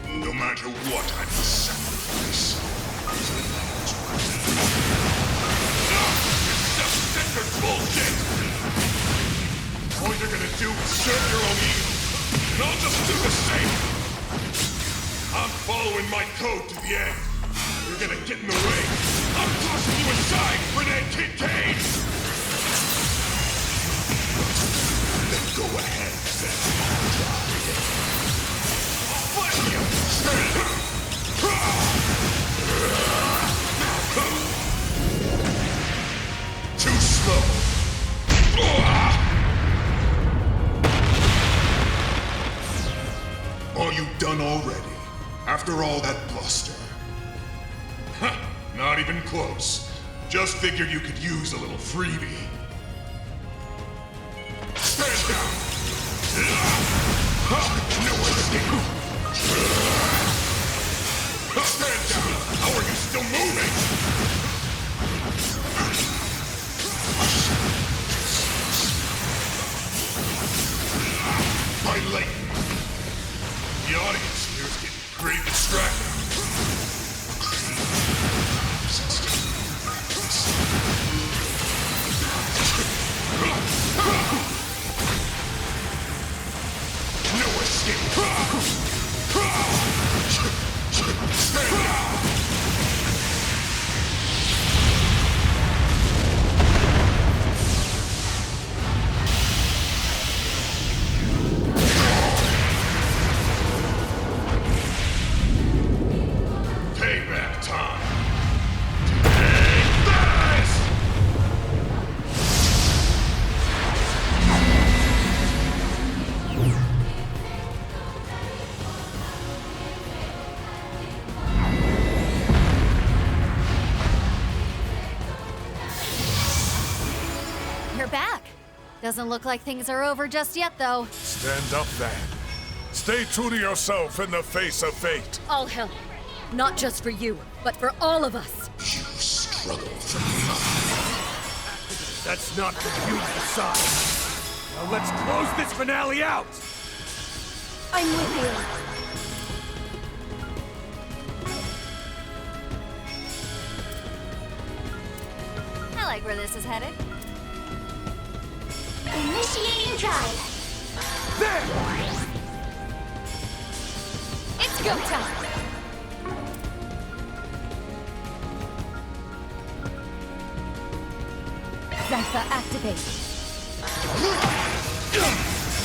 No matter what I must sacrifice. Self-centered bullshit! All you're gonna do is serve your own evil, and I'll just do the same! I'm following my code to the end. You're gonna get in the way. I'm tossing you aside, Renne Kincaid! Then go ahead, then. I'll find you! Too slow. Are you done already? After all that bluster? Not even close. Just figured you could use a little freebie. Stand down! No escape! Stand down! How are you still moving? By Levitin. The audience here is getting pretty distracted. Doesn't look like things are over just yet, though. Stand up, then. Stay true to yourself in the face of fate. I'll help. Not just for you, but for all of us. You struggle for nothing. That's not for you to decide. Now let's close this finale out! I'm with you. I like where this is headed. Initiating drive. There! It's go time. Zypha activate.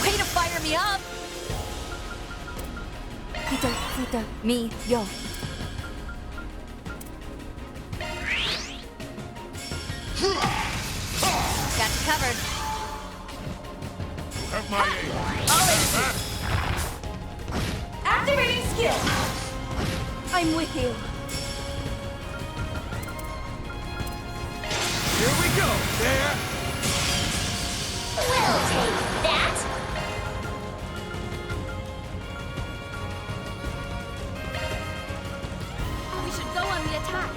Way to fire me up! Hito, futa, mi, yo. Got you covered. You have my aid. Activating skill. I'm with you. Here we go! There! We'll take that. We should go on the attack.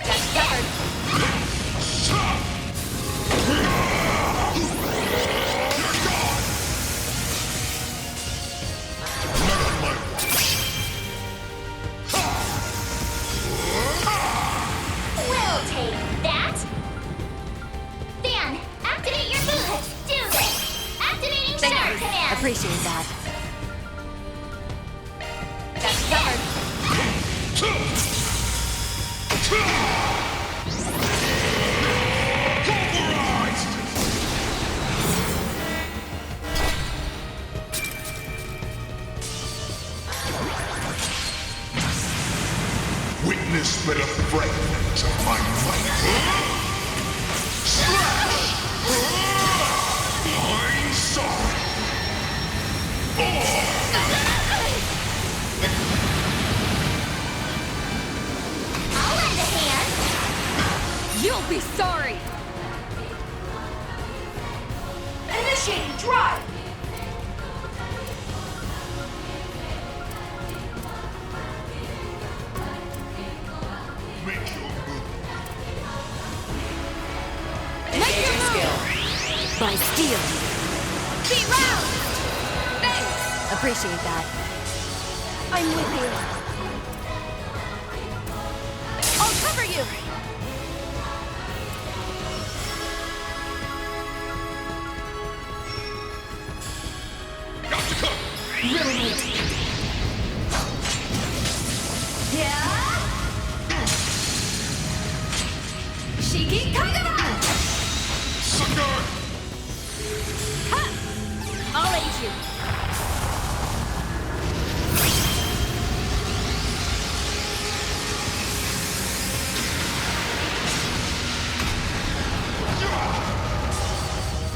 Got you covered. We'll take that. Dan, activate your move. Do this. Activating star command. Appreciate that. Got you covered. Witness but a fragment of my might. Slash! I'm sorry. I'll lend a hand. You'll be sorry. Initiating drive. Make your move. Engaging skill. By steel. Be round. Thanks. Appreciate that. I'm with you. I'll cover you. Got to come. Yeah. Shiki Kagura. Sucker! Ha! I'll aid you.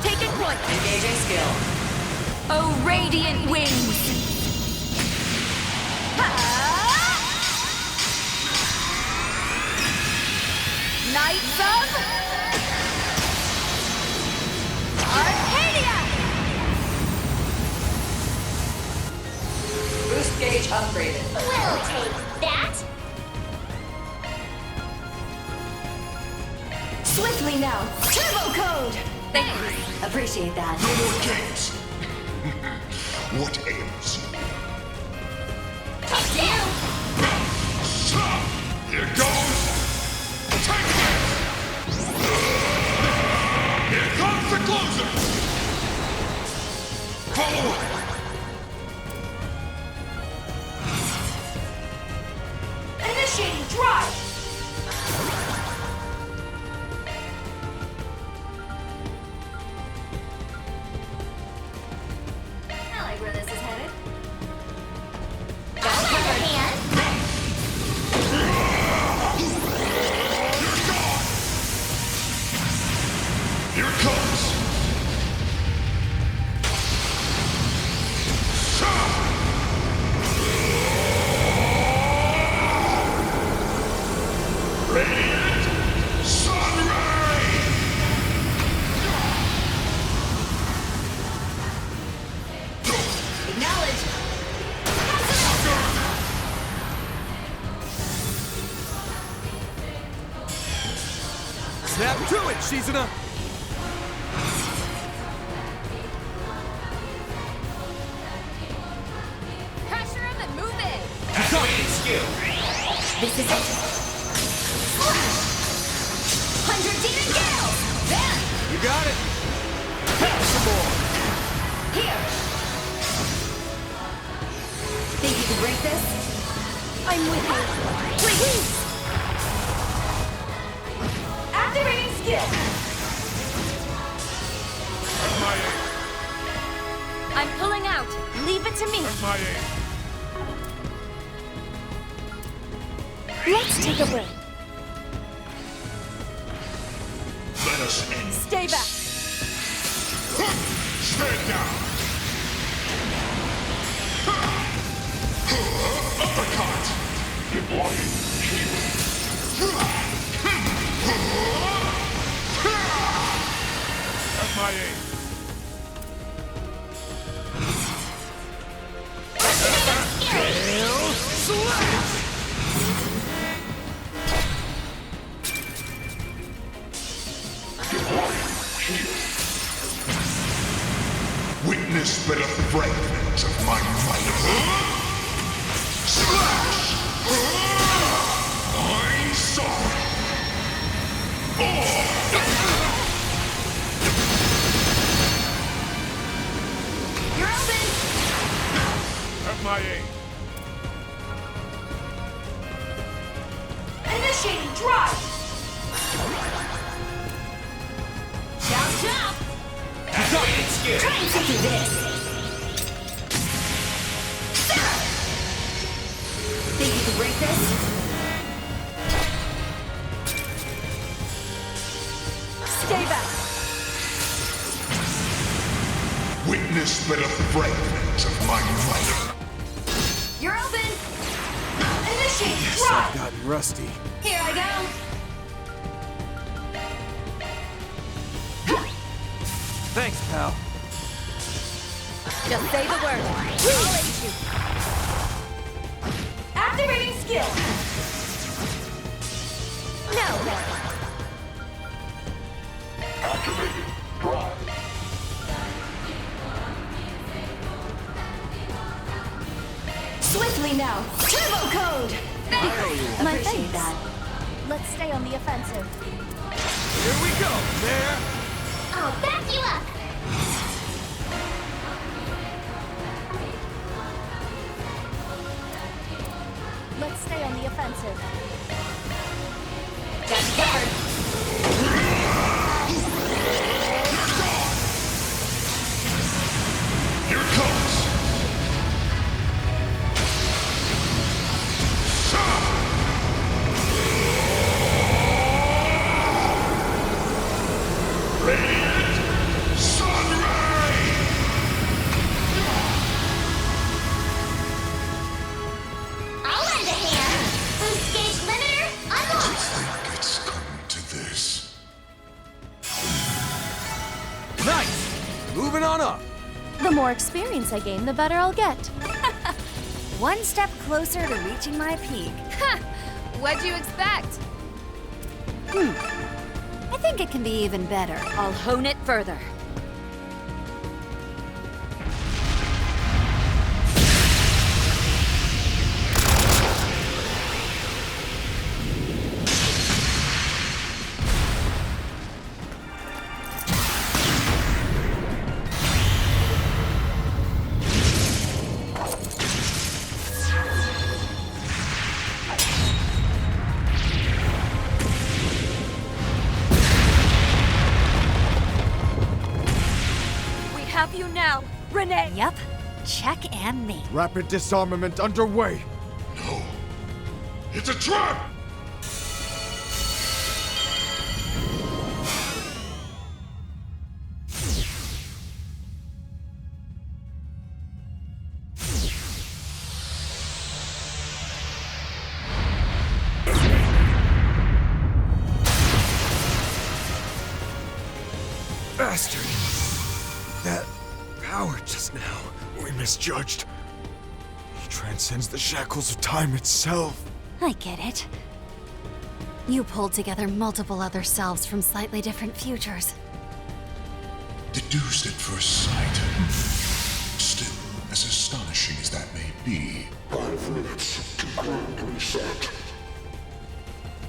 Taking point. Engaging skill. Oh, radiant wings. Knights of Arcadia! Boost gauge upgraded. We'll take that. Swiftly now! Turbo code! Thanks. Appreciate that. No more games. What ails you? Up to you. Here goes. Take this. Here comes the closer. Follow it. Initiating drive. I like where this is headed. I'll lend a hand. Here it comes. To it, Shizuna! Pressure him and move in! Activating skill! This is it! 100 demon gales! Then! You got it! Have some more! Here! Think you can break this? I'm with you. Please! Activating skill! That's my aim. I'm pulling out. Leave it to me. That's my aim. Let's take a break. Let us end. Stay back. Stand down. Uppercut. Deploying shield. That's my aim. Tail slash! Witness but a fragment of my might. Slash! I'm sorry. You're open! At my aim. Initiating drive! Jump, jump! Activating skill! Trying to do this! Think you can break this? Stay back. Witness but a fragment of my might. You're open! Initiating Yes, drive! I've gotten rusty. Here I go! Thanks, pal. Just say the word. I'll aid you. Activating skill! Now then. Activating drive. Swiftly now! Turbo code! My Appreciate thanks. that. Let's stay on the offensive. Here we go, there! I'll back you up! Let's stay on the offensive. Got you covered! Here it comes. Radiant Sunray! I'll lend a hand! Boost gauge limiter unlocked! Think it's come to this. Nice! Moving on up! The more experience I gain, the better I'll get. One step closer to reaching my peak. What'd you expect? I think it can be even better. I'll hone it further. Have you now, Renne? Yep. Check and me. Rapid disarmament underway. No. It's a trap! Bastard! That power just now, we misjudged. He transcends the shackles of time itself. I get it. You pulled together multiple other selves from slightly different futures. Deduced at first sight. Still, as astonishing as that may be, 5 minutes to grand reset.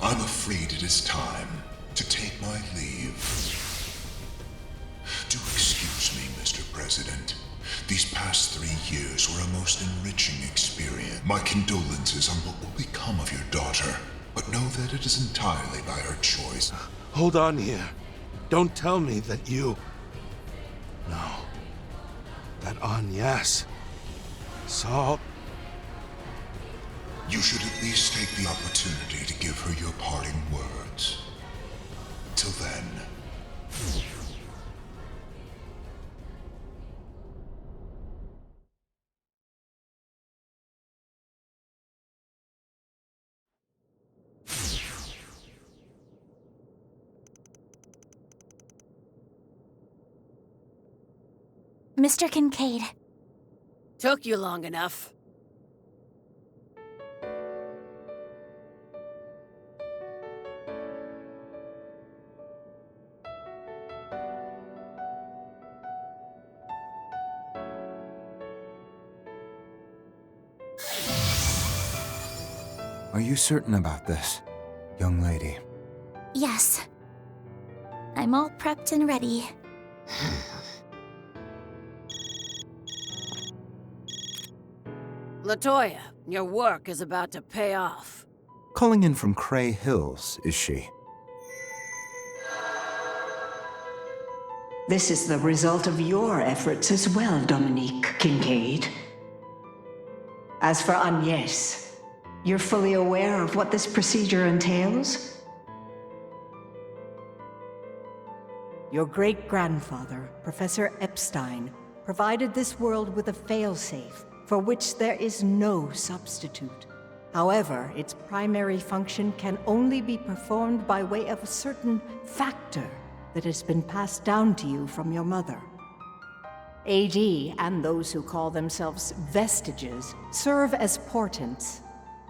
I'm afraid it is time to take my leave. Do excuse me, Mr. President. These past 3 years were a most enriching experience. My condolences on what will become of your daughter, but know that it is entirely by her choice. Hold on here. Don't tell me that you... No. That Agnes... Salt... You should at least take the opportunity to give her your parting words. Till then... Mr. Kincaid. Took you long enough. Are you certain about this, young lady? Yes. I'm all prepped and ready. Latoya, your work is about to pay off. Calling in from Cray Hills, is she? This is the result of your efforts as well, Dominique Kincaid. As for Agnes, you're fully aware of what this procedure entails? Your great-grandfather, Professor Epstein, provided this world with a failsafe for which there is no substitute. However, its primary function can only be performed by way of a certain factor that has been passed down to you from your mother. AD and those who call themselves vestiges serve as portents.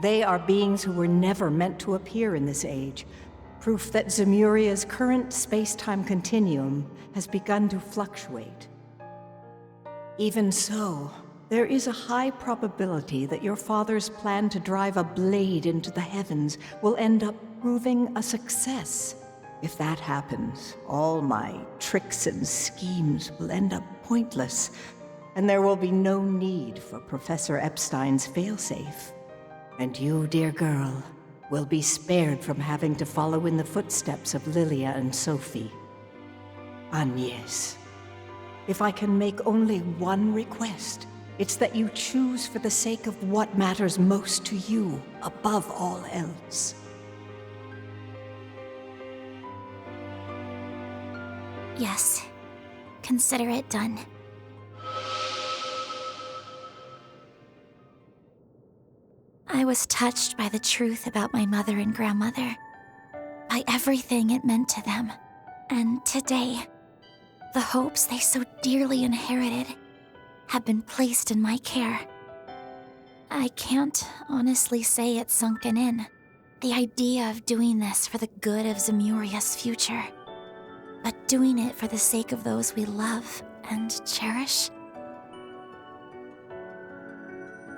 They are beings who were never meant to appear in this age, proof that Zamuria's current space-time continuum has begun to fluctuate. Even so, there is a high probability that your father's plan to drive a blade into the heavens will end up proving a success. If that happens, all my tricks and schemes will end up pointless, and there will be no need for Professor Epstein's failsafe. And you, dear girl, will be spared from having to follow in the footsteps of Lilia and Sophie. Agnes, if I can make only one request, it's that you choose for the sake of what matters most to you, above all else. Yes. Consider it done. I was touched by the truth about my mother and grandmother, by everything it meant to them. And today, the hopes they so dearly inherited have been placed in my care. I can't honestly say it's sunken in. The idea of doing this for the good of Zamuria's future, but doing it for the sake of those we love and cherish.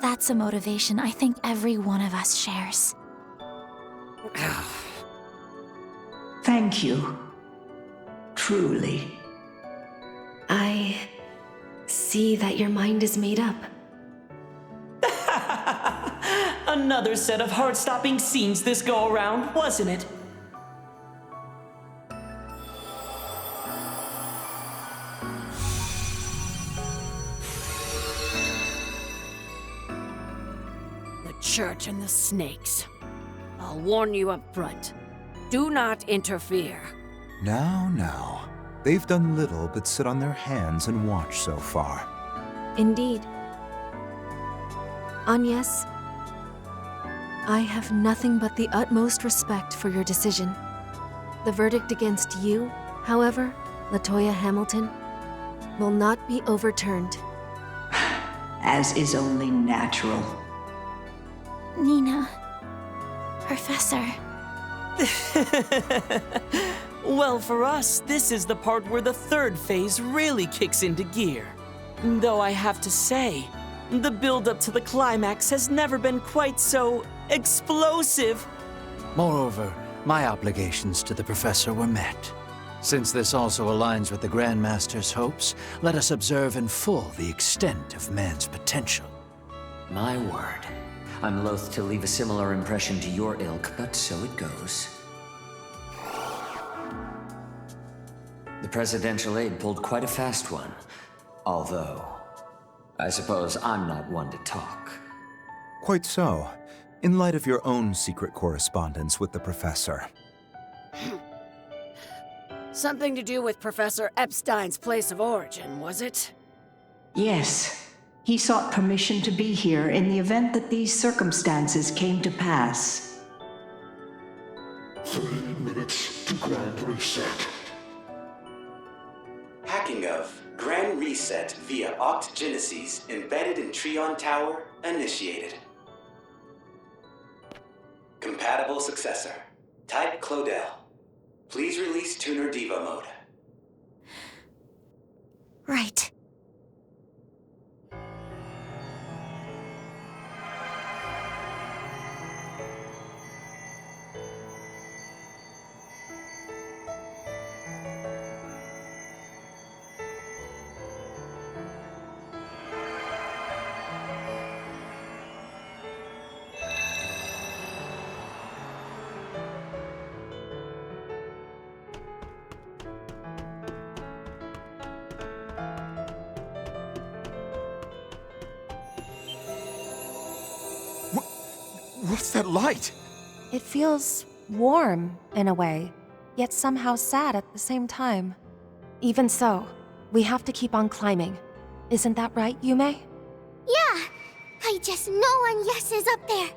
That's a motivation I think every one of us shares. Thank you. Truly. I see that your mind is made up. Another set of heart-stopping scenes this go-around, wasn't it? The church and the snakes. I'll warn you up front. Do not interfere. Now. They've done little but sit on their hands and watch so far. Indeed. Agnes, I have nothing but the utmost respect for your decision. The verdict against you, however, Latoya Hamilton, will not be overturned. As is only natural. Nina. Professor. Well, for us, this is the part where the third phase really kicks into gear. Though I have to say, the build-up to the climax has never been quite so explosive. Moreover, my obligations to the Professor were met. Since this also aligns with the Grandmaster's hopes, let us observe in full the extent of man's potential. My word. I'm loath to leave a similar impression to your ilk, but so it goes. The presidential aide pulled quite a fast one. Although, I suppose I'm not one to talk. Quite so. In light of your own secret correspondence with the Professor. Something to do with Professor Epstein's place of origin, was it? Yes. He sought permission to be here in the event that these circumstances came to pass. 30 minutes to Grand Reset. Hacking of Grand Reset via Oct Genesis embedded in Trion Tower initiated. Compatible successor. Type Claudel. Please release Tuner Diva mode. Right. What's that light? It feels warm, in a way, yet somehow sad at the same time. Even so, we have to keep on climbing. Isn't that right, Yume? Yeah! I just know Yes is up there!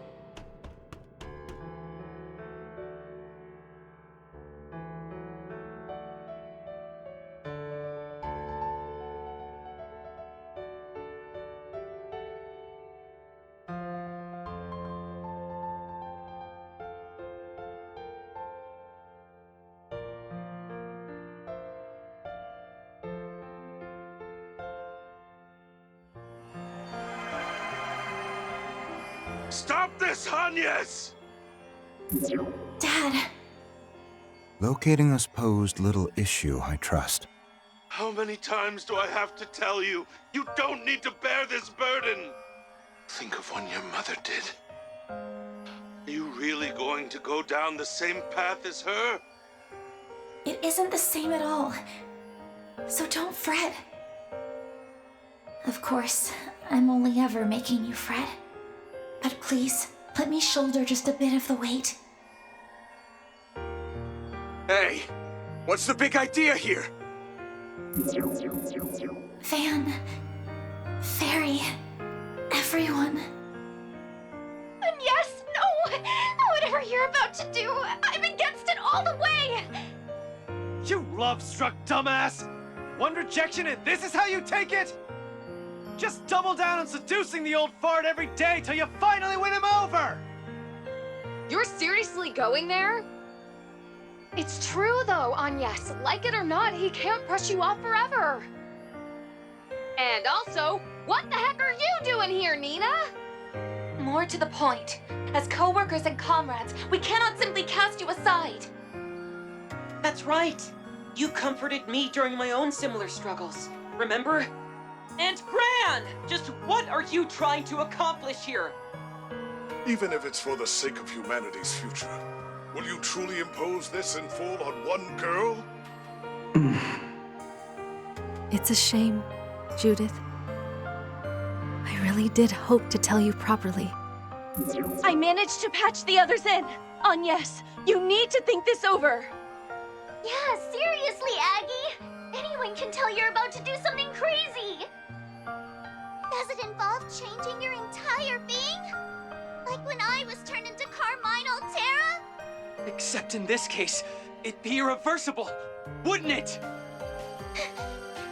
Stop this, Agnes! Dad. Locating us posed little issue, I trust. How many times do I have to tell you? You don't need to bear this burden! Think of when your mother did. Are you really going to go down the same path as her? It isn't the same at all. So don't fret. Of course, I'm only ever making you fret. But please, let me shoulder just a bit of the weight. Hey, what's the big idea here? Van, Fairy, everyone. And yes, no! Whatever you're about to do, I'm against it all the way! You love-struck dumbass! One rejection and this is how you take it? Just double down on seducing the old fart every day till you finally win him over! You're seriously going there? It's true though, Agnes. Like it or not, he can't brush you off forever. And also, what the heck are you doing here, Nina? More to the point, as co-workers and comrades, we cannot simply cast you aside. That's right. You comforted me during my own similar struggles. Remember? And Gran! Just what are you trying to accomplish here? Even if it's for the sake of humanity's future, will you truly impose this in full on one girl? It's a shame, Judith. I really did hope to tell you properly. I managed to patch the others in. Agnes, you need to think this over. Yeah, seriously, Aggie. Anyone can tell you're about to do something crazy. Does it involve changing your entire being? Like when I was turned into Carmine Altera? Except in this case, it'd be irreversible, wouldn't it?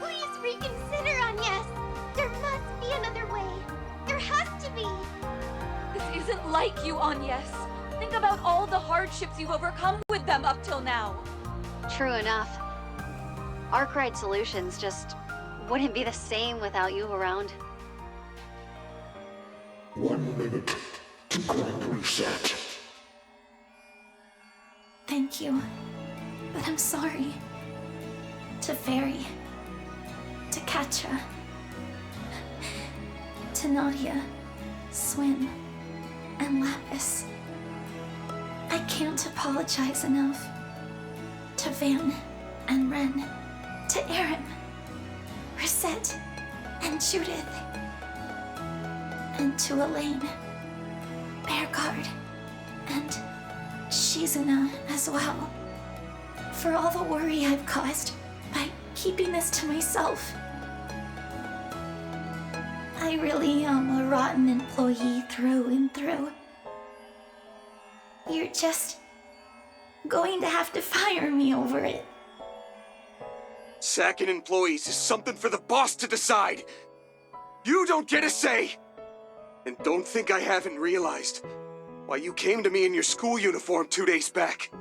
Please reconsider, Agnes. There must be another way. There has to be. This isn't like you, Agnes. think about all the hardships you've overcome with them up till now. True enough. Arkwright Solutions just wouldn't be the same without you around. 1 minute to Grand Reset. Thank you. But I'm sorry. To Fairy. To Katra. To Nadia. Swim. And Lapis. I can't apologize enough. To Van and Ren. To Aaron. Reset. And Judith. And to Elaine. Bearguard. And Shizuna as well. For all the worry I've caused by keeping this to myself. I really am a rotten employee through and through. You're just going to have to fire me over it. Sacking employees is something for the boss to decide. You don't get a say. And don't think I haven't realized why you came to me in your school uniform 2 days back.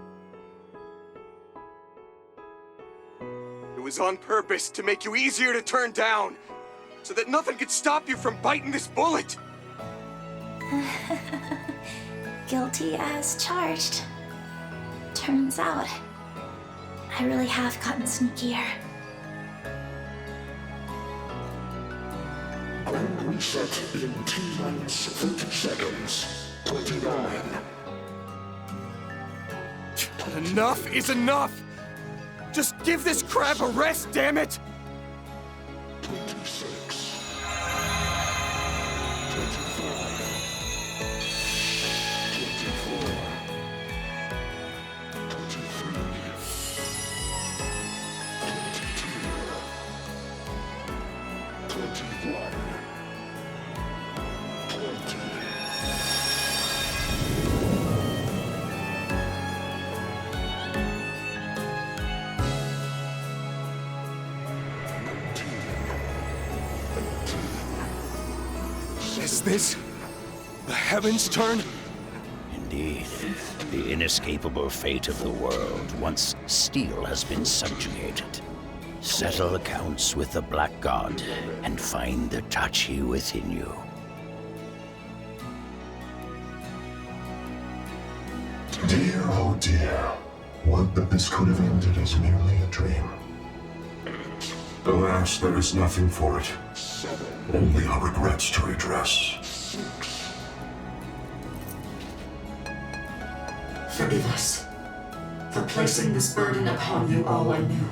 It was on purpose to make you easier to turn down, so that nothing could stop you from biting this bullet. Guilty as charged. Turns out, I really have gotten sneakier. Grand Reset in T-minus 30 seconds. 29. Enough is enough! Just give this crap a rest, damn it! 26. 21. 20. Is this the heavens' turn? Indeed. The inescapable fate of the world once steel has been subjugated. Settle accounts with the Black God and find the Tachi within you. Dear, oh dear. Would that this could have ended as merely a dream. Alas, there is nothing for it. Only our regrets to redress. Forgive us for placing this burden upon you all anew.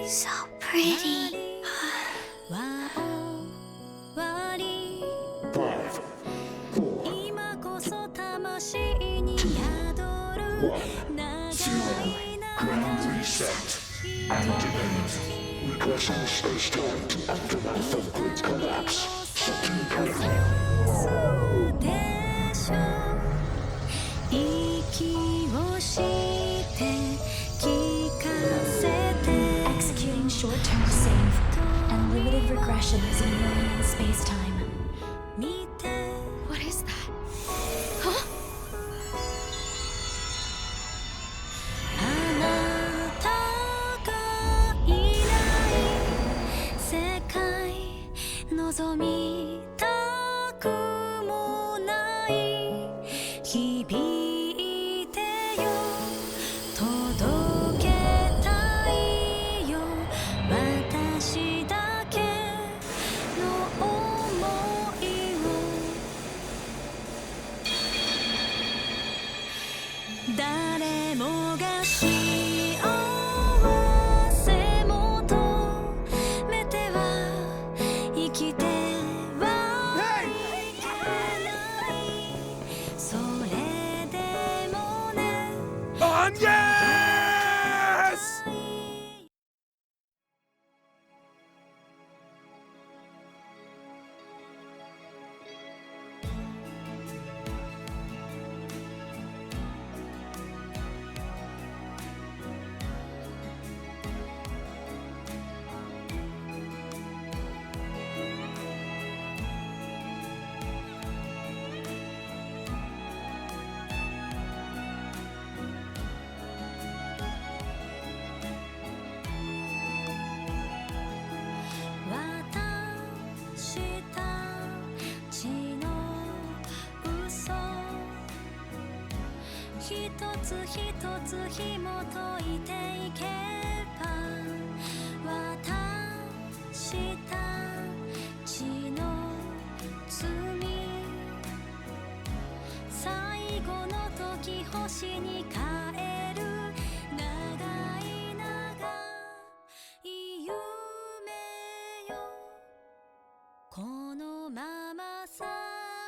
So pretty. 5, 4, 0. Grand Reset. Activate. Regressing space-time to aftermath of Grid Collapse. Executing short-term save and limited regression is occurring in space-time. What is that? Huh? つ一つ紐解いていけば渡した血の罪最後の時星に帰る長い長い夢よこのまま覚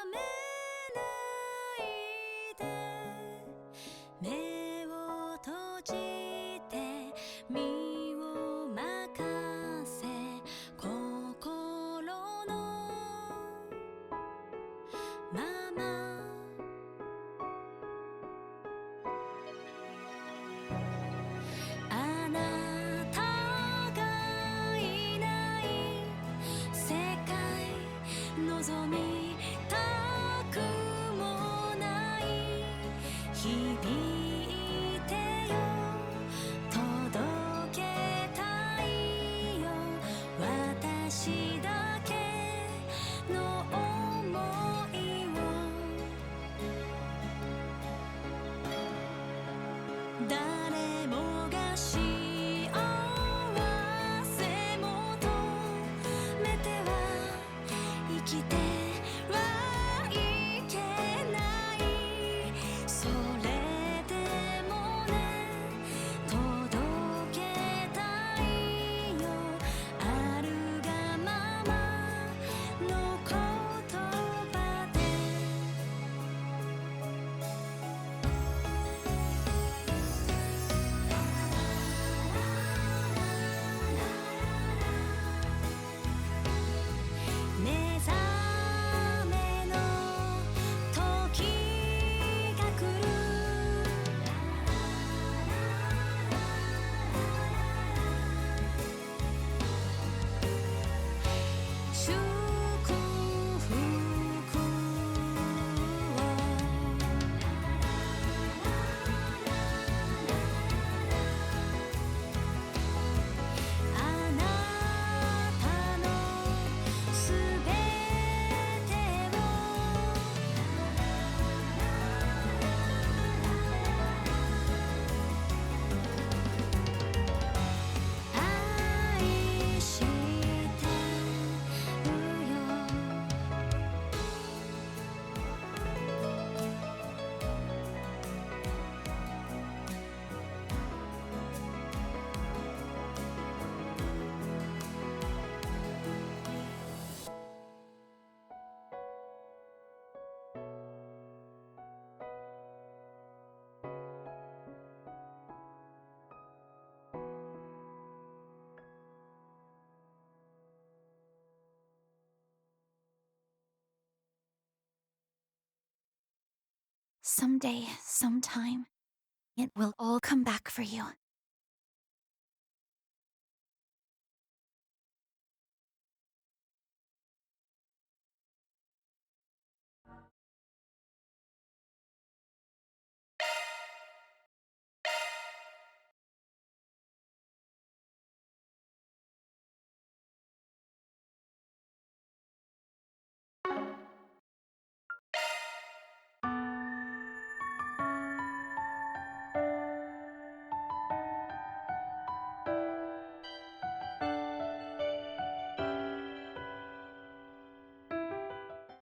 めないで目を閉じて身を任せ心のままあなたがいない世界望みたくもない響いてよ届けたいよ私だけの想いを誰もが幸せ求めては生きてはいけないそれでもね届けたいよあるがままの言葉で目覚めの時が来る祝福をあなたのすべてを愛してるよSomeday, sometime, it will all come back for you.